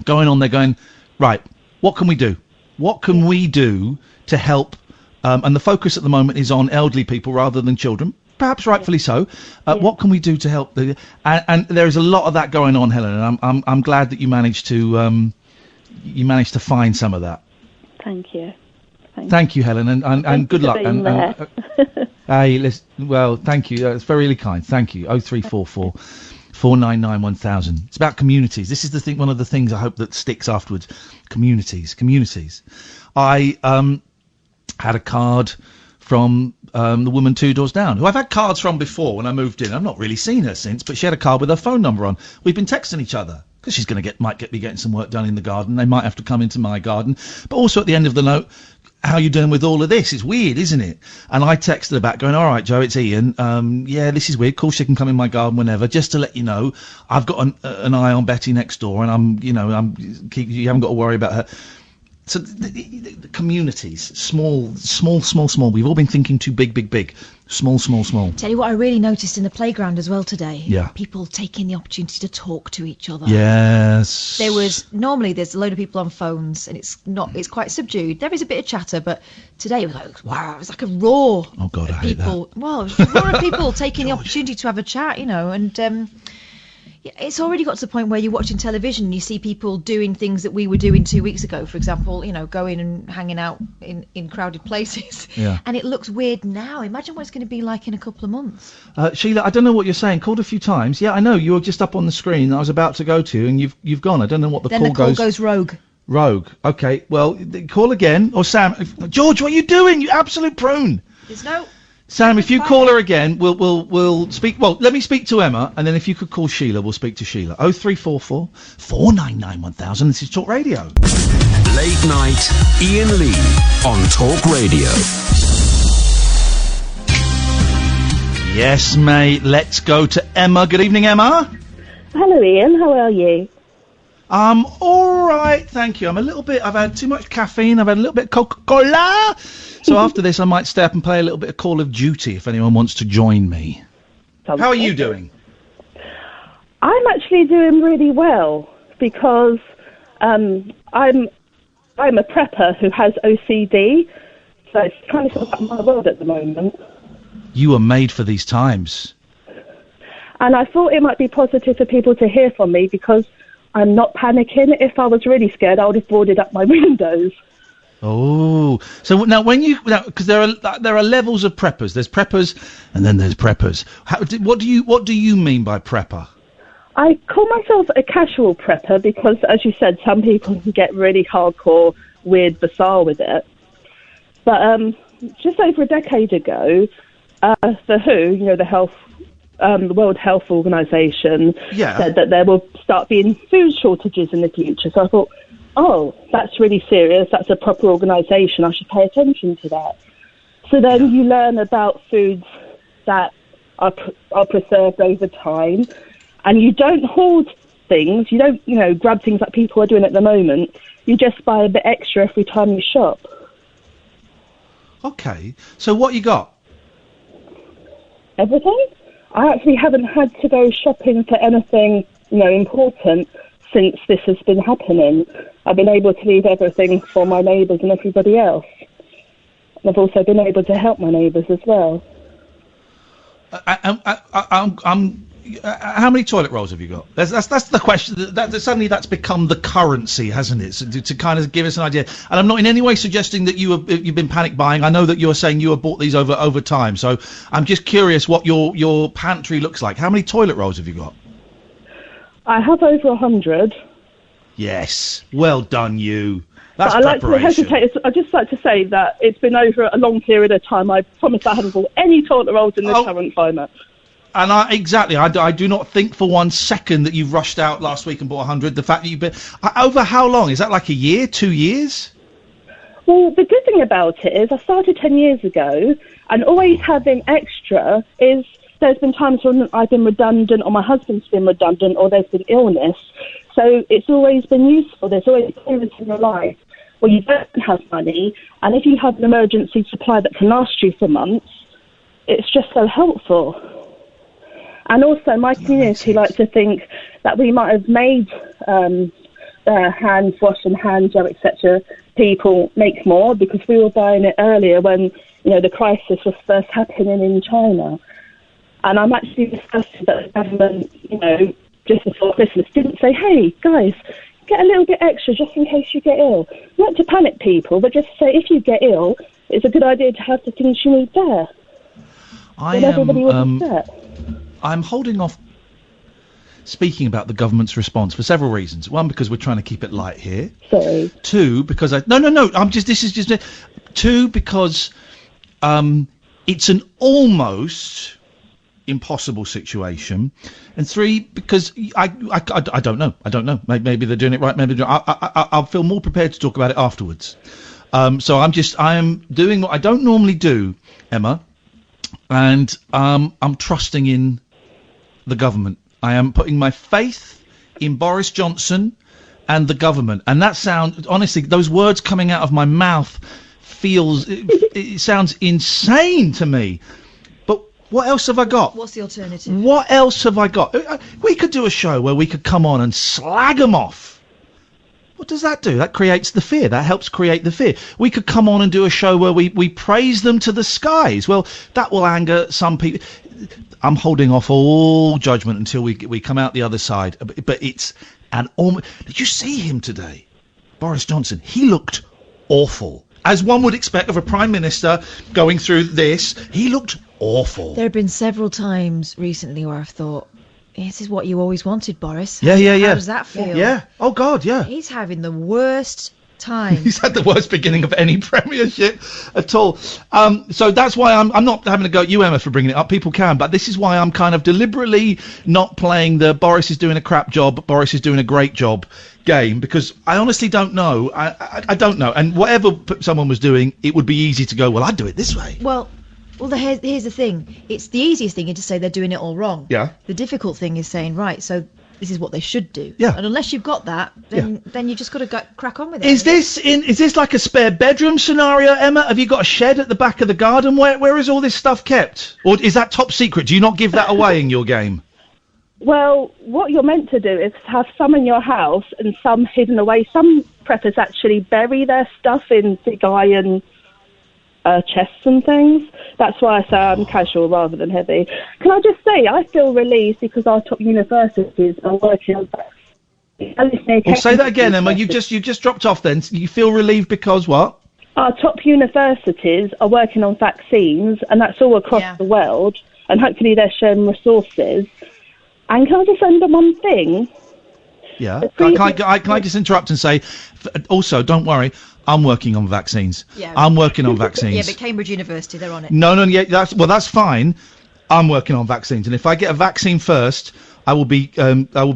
going on there going, right, what can we do? What can we do to help? And the focus at the moment is on elderly people rather than children. Perhaps rightfully so. What can we do to help? And there is a lot of that going on, Helen. And I'm glad that you managed to find some of that. Thank you. Thank you, Helen, and good luck. Hey, listen, well, thank you. It's very really kind. Thank you. 0344 499 1000. It's about communities. This is the thing. One of the things I hope that sticks afterwards. Communities. I had a card from the woman 2 doors down, who I've had cards from before when I moved in. I've not really seen her since, but she had a card with her phone number on. We've been texting each other because she's going to might be getting some work done in the garden. They might have to come into my garden, but also at the end of the note, how you doing with all of this? It's weird, isn't it? And I texted her back going, all right, Joe, it's Ian. Yeah, this is weird. Of course, she can come in my garden whenever. Just to let you know, I've got an eye on Betty next door, and you haven't got to worry about her. So the communities, small. We've all been thinking too big. Small. Tell you what I really noticed in the playground as well today. Yeah. People taking the opportunity to talk to each other. Yes. There's a load of people on phones and it's quite subdued. There is a bit of chatter, but today it was like, wow, it was like a roar. Oh God, I hate people. that. Well, it was a roar of people taking the opportunity to have a chat, and it's already got to the point where you're watching television and you see people doing things that we were doing 2 weeks ago, for example, going and hanging out in crowded places. Yeah. And it looks weird now. Imagine what it's going to be like in a couple of months. Sheila, I don't know what you're saying. Called a few times. Yeah, I know. You were just up on the screen. I was about to go to, and you've gone. I don't know what the then call the call goes. goes rogue. Rogue. Okay. Well, call again. Or Sam. George, what are you doing? You absolute prune. There's no... Sam, if you call her again, we'll speak. Well, let me speak to Emma, and then if you could call Sheila, we'll speak to Sheila. 0344 499 1000. This is Talk Radio. Late night, Iain Lee on Talk Radio. Yes, mate. Let's go to Emma. Good evening, Emma. Hello, Iain. How are you? All right, thank you. I've had too much caffeine. I've had a little bit of Coca-Cola. So after this, I might stay up and play a little bit of Call of Duty if anyone wants to join me. How are you doing? I'm actually doing really well because I'm a prepper who has OCD, so it's kind of sort of my world at the moment. You were made for these times. And I thought it might be positive for people to hear from me because I'm not panicking. If I was really scared, I would have boarded up my windows. Oh, so now because there are levels of preppers. There's preppers, and then there's preppers. What do you mean by prepper? I call myself a casual prepper because, as you said, some people can get really hardcore, weird, bizarre with it. But just over a decade ago, the WHO, the World Health Organization, said that there will start being food shortages in the future. So I thought, oh, that's really serious. That's a proper organisation. I should pay attention to that. So then you learn about foods that are preserved over time, and you don't hoard things. You don't, grab things like people are doing at the moment. You just buy a bit extra every time you shop. Okay. So what you got? Everything. I actually haven't had to go shopping for anything, important since this has been happening. I've been able to leave everything for my neighbours and everybody else. And I've also been able to help my neighbours as well. How many toilet rolls have you got? That's the question. Suddenly that's become the currency, hasn't it? So to kind of give us an idea. And I'm not in any way suggesting that you've been panic buying. I know that you're saying you have bought these over time. So I'm just curious what your pantry looks like. How many toilet rolls have you got? I have over 100. Yes. Well done, you. That's but I like to preparation. hesitate. I'd just like to say that it's been over a long period of time. I promise I haven't bought any toilet rolls in this current climate. And I do not think for 1 second that you've rushed out last week and bought 100. The fact that you've been... over how long? Is that like a year, 2 years? Well, the good thing about it is I started 10 years ago, and always having extra is... There's been times when I've been redundant, or my husband's been redundant, or there's been illness. So it's always been useful. There's always periods in your life where you don't have money, and if you have an emergency supply that can last you for months, it's just so helpful. And also, my community like to think that we might have made hand wash and hand gel, etc. people make more because we were buying it earlier when the crisis was first happening in China. And I'm actually disgusted that the government, just before Christmas, didn't say, hey, guys, get a little bit extra just in case you get ill. Not to panic people, but just say if you get ill, it's a good idea to have the things you need there. Everybody was upset. I'm holding off speaking about the government's response for several reasons. One, because we're trying to keep it light here. Sorry. Two, because Two, because it's an almost impossible situation, and three, because I don't know. Maybe they're doing it right. Maybe I'll feel more prepared to talk about it afterwards. So I am doing what I don't normally do, Emma, and I'm trusting in the government. I am putting my faith in Boris Johnson and the government. And that sound, honestly, those words coming out of my mouth it sounds insane to me. But what else have I got? What's the alternative? What else have I got? We could do a show where we could come on and slag them off. What does that do? That creates the fear. That helps create the fear. We could come on and do a show where we praise them to the skies. Well, that will anger some people. I'm holding off all judgment until we come out the other side. But it's an almost... Did you see him today? Boris Johnson. He looked awful. As one would expect of a Prime Minister going through this, he looked awful. There have been several times recently where I've thought, this is what you always wanted, Boris. Yeah. How does that feel? Yeah. Oh, God, yeah. He's having the worst time. He's had the worst beginning of any Premiership at all. So that's why I'm not having to go at you, Emma, for bringing it up. People can, but this is why I'm kind of deliberately not playing the Boris is doing a crap job, Boris is doing a great job game, because I honestly don't know. I don't know. And whatever someone was doing, it would be easy to go, well, I'd do it this way. Well, here's the thing. It's the easiest thing is to say they're doing it all wrong. Yeah. The difficult thing is saying, right, so this is what they should do. Yeah. And unless you've got that, then you just got to crack on with it. Is this like a spare bedroom scenario, Emma? Have you got a shed at the back of the garden? Where is all this stuff kept? Or is that top secret? Do you not give that away in your game? Well, what you're meant to do is have some in your house and some hidden away. Some preppers actually bury their stuff in big iron chests and things. That's why I say I'm casual rather than heavy. Can I just say, I feel relieved because our top universities are working on that. Well, say that again, Emma. You just dropped off then. You feel relieved because what? Our top universities are working on vaccines, and that's all across the world, and hopefully they're sharing resources. And can I just end on one thing? Yeah. Can I just interrupt and say, also, don't worry, I'm working on vaccines. Yeah. I'm working on vaccines. Yeah, but Cambridge University, they're on it. No, yeah, that's fine. I'm working on vaccines, and if I get a vaccine first, I will be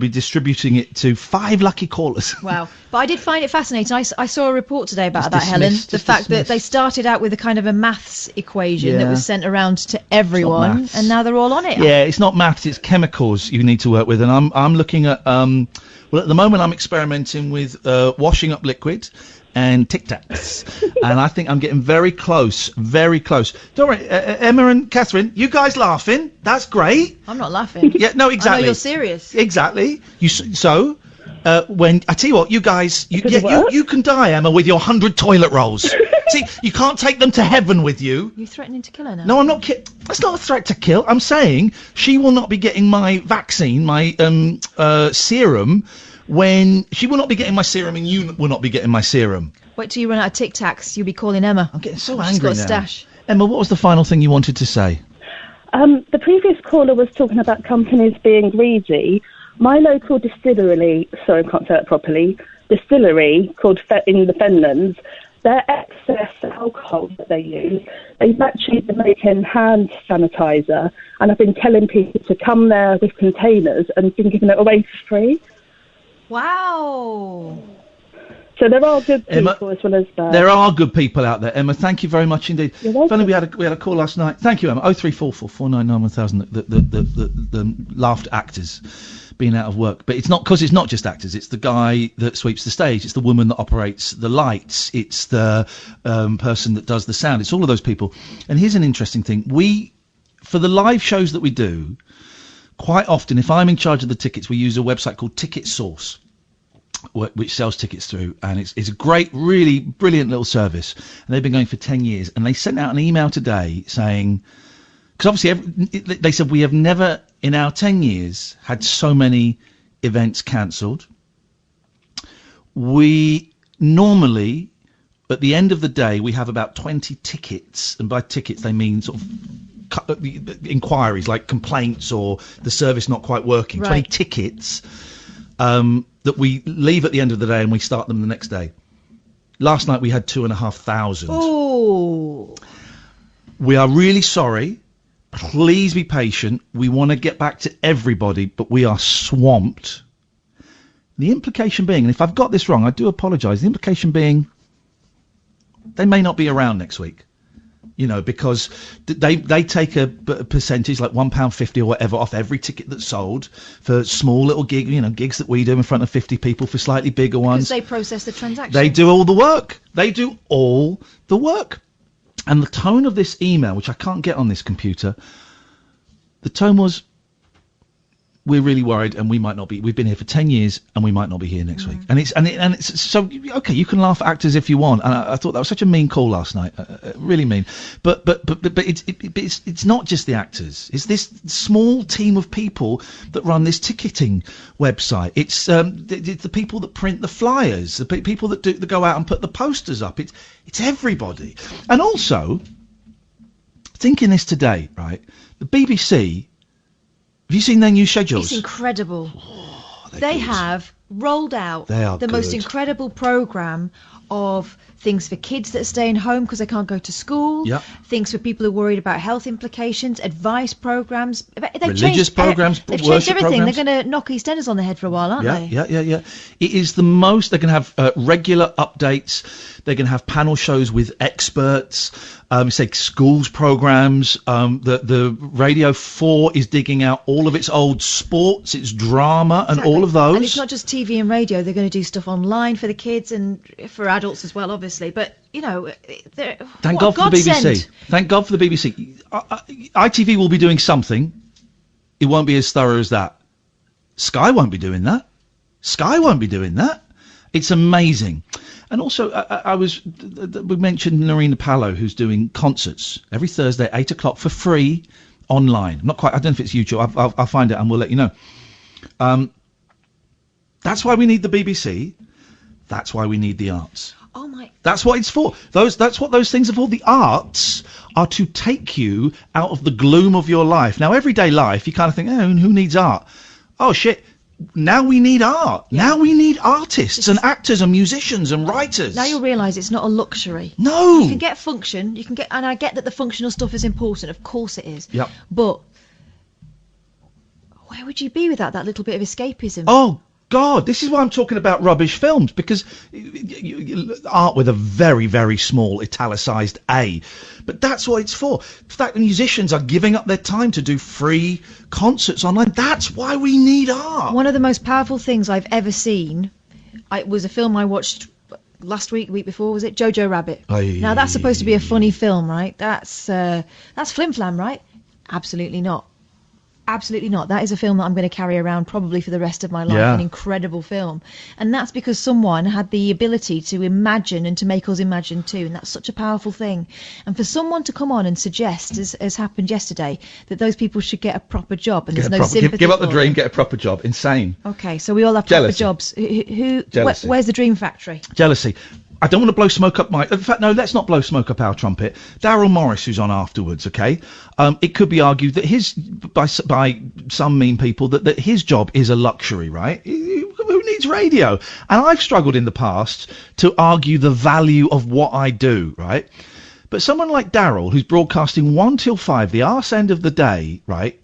distributing it to 5 lucky callers. Wow. But I did find it fascinating. I saw a report today about that, Helen. The fact that they started out with a kind of a maths equation that was sent around to everyone, and now they're all on it. Yeah, it's not maths, it's chemicals you need to work with. And I'm looking at, well, at the moment I'm experimenting with washing up liquid and Tic Tacs. And I think I'm getting very close. Don't worry, Emma and Catherine, you guys laughing? That's great. I'm not laughing. Yeah, no, exactly. I know you're serious. Exactly. When I tell you what, you guys, you can die, Emma, with your 100 toilet rolls. See, you can't take them to heaven with you. You're threatening to kill her now. No, I'm not. That's not a threat to kill. I'm saying she will not be getting my vaccine, my serum. When she will not be getting my serum, and you will not be getting my serum. Wait till you run out of Tic Tacs. You'll be calling Emma. I'm getting so She's angry got a now. stash. Emma, what was the final thing you wanted to say? The previous caller was talking about companies being greedy. My local distillery, sorry, I can't say that properly, distillery called in the Fenlands, their excess alcohol that they use, they've actually been making hand sanitizer, and I've been telling people to come there with containers and been giving it away for free. Wow. So there are good people Emma, as well as bad. There are good people out there, Emma. Thank you very much indeed. You're welcome. Funny, we had a call last night. Thank you, Emma. 0344 499 1000. The laughed actors being out of work, but it's not because it's not just actors. It's the guy that sweeps the stage. It's the woman that operates the lights. It's the person that does the sound. It's all of those people. And here's an interesting thing: for the live shows that we do, quite often, if I'm in charge of the tickets, we use a website called Ticket Source, which sells tickets through, and it's a great, really brilliant little service. And they've been going for 10 years. And they sent out an email today saying, because obviously they said we have never in our 10 years had so many events cancelled. We normally, at the end of the day, we have about 20 tickets, and by tickets they mean sort of inquiries like complaints or the service not quite working. Right. 20 tickets that we leave at the end of the day and we start them the next day. Last night we had 2,500. Oh. We are really sorry. Please be patient. We want to get back to everybody, but we are swamped. The implication being, and if I've got this wrong, I do apologise. The implication being, they may not be around next week. You know, because they take a percentage, like £1.50 or whatever, off every ticket that's sold for small little gigs that we do in front of 50 people, for slightly bigger ones. Because they process the transaction. They do all the work. They do all the work. And the tone of this email, which I can't get on this computer, the tone was, we're really worried, and we might not be. We've been here for 10 years, and we might not be here next week. And it's so okay. You can laugh at actors if you want. And I thought that was such a mean call last night, really mean. But it's not just the actors. It's this small team of people that run this ticketing website. It's the people that print the flyers, the people that go out and put the posters up. It's everybody. And also, thinking this today, right? The BBC. Have you seen their new schedules? It's incredible. They have rolled out the most incredible programme of things for kids that are staying home because they can't go to school, things for people who are worried about health implications, advice programmes. Religious programmes, They've changed everything. They're going to knock EastEnders on the head for a while, aren't they? Yeah. It is the most. They're going to have regular updates. They're going to have panel shows with experts. Say schools programmes. The Radio 4 is digging out all of its old sports, its drama, and all of those. And it's not just TV and radio. They're going to do stuff online for the kids and for adults as well, obviously. But you know, thank God for the BBC. Thank God for the BBC. ITV will be doing something. It won't be as thorough as that. Sky won't be doing that. It's amazing. And also, we mentioned Narina Palo, who's doing concerts every Thursday, 8 o'clock for free online. Not quite. I don't know if it's YouTube. I'll find it and we'll let you know. That's why we need the BBC. That's why we need the arts. Oh my! That's what it's for. That's what those things are for. The arts are to take you out of the gloom of your life. Now, everyday life, you kind of think, oh, who needs art? Oh shit! Now we need art. Yeah. Now we need artists and actors and musicians and writers. Now you'll realise it's not a luxury. No. You can get function. And I get that the functional stuff is important. Of course it is. Yep. But where would you be without that little bit of escapism? Oh God, this is why I'm talking about rubbish films, because art with a very, very small italicised A. But that's what it's for. In fact, musicians are giving up their time to do free concerts online. That's why we need art. One of the most powerful things I've ever seen was a film I watched last week, week before, was it? Jojo Rabbit. Now, that's supposed to be a funny film, right? That's flim flam, right? Absolutely not. Absolutely not. That is a film that I'm going to carry around probably for the rest of my life. An incredible film. And that's because someone had the ability to imagine and to make us imagine too. And that's such a powerful thing. And for someone to come on and suggest, as happened yesterday, that those people should get a proper job and there's no sympathy. Give up the dream, get a proper job. Insane. Okay, so we all have proper jobs. Where's the dream factory? Jealousy. I don't want to blow smoke up in fact, no, let's not blow smoke up our trumpet. Daryl Morris, who's on afterwards, okay? It could be argued that by some mean people, that his job is a luxury, right? Who needs radio? And I've struggled in the past to argue the value of what I do, right? But someone like Daryl, who's broadcasting 1 till 5, the arse end of the day, right?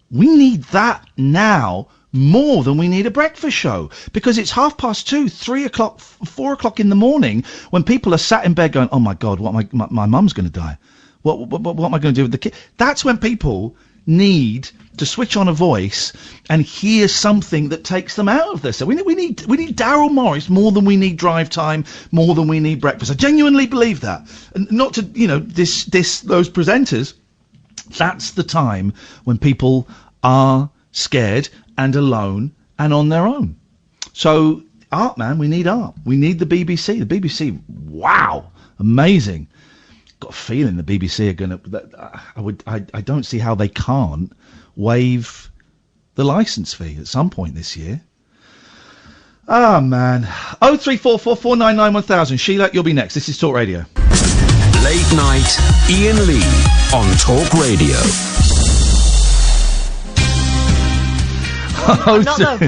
We need that now more than we need a breakfast show, because it's 2:30, 3 o'clock, 4 o'clock in the morning when people are sat in bed going, oh my God, my mum's going to die. What am I going to do with the kid? That's when people need to switch on a voice and hear something that takes them out of this. So we need Daryl Morris more than we need drive time, more than we need breakfast. I genuinely believe that. And not to, diss those presenters. That's the time when people are scared and alone and on their own. So art, man, we need art. We need the BBC. The BBC, wow, amazing. Got a feeling the BBC are going to. I don't see how they can't waive the licence fee at some point this year. Ah, man. 03444991000. Sheila, you'll be next. This is Talk Radio. Late night, Iain Lee on Talk Radio. I'm not Say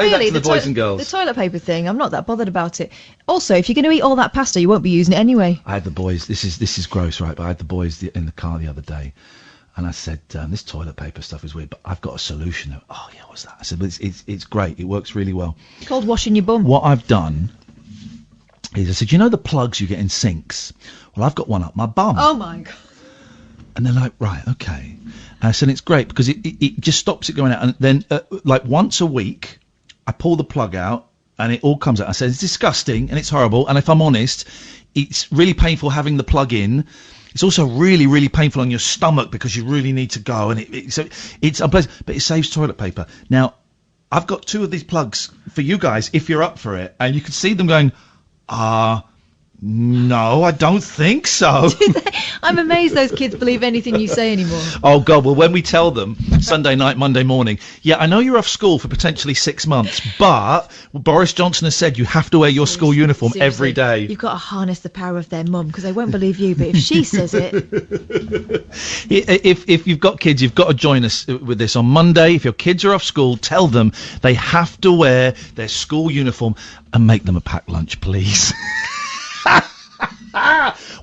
really, that to the boys and girls. The toilet paper thing, I'm not that bothered about it. Also, if you're going to eat all that pasta, you won't be using it anyway. I had the boys. This is gross, right? But I had the boys in the car the other day, and I said, "This toilet paper stuff is weird, but I've got a solution." Oh yeah, what's that? I said, "But it's great. It works really well." It's called washing your bum. What I've done I said, you know the plugs you get in sinks? Well, I've got one up my bum. Oh my God. And they're like, right, okay. I said, it's great because it just stops it going out. And then, like, once a week, I pull the plug out and it all comes out. I said, it's disgusting and it's horrible. And if I'm honest, it's really painful having the plug in. It's also really, really painful on your stomach because you really need to go. And so it's unpleasant, but it saves toilet paper. Now, I've got 2 of these plugs for you guys if you're up for it. And you can see them going, no, I don't think so. I'm amazed those kids believe anything you say anymore. Oh, God. Well, when we tell them Sunday night, Monday morning, yeah, I know you're off school for potentially 6 months, but Boris Johnson has said you have to wear your school uniform every day. You've got to harness the power of their mum, because they won't believe you, but if she says it... If you've got kids, you've got to join us with this. On Monday, if your kids are off school, tell them they have to wear their school uniform and make them a packed lunch, please.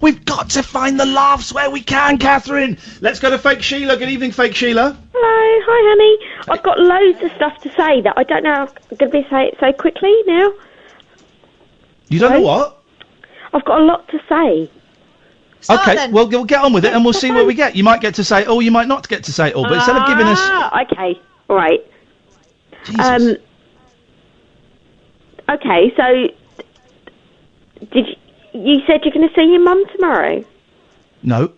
We've got to find the laughs where we can, Catherine. Let's go to Fake Sheila. Good evening, Fake Sheila. Hello, hi, honey. I've got loads of stuff to say that I don't know how I'm going to be say it so quickly now. You don't know what? I've got a lot to say. Okay, well, we'll get on with it and we'll see where we get. You might get to say it all, you might not get to say it all. But instead of giving us... Okay, all right. Jesus. Okay, so... You said you're going to see your mum tomorrow? No.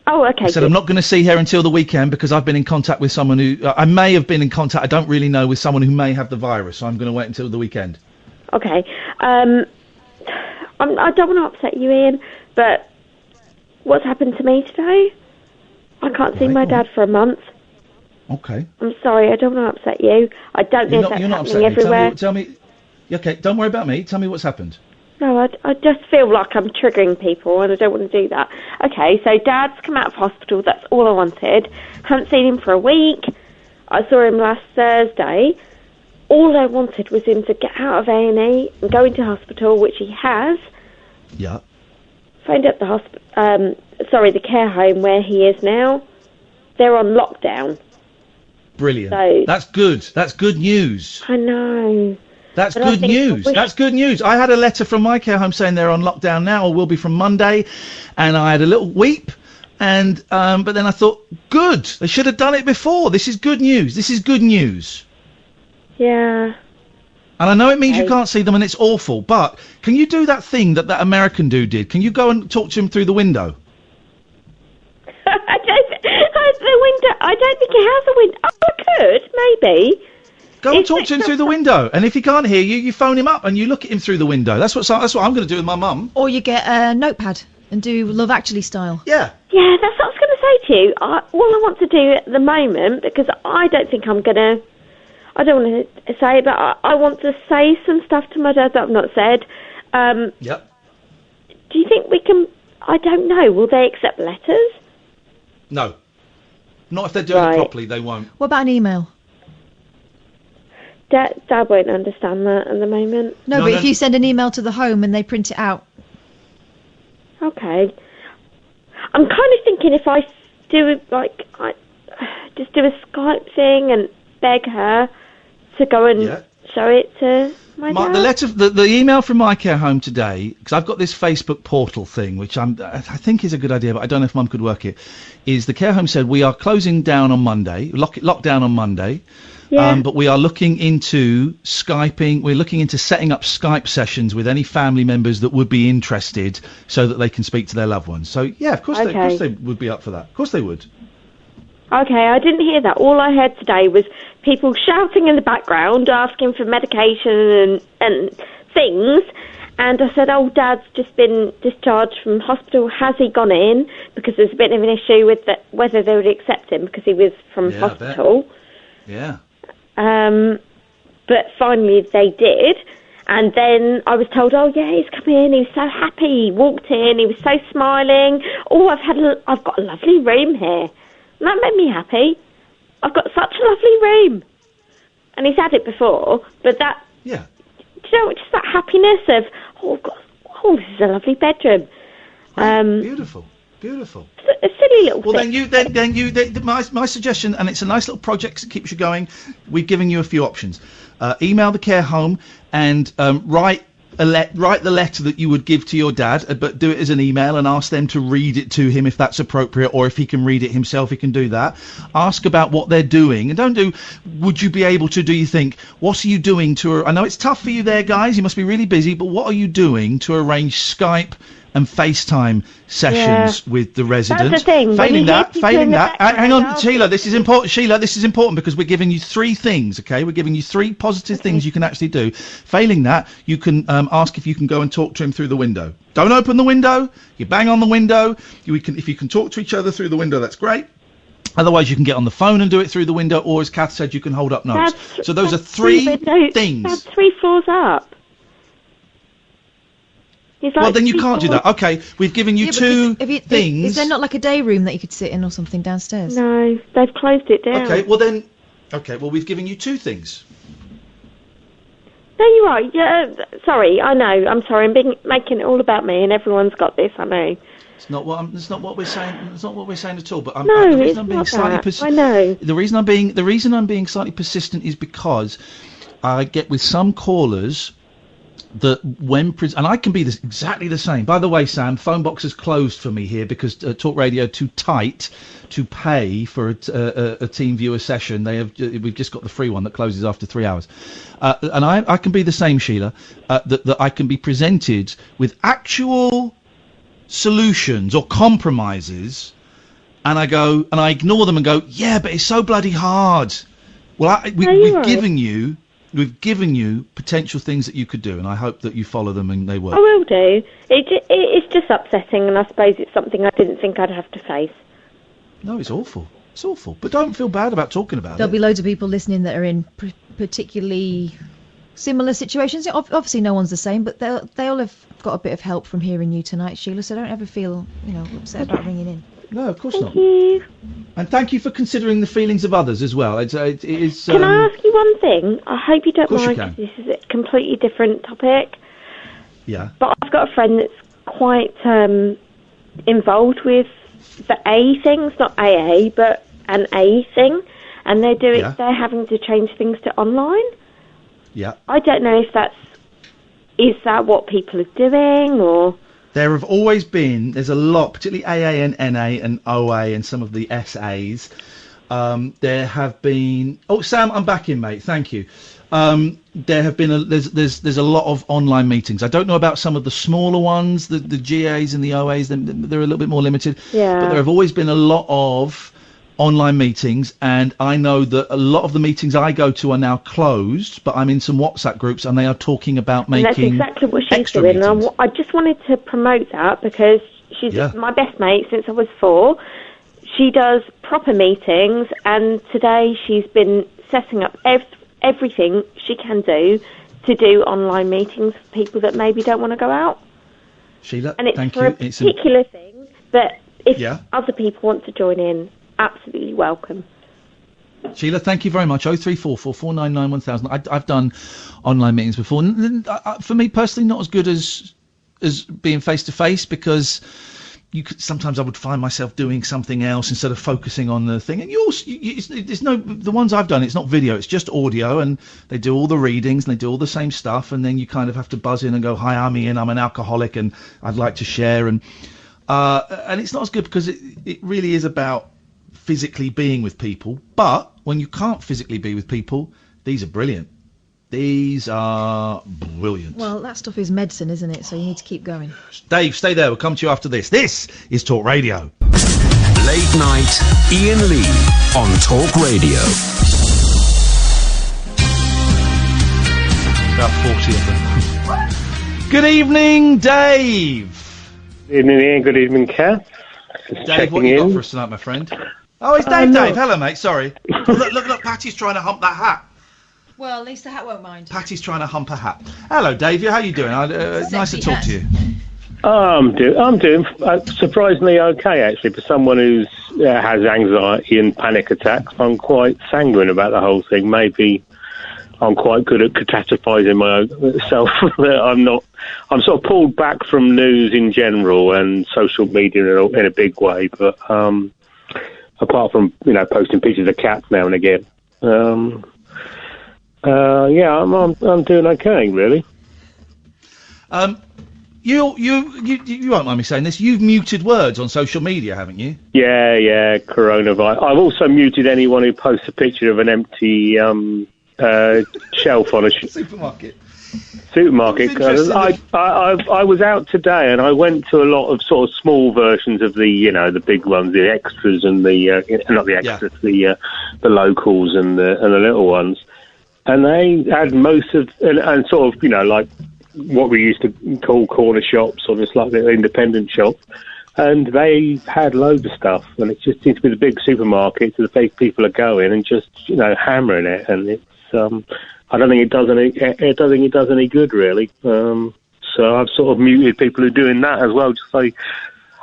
Oh, okay. I said I'm not going to see her until the weekend because I've been in contact with someone who... I may have been in contact, I don't really know, with someone who may have the virus, so I'm going to wait until the weekend. Okay. I don't want to upset you, Ian, but what's happened to me today? I can't see my dad for a month. Okay. I'm sorry, I don't want to upset you. I don't know if that's happening everywhere. Tell me... Okay, don't worry about me. Tell me what's happened. No, I just feel like I'm triggering people and I don't want to do that. Okay, so Dad's come out of hospital, that's all I wanted. Haven't seen him for a week. I saw him last Thursday. All I wanted was him to get out of A&E and go into hospital, which he has. Yeah. Phoned up the care home where he is now. They're on lockdown. Brilliant. So, that's good. That's good news. I know. That's good news. That's good news. I had a letter from my care home saying they're on lockdown now, or will be from Monday, and I had a little weep, and but then I thought, good, they should have done it before. This is good news. This is good news. Yeah. And I know it means you can't see them, and it's awful, but can you do that thing that American dude did? Can you go and talk to him through the window? I don't think he has a window. Oh, I could, maybe. Go and talk to him through the window, and if he can't hear you, you phone him up and you look at him through the window. That's what I'm going to do with my mum. Or you get a notepad and do Love Actually style. Yeah. Yeah, that's what I was going to say to you. All I want to do at the moment, because I don't think I'm going to... I don't want to say it, but I want to say some stuff to my dad that I've not said. Yep. Do you think we can... I don't know. Will they accept letters? No. Not if they're doing it properly, they won't. What about an email? Dad won't understand that at the moment. No, but if you send an email to the home and they print it out. Okay. I'm kind of thinking if I do just do a Skype thing and beg her to go and show it to my dad. The email from my care home today, because I've got this Facebook portal thing, which I think is a good idea, but I don't know if Mum could work it. Is the care home said we are closing down on Monday, lock down on Monday. Yeah. But we are looking into Skyping. We're looking into setting up Skype sessions with any family members that would be interested, so that they can speak to their loved ones. So yeah, of course they would be up for that. Of course they would. Okay, I didn't hear that. All I heard today was people shouting in the background, asking for medication and things. And I said, "Oh, Dad's just been discharged from hospital. Has he gone in?" Because there's a bit of an issue with whether they would accept him because he was from hospital. Yeah. But finally they did, and then I was told, "Oh yeah, he's come in. He was so happy. He walked in. He was so smiling. Oh, I've got a lovely room here." And that made me happy. I've got such a lovely room, and he's had it before. But that, you know, just that happiness of, this is a lovely bedroom. Beautiful. Beautiful. A silly little well, thing. then my suggestion, and it's a nice little project that keeps you going. We've given you a few options. Email the care home and write write the letter that you would give to your dad, but do it as an email and ask them to read it to him if that's appropriate, or if he can read it himself, he can do that. Ask about what they're doing, and don't do, would you be able to, do you think, what are you doing to, I know it's tough for you there, guys, you must be really busy, but what are you doing to arrange Skype and FaceTime sessions with the residents? That's the thing. Failing that, hang on, Sheila, this is important. Sheila, this is important because we're giving you 3 things, okay? We're giving you 3 positive things you can actually do. Failing that, you can ask if you can go and talk to him through the window. Don't open the window. You bang on the window. If you can talk to each other through the window, that's great. Otherwise, you can get on the phone and do it through the window, or as Kath said, you can hold up notes. So those are 3 things. That's 3 floors up. Well, then you can't do that. Okay, we've given you 2 things. Is there not like a day room that you could sit in or something downstairs? No, they've closed it down. Okay, well, we've given you 2 things. No, you're right. Yeah, sorry, I know. I'm sorry. I'm making it all about me, and everyone's got this. I know. It's not what we're saying. It's not what we're saying at all. But no, the reason it's I'm being not slightly that. I know. The reason I'm being slightly persistent is because I get with some callers that when and I can be exactly the same. By the way, Sam, phone box is closed for me here because Talk Radio too tight to pay for a team viewer session. We've just got the free one that closes after 3 hours, and I can be the same, Sheila. That I can be presented with actual solutions or compromises, and I ignore them and go, yeah, but it's so bloody hard. Well, we've given you potential things that you could do, and I hope that you follow them and they work. I will do. It's just upsetting, and I suppose it's something I didn't think I'd have to face. No, it's awful. It's awful. But don't feel bad about talking about There'll be loads of people listening that are in particularly similar situations. Obviously, no one's the same, but they'll have got a bit of help from hearing you tonight, Sheila. So don't ever feel upset about ringing in. No, of course not. Thank you. And thank you for considering the feelings of others as well. It is. Can I ask you one thing? I hope you don't Of course mind, you can. 'cause this is a completely different topic. Yeah. But I've got a friend that's quite involved with the A things, not AA, but an A thing, and they're having to change things to online. Yeah. I don't know if is that what people are doing, or... There have always been, there's a lot, particularly AA and NA and OA and some of the SAs. There have been, Sam, I'm back in, mate. Thank you. There have been, there's a lot of online meetings. I don't know about some of the smaller ones, the GAs and the OAs, they're a little bit more limited. Yeah. But there have always been a lot of online meetings, and I know that a lot of the meetings I go to are now closed, but I'm in some WhatsApp groups and they are talking about making And that's exactly what she's extra doing. meetings. And I just wanted to promote that because she's my best mate since I was 4. She does proper meetings, and today she's been setting up everything she can do to do online meetings for people that maybe don't want to go out. Sheila, And it's thank for you. a particular thing, but if Yeah. other people want to join in, absolutely welcome. Sheila, thank you very much. 0344 499 1000. I've done online meetings before. For me personally, not as good as being face to face, because sometimes I would find myself doing something else instead of focusing on the thing. And the ones I've done, it's not video, it's just audio, and they do all the readings and they do all the same stuff, and then you kind of have to buzz in and go, hi, I'm Iain, I'm an alcoholic and I'd like to share, and it's not as good because it really is about physically being with people. But when you can't physically be with people, these are brilliant. These are brilliant. Well, that stuff is medicine, isn't it? So you need to keep going. Dave, stay there. We'll come to you after this. This is Talk Radio. Late night, Iain Lee on Talk Radio. About 40 of them. Good evening, Dave. Good evening, Iain. Good evening, Kath. Dave, what you got for us tonight, my friend? Oh, it's Dave. Dave, hello, mate. Sorry. Oh, look, Patty's trying to hump that hat. Well, at least the hat won't mind. Patty's trying to hump a hat. Hello, Dave. How you doing? Nice to talk to you. I'm doing surprisingly okay, actually, for someone who has anxiety and panic attacks. I'm quite sanguine about the whole thing. Maybe I'm quite good at catastrophizing myself. I'm sort of pulled back from news in general and social media in a big way, but apart from posting pictures of cats now and again, I'm doing okay, really. You won't mind me saying this. You've muted words on social media, haven't you? Yeah, coronavirus. I've also muted anyone who posts a picture of an empty shelf on a supermarket. Because I was out today and I went to a lot of sort of small versions of the big ones, the extras and not the extras, the locals and the little ones, and they had most of and sort of like what we used to call corner shops or just like little independent shops, and they had loads of stuff, and it just seems to be the big supermarkets where the big people are going and just hammering it, and it's I don't think it does any good really. So I've sort of muted people who are doing that as well. Just like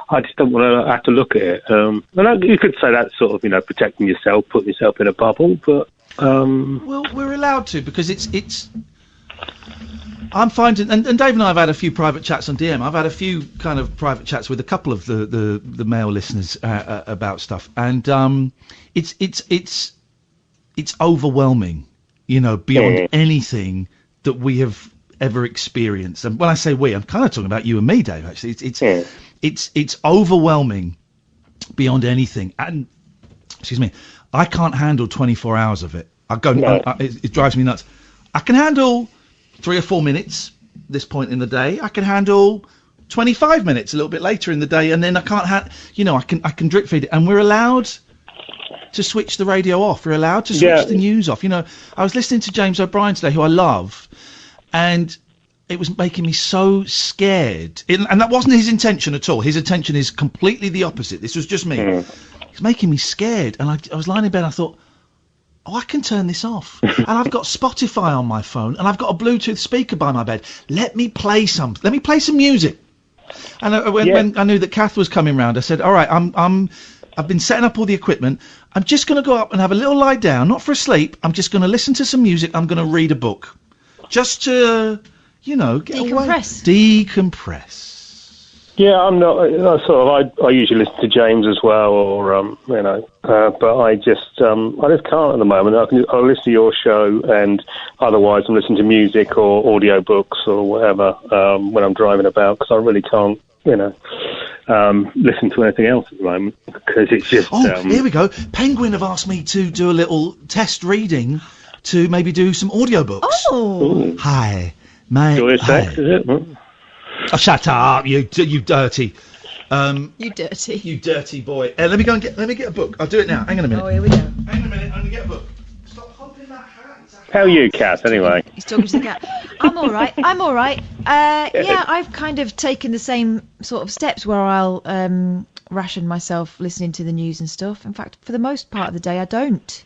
I just don't want to have to look at it. And you could say that's sort of protecting yourself, putting yourself in a bubble, but well, we're allowed to because it's. I'm finding, and Dave and I have had a few private chats on DM. I've had a few kind of private chats with a couple of the male listeners about stuff, and it's overwhelming. Beyond anything that we have ever experienced. And when I say we, I'm kind of talking about you and me, Dave. Actually, it's overwhelming beyond anything. And excuse me, I can't handle 24 hours of it. It drives me nuts. I can handle 3 or 4 minutes this point in the day. I can handle 25 minutes a little bit later in the day, and then I can't I can drip feed it. And we're allowed to switch the radio off. We're allowed to switch the news off. I was listening to James O'Brien today, who I love, and it was making me so scared. And that wasn't his intention at all. His intention is completely the opposite. This was just me. It's making me scared. And I was lying in bed, and I thought, I can turn this off. And I've got Spotify on my phone, and I've got a Bluetooth speaker by my bed. Let me play some music. And when I knew that Kath was coming round, I said, all right, I've been setting up all the equipment. I'm just going to go up and have a little lie down, not for a sleep. I'm just going to listen to some music. I'm going to read a book. Just to, get decompress. Away. Decompress. Yeah, I'm not I usually listen to James as well, or but I just can't at the moment. I'll listen to your show, and otherwise I'm listening to music or audio books or whatever when I'm driving about, because I really can't listen to anything else at the moment, because it's just here we go. Penguin have asked me to do a little test reading to maybe do some audiobooks. Ooh. Hi, mate. Joyous sex, is it? Oh, shut up, you dirty. You dirty boy. Let me get a book. I'll do it now. Hang on a minute. Oh, here we go. Hang on a minute. I'm gonna get a book. Stop humping that hat. How are you, Kath? Anyway. He's talking to the cat. I'm all right. Yeah, I've kind of taken the same sort of steps where I'll ration myself listening to the news and stuff. In fact, for the most part of the day, I don't.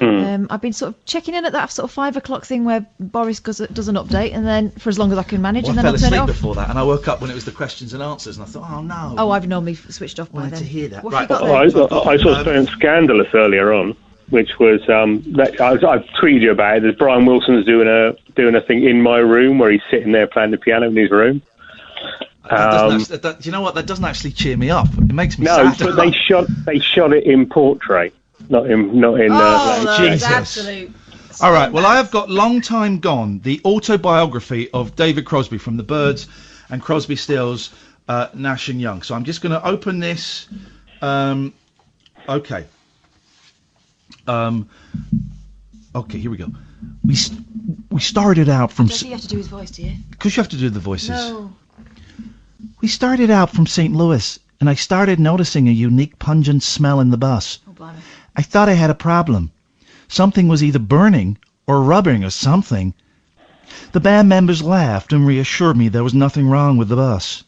I've been sort of checking in at that sort of 5 o'clock thing where Boris does an update, and then for as long as I can manage, and then I'll turn it off. I fell asleep before that, and I woke up when it was the questions and answers, and I thought, oh no. Oh, I've normally switched off by then. To hear that. What Right. I saw something scandalous earlier on, which was I've tweeted you about it. There's Brian Wilson's doing a thing in my room where he's sitting there playing the piano in his room. Do you know what? That doesn't actually cheer me up. It makes me sad. No, but they shot it in portrait, not in. Jesus. Absolute. All right. Well, I have got Long Time Gone, the autobiography of David Crosby from the Byrds and Crosby, Stills, Nash and Young. So I'm just going to open this. Okay. Okay, here we go. We started out from. Does he have to do his voice, do you? Because you have to do the voices. No. We started out from St. Louis, and I started noticing a unique pungent smell in the bus. Oh, blimey. I thought I had a problem. Something was either burning or rubbing or something. The band members laughed and reassured me there was nothing wrong with the bus.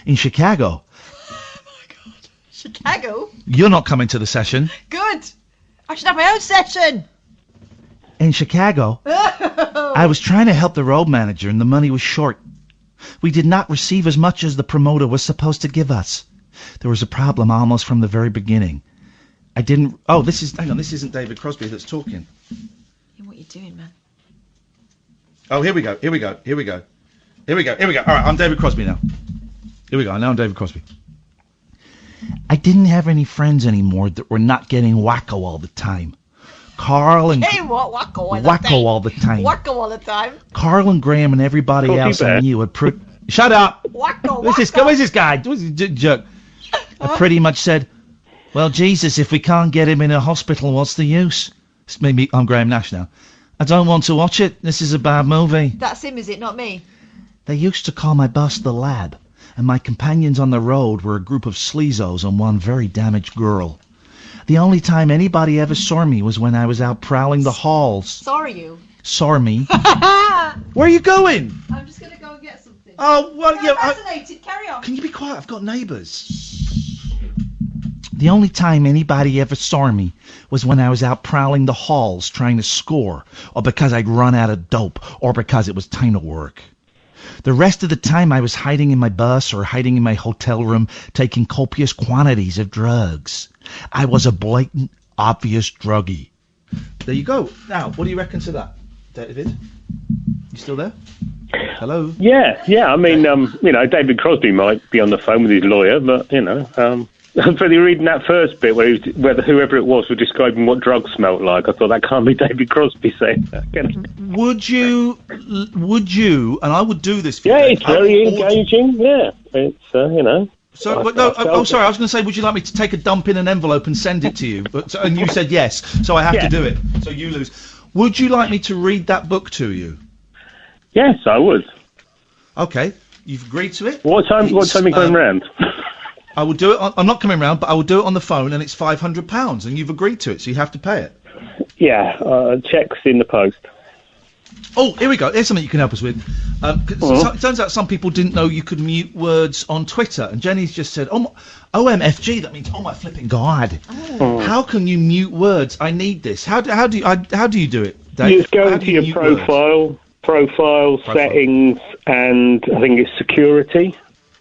In Chicago. Oh my God. Chicago? You're not coming to the session. Good. I should have my own session. In Chicago, I was trying to help the road manager and the money was short. We did not receive as much as the promoter was supposed to give us. There was a problem almost from the very beginning. I didn't... Oh, hang on, this isn't David Crosby that's talking. What are you doing, man? Oh, here we go. All right, I'm David Crosby now. Here we go, now I'm David Crosby. I didn't have any friends anymore that were not getting wacko all the time. Carl and... Hey, what? Wacko all the time. Wacko all the time. Wacko all the time. Carl and Graham and everybody else I knew had Shut up. Wacko, Where's this guy? Where's this guy? Where's this jerk? I pretty much said, well, Jesus, if we can't get him in a hospital, what's the use? It's maybe I'm Graham Nash now. I don't want to watch it. This is a bad movie. That's him, is it? Not me. They used to call my bus the Lab, and my companions on the road were a group of sleazos and one very damaged girl. The only time anybody ever saw me was when I was out prowling the halls. Sorry, you. Saw me? Where are you going? I'm just going to go and get something. Oh, well, I'm yeah. fascinated. Carry on. Can you be quiet? I've got neighbours. The only time anybody ever saw me was when I was out prowling the halls trying to score, or because I'd run out of dope, or because it was time to work. The rest of the time I was hiding in my bus or hiding in my hotel room, taking copious quantities of drugs. I was a blatant, obvious druggie. There you go. Now, what do you reckon to that, David? You still there? Hello? Yeah. I mean, David Crosby might be on the phone with his lawyer, but, but you're reading that first bit where whoever it was describing what drugs smelt like. I thought that can't be David Crosby saying that. Would you, and I would do this for you. Yeah, it's very engaging. Yeah, it's, So, sorry, I was going to say, would you like me to take a dump in an envelope and send it to you? And you said yes, so I have to do it. So you lose. Would you like me to read that book to you? Yes, I would. Okay, you've agreed to it? What time are you coming round? I will do it. I'm not coming round, but I will do it on the phone, and it's £500, and you've agreed to it, so you have to pay it. Yeah, cheques in the post. Oh, here we go. Here's something you can help us with. It turns out some people didn't know you could mute words on Twitter, and Jenny's just said, OMFG, that means, oh my flipping God. Oh. How can you mute words? I need this. How do you do it, Dave? You just go into your profile settings, and I think it's security.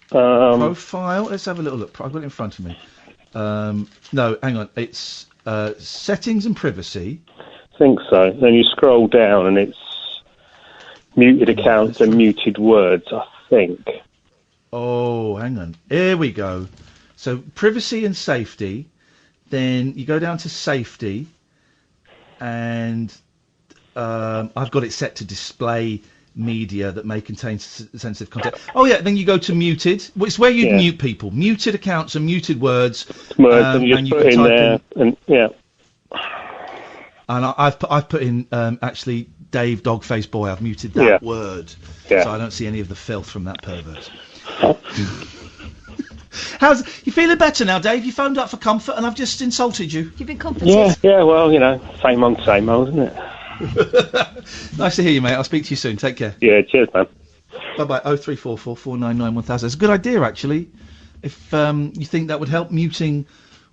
Profile. Let's have a little look. I've got it in front of me. No, hang on. It's settings and privacy. I think so. Then you scroll down, and it's muted accounts and muted words, I think. Oh, hang on. Here we go. So privacy and safety. Then you go down to safety, and I've got it set to display media that may contain sensitive content. Oh yeah, then you go to muted. It's where you mute people. Muted accounts and muted words. And you just put in there, and And I've put in actually Dave Dogface Boy. I've muted that word, so I don't see any of the filth from that pervert. You feeling better now, Dave? You phoned up for comfort, and I've just insulted you. You've been comforted. Yeah. Well, same old, isn't it? Nice to hear you, mate. I'll speak to you soon. Take care. Yeah, cheers, man. Bye-bye. 0344 499 1000. It's a good idea, actually. If you think that would help muting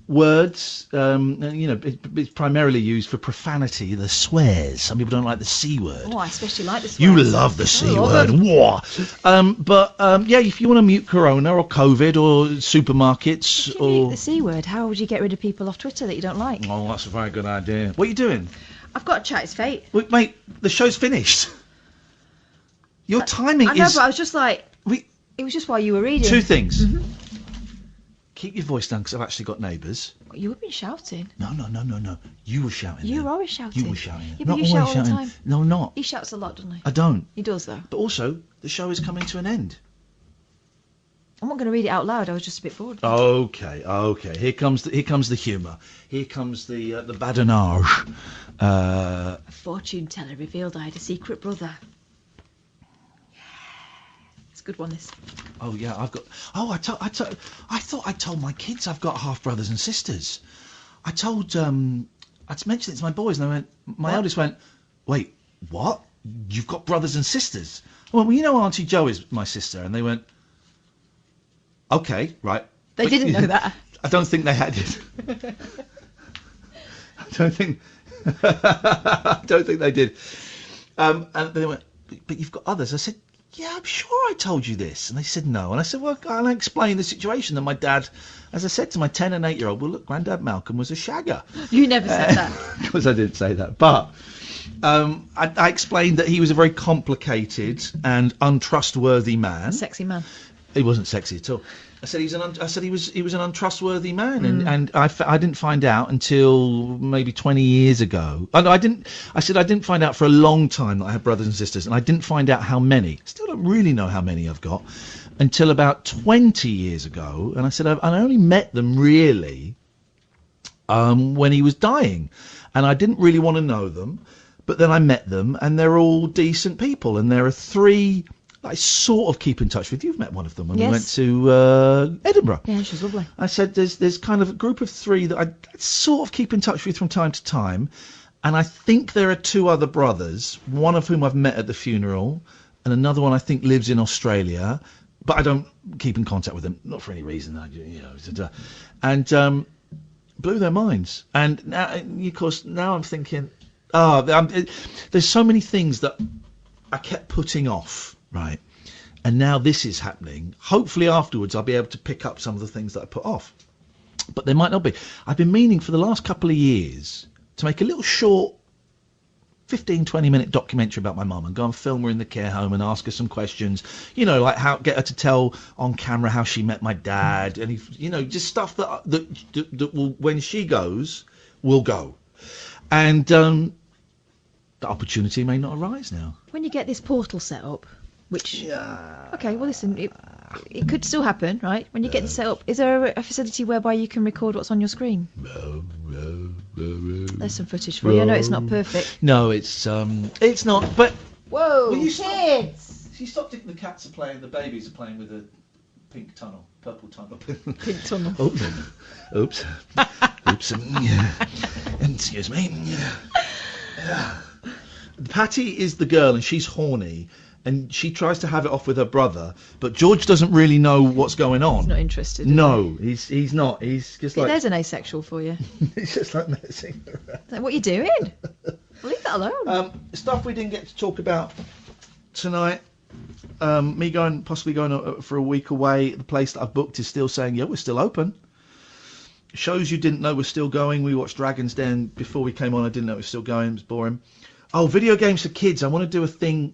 words, it's primarily used for profanity, the swears. Some people don't like the C word. Oh, I especially like the swears. You love the C word. Whoa. If you want to mute Corona or COVID or supermarkets if you mute the C word, how would you get rid of people off Twitter that you don't like? Oh, that's a very good idea. What are you doing? I've got to chat his fate. Wait, mate, the show's finished. Your timing I know, but I was just like... It was just while you were reading. Two things. Mm-hmm. Keep your voice down, because I've actually got neighbours. You have been shouting. No. You were shouting. You're always shouting. You were shouting. Yeah, but you shout all the time. No, I'm not. He shouts a lot, doesn't he? I don't. He does, though. But also, the show is coming to an end. I'm not going to read it out loud. I was just a bit bored. Okay. Here comes the humour. Here comes the badinage. A fortune teller revealed I had a secret brother. It's a good one, this. Oh yeah, I've got. Oh, I thought I told my kids I've got half brothers and sisters. I told I mentioned it to my boys, and my eldest went, "Wait, what? You've got brothers and sisters?" I went, "Well, Auntie Jo is my sister," and they went, "Okay, right." They didn't know that. I don't think they had it. I don't think they did. And they went, "But you've got others." I said, "Yeah, I'm sure I told you this." And they said no. And I said, well, and I explained the situation that my dad, as I said to my 10 and 8-year-old, well, look, Grandad Malcolm was a shagger. You never said that. Of course I didn't say that. But I explained that he was a very complicated and untrustworthy man. A sexy man. He wasn't sexy at all. I said I said he was an untrustworthy man, and I didn't find out until maybe 20 years ago. I said I didn't find out for a long time that I had brothers and sisters, and I didn't find out how many. Still don't really know how many I've got until about 20 years ago. And I said I only met them really when he was dying, and I didn't really want to know them. But then I met them, and they're all decent people, and there are 3 I sort of keep in touch with. You've met one of them when we went to Edinburgh. Yeah, she's lovely. I said there's kind of a group of 3 that I sort of keep in touch with from time to time, and I think there are 2 other brothers, one of whom I've met at the funeral, and another one I think lives in Australia, but I don't keep in contact with them, not for any reason. And blew their minds. And now, of course, now I'm thinking, there's so many things that I kept putting off. Right. And now this is happening. Hopefully afterwards I'll be able to pick up some of the things that I put off. But there might not be. I've been meaning for the last couple of years to make a little short 15, 20-minute documentary about my mum and go and film her in the care home and ask her some questions. You know, like get her to tell on camera how she met my dad. And, just stuff that will, when she goes, will go. And the opportunity may not arise now. When you get this portal set up, which okay, well listen, it could still happen, right? When you get this set up, is there a facility whereby you can record what's on your screen? There's some footage for you. I know it's not perfect. No, it's not. But whoa, will you kids! You stop thinking the cats are playing, the babies are playing with a pink tunnel, purple tunnel. Pink tunnel. Oops. Excuse me. Patty is the girl, and she's horny, and she tries to have it off with her brother, but George doesn't really know what's going on. He's not interested. No, he's not. He's just like... There's an asexual for you. He's just like messing around. What are you doing? Leave that alone. Stuff we didn't get to talk about tonight. Me possibly going for a week away. The place that I've booked is still saying, yeah, we're still open. Shows you didn't know were still going. We watched Dragon's Den before we came on. I didn't know it was still going. It was boring. Oh, video games for kids. I want to do a thing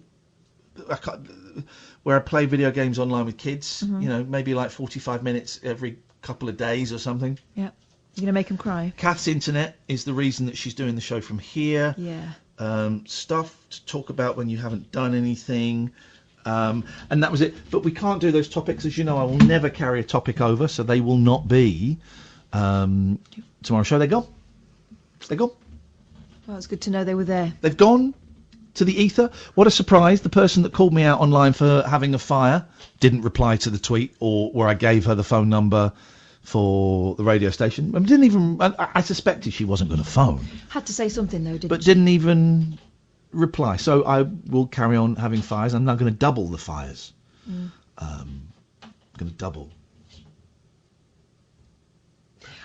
where I play video games online with kids. Mm-hmm. Maybe like 45 minutes every couple of days or something. Yeah. You're going to make them cry. Kath's internet is the reason that she's doing the show from here. Yeah. Stuff to talk about when you haven't done anything. And that was it. But we can't do those topics. As you know, I will never carry a topic over, so they will not be tomorrow's show. They're gone. They're gone. Well, it's good to know they were there. They've gone to the ether. What a surprise. The person that called me out online for having a fire didn't reply to the tweet or where I gave her the phone number for the radio station. I didn't even... I suspected she wasn't going to phone. Had to say something, though, didn't But she? didn't even reply. So I will carry on having fires. I'm now going to double the fires. I'm going to double.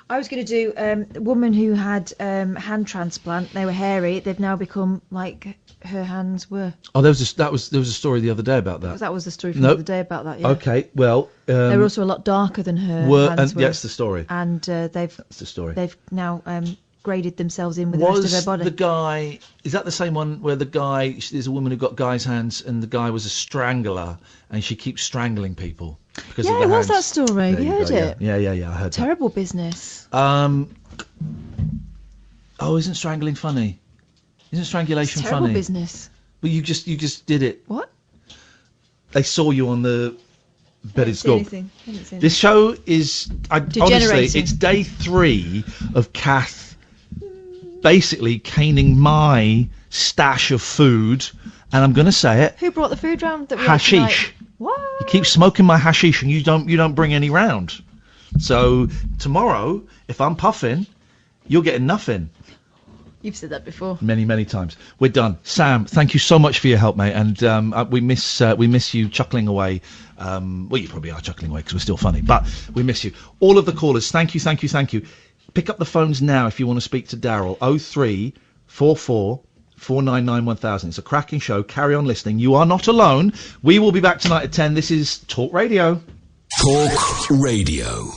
I was going to do a woman who had hand transplant. They were hairy. They've now become like her hands were. Oh, there was a story the other day about that. That was the story from the other day about that. Yeah. Okay, well, they were also a lot darker than her hands were. That's the story. And that's the story. They've now graded themselves in with the rest of their body. Was the guy? Is that the same one where the guy? There's a woman who got guy's hands, and the guy was a strangler, and she keeps strangling people. Because yeah, of it was hands. that story. You heard it? Yeah, I heard Terrible business. Oh, isn't strangling funny? Isn't strangulation It's terrible funny? business. Well, you just did it. What? They saw you on the bedded I didn't skull. see anything. I didn't see This show is honestly, Degenerating. it's day 3 of Kath basically caning my stash of food, and I'm going to say it. Who brought the food round? That we had tonight? Hashish. What? You keep smoking my hashish, and you don't bring any round. So tomorrow, if I'm puffing, you're getting nothing. You've said that before. Many times. We're done. Sam, thank you so much for your help, mate. And we miss you chuckling away. Well, you probably are chuckling away because we're still funny, but we miss you. All of the callers, thank you. Pick up the phones now if you want to speak to Daryl. 0344 499 1000. It's a cracking show. Carry on listening. You are not alone. We will be back tonight at 10. This is Talk Radio. Talk Radio.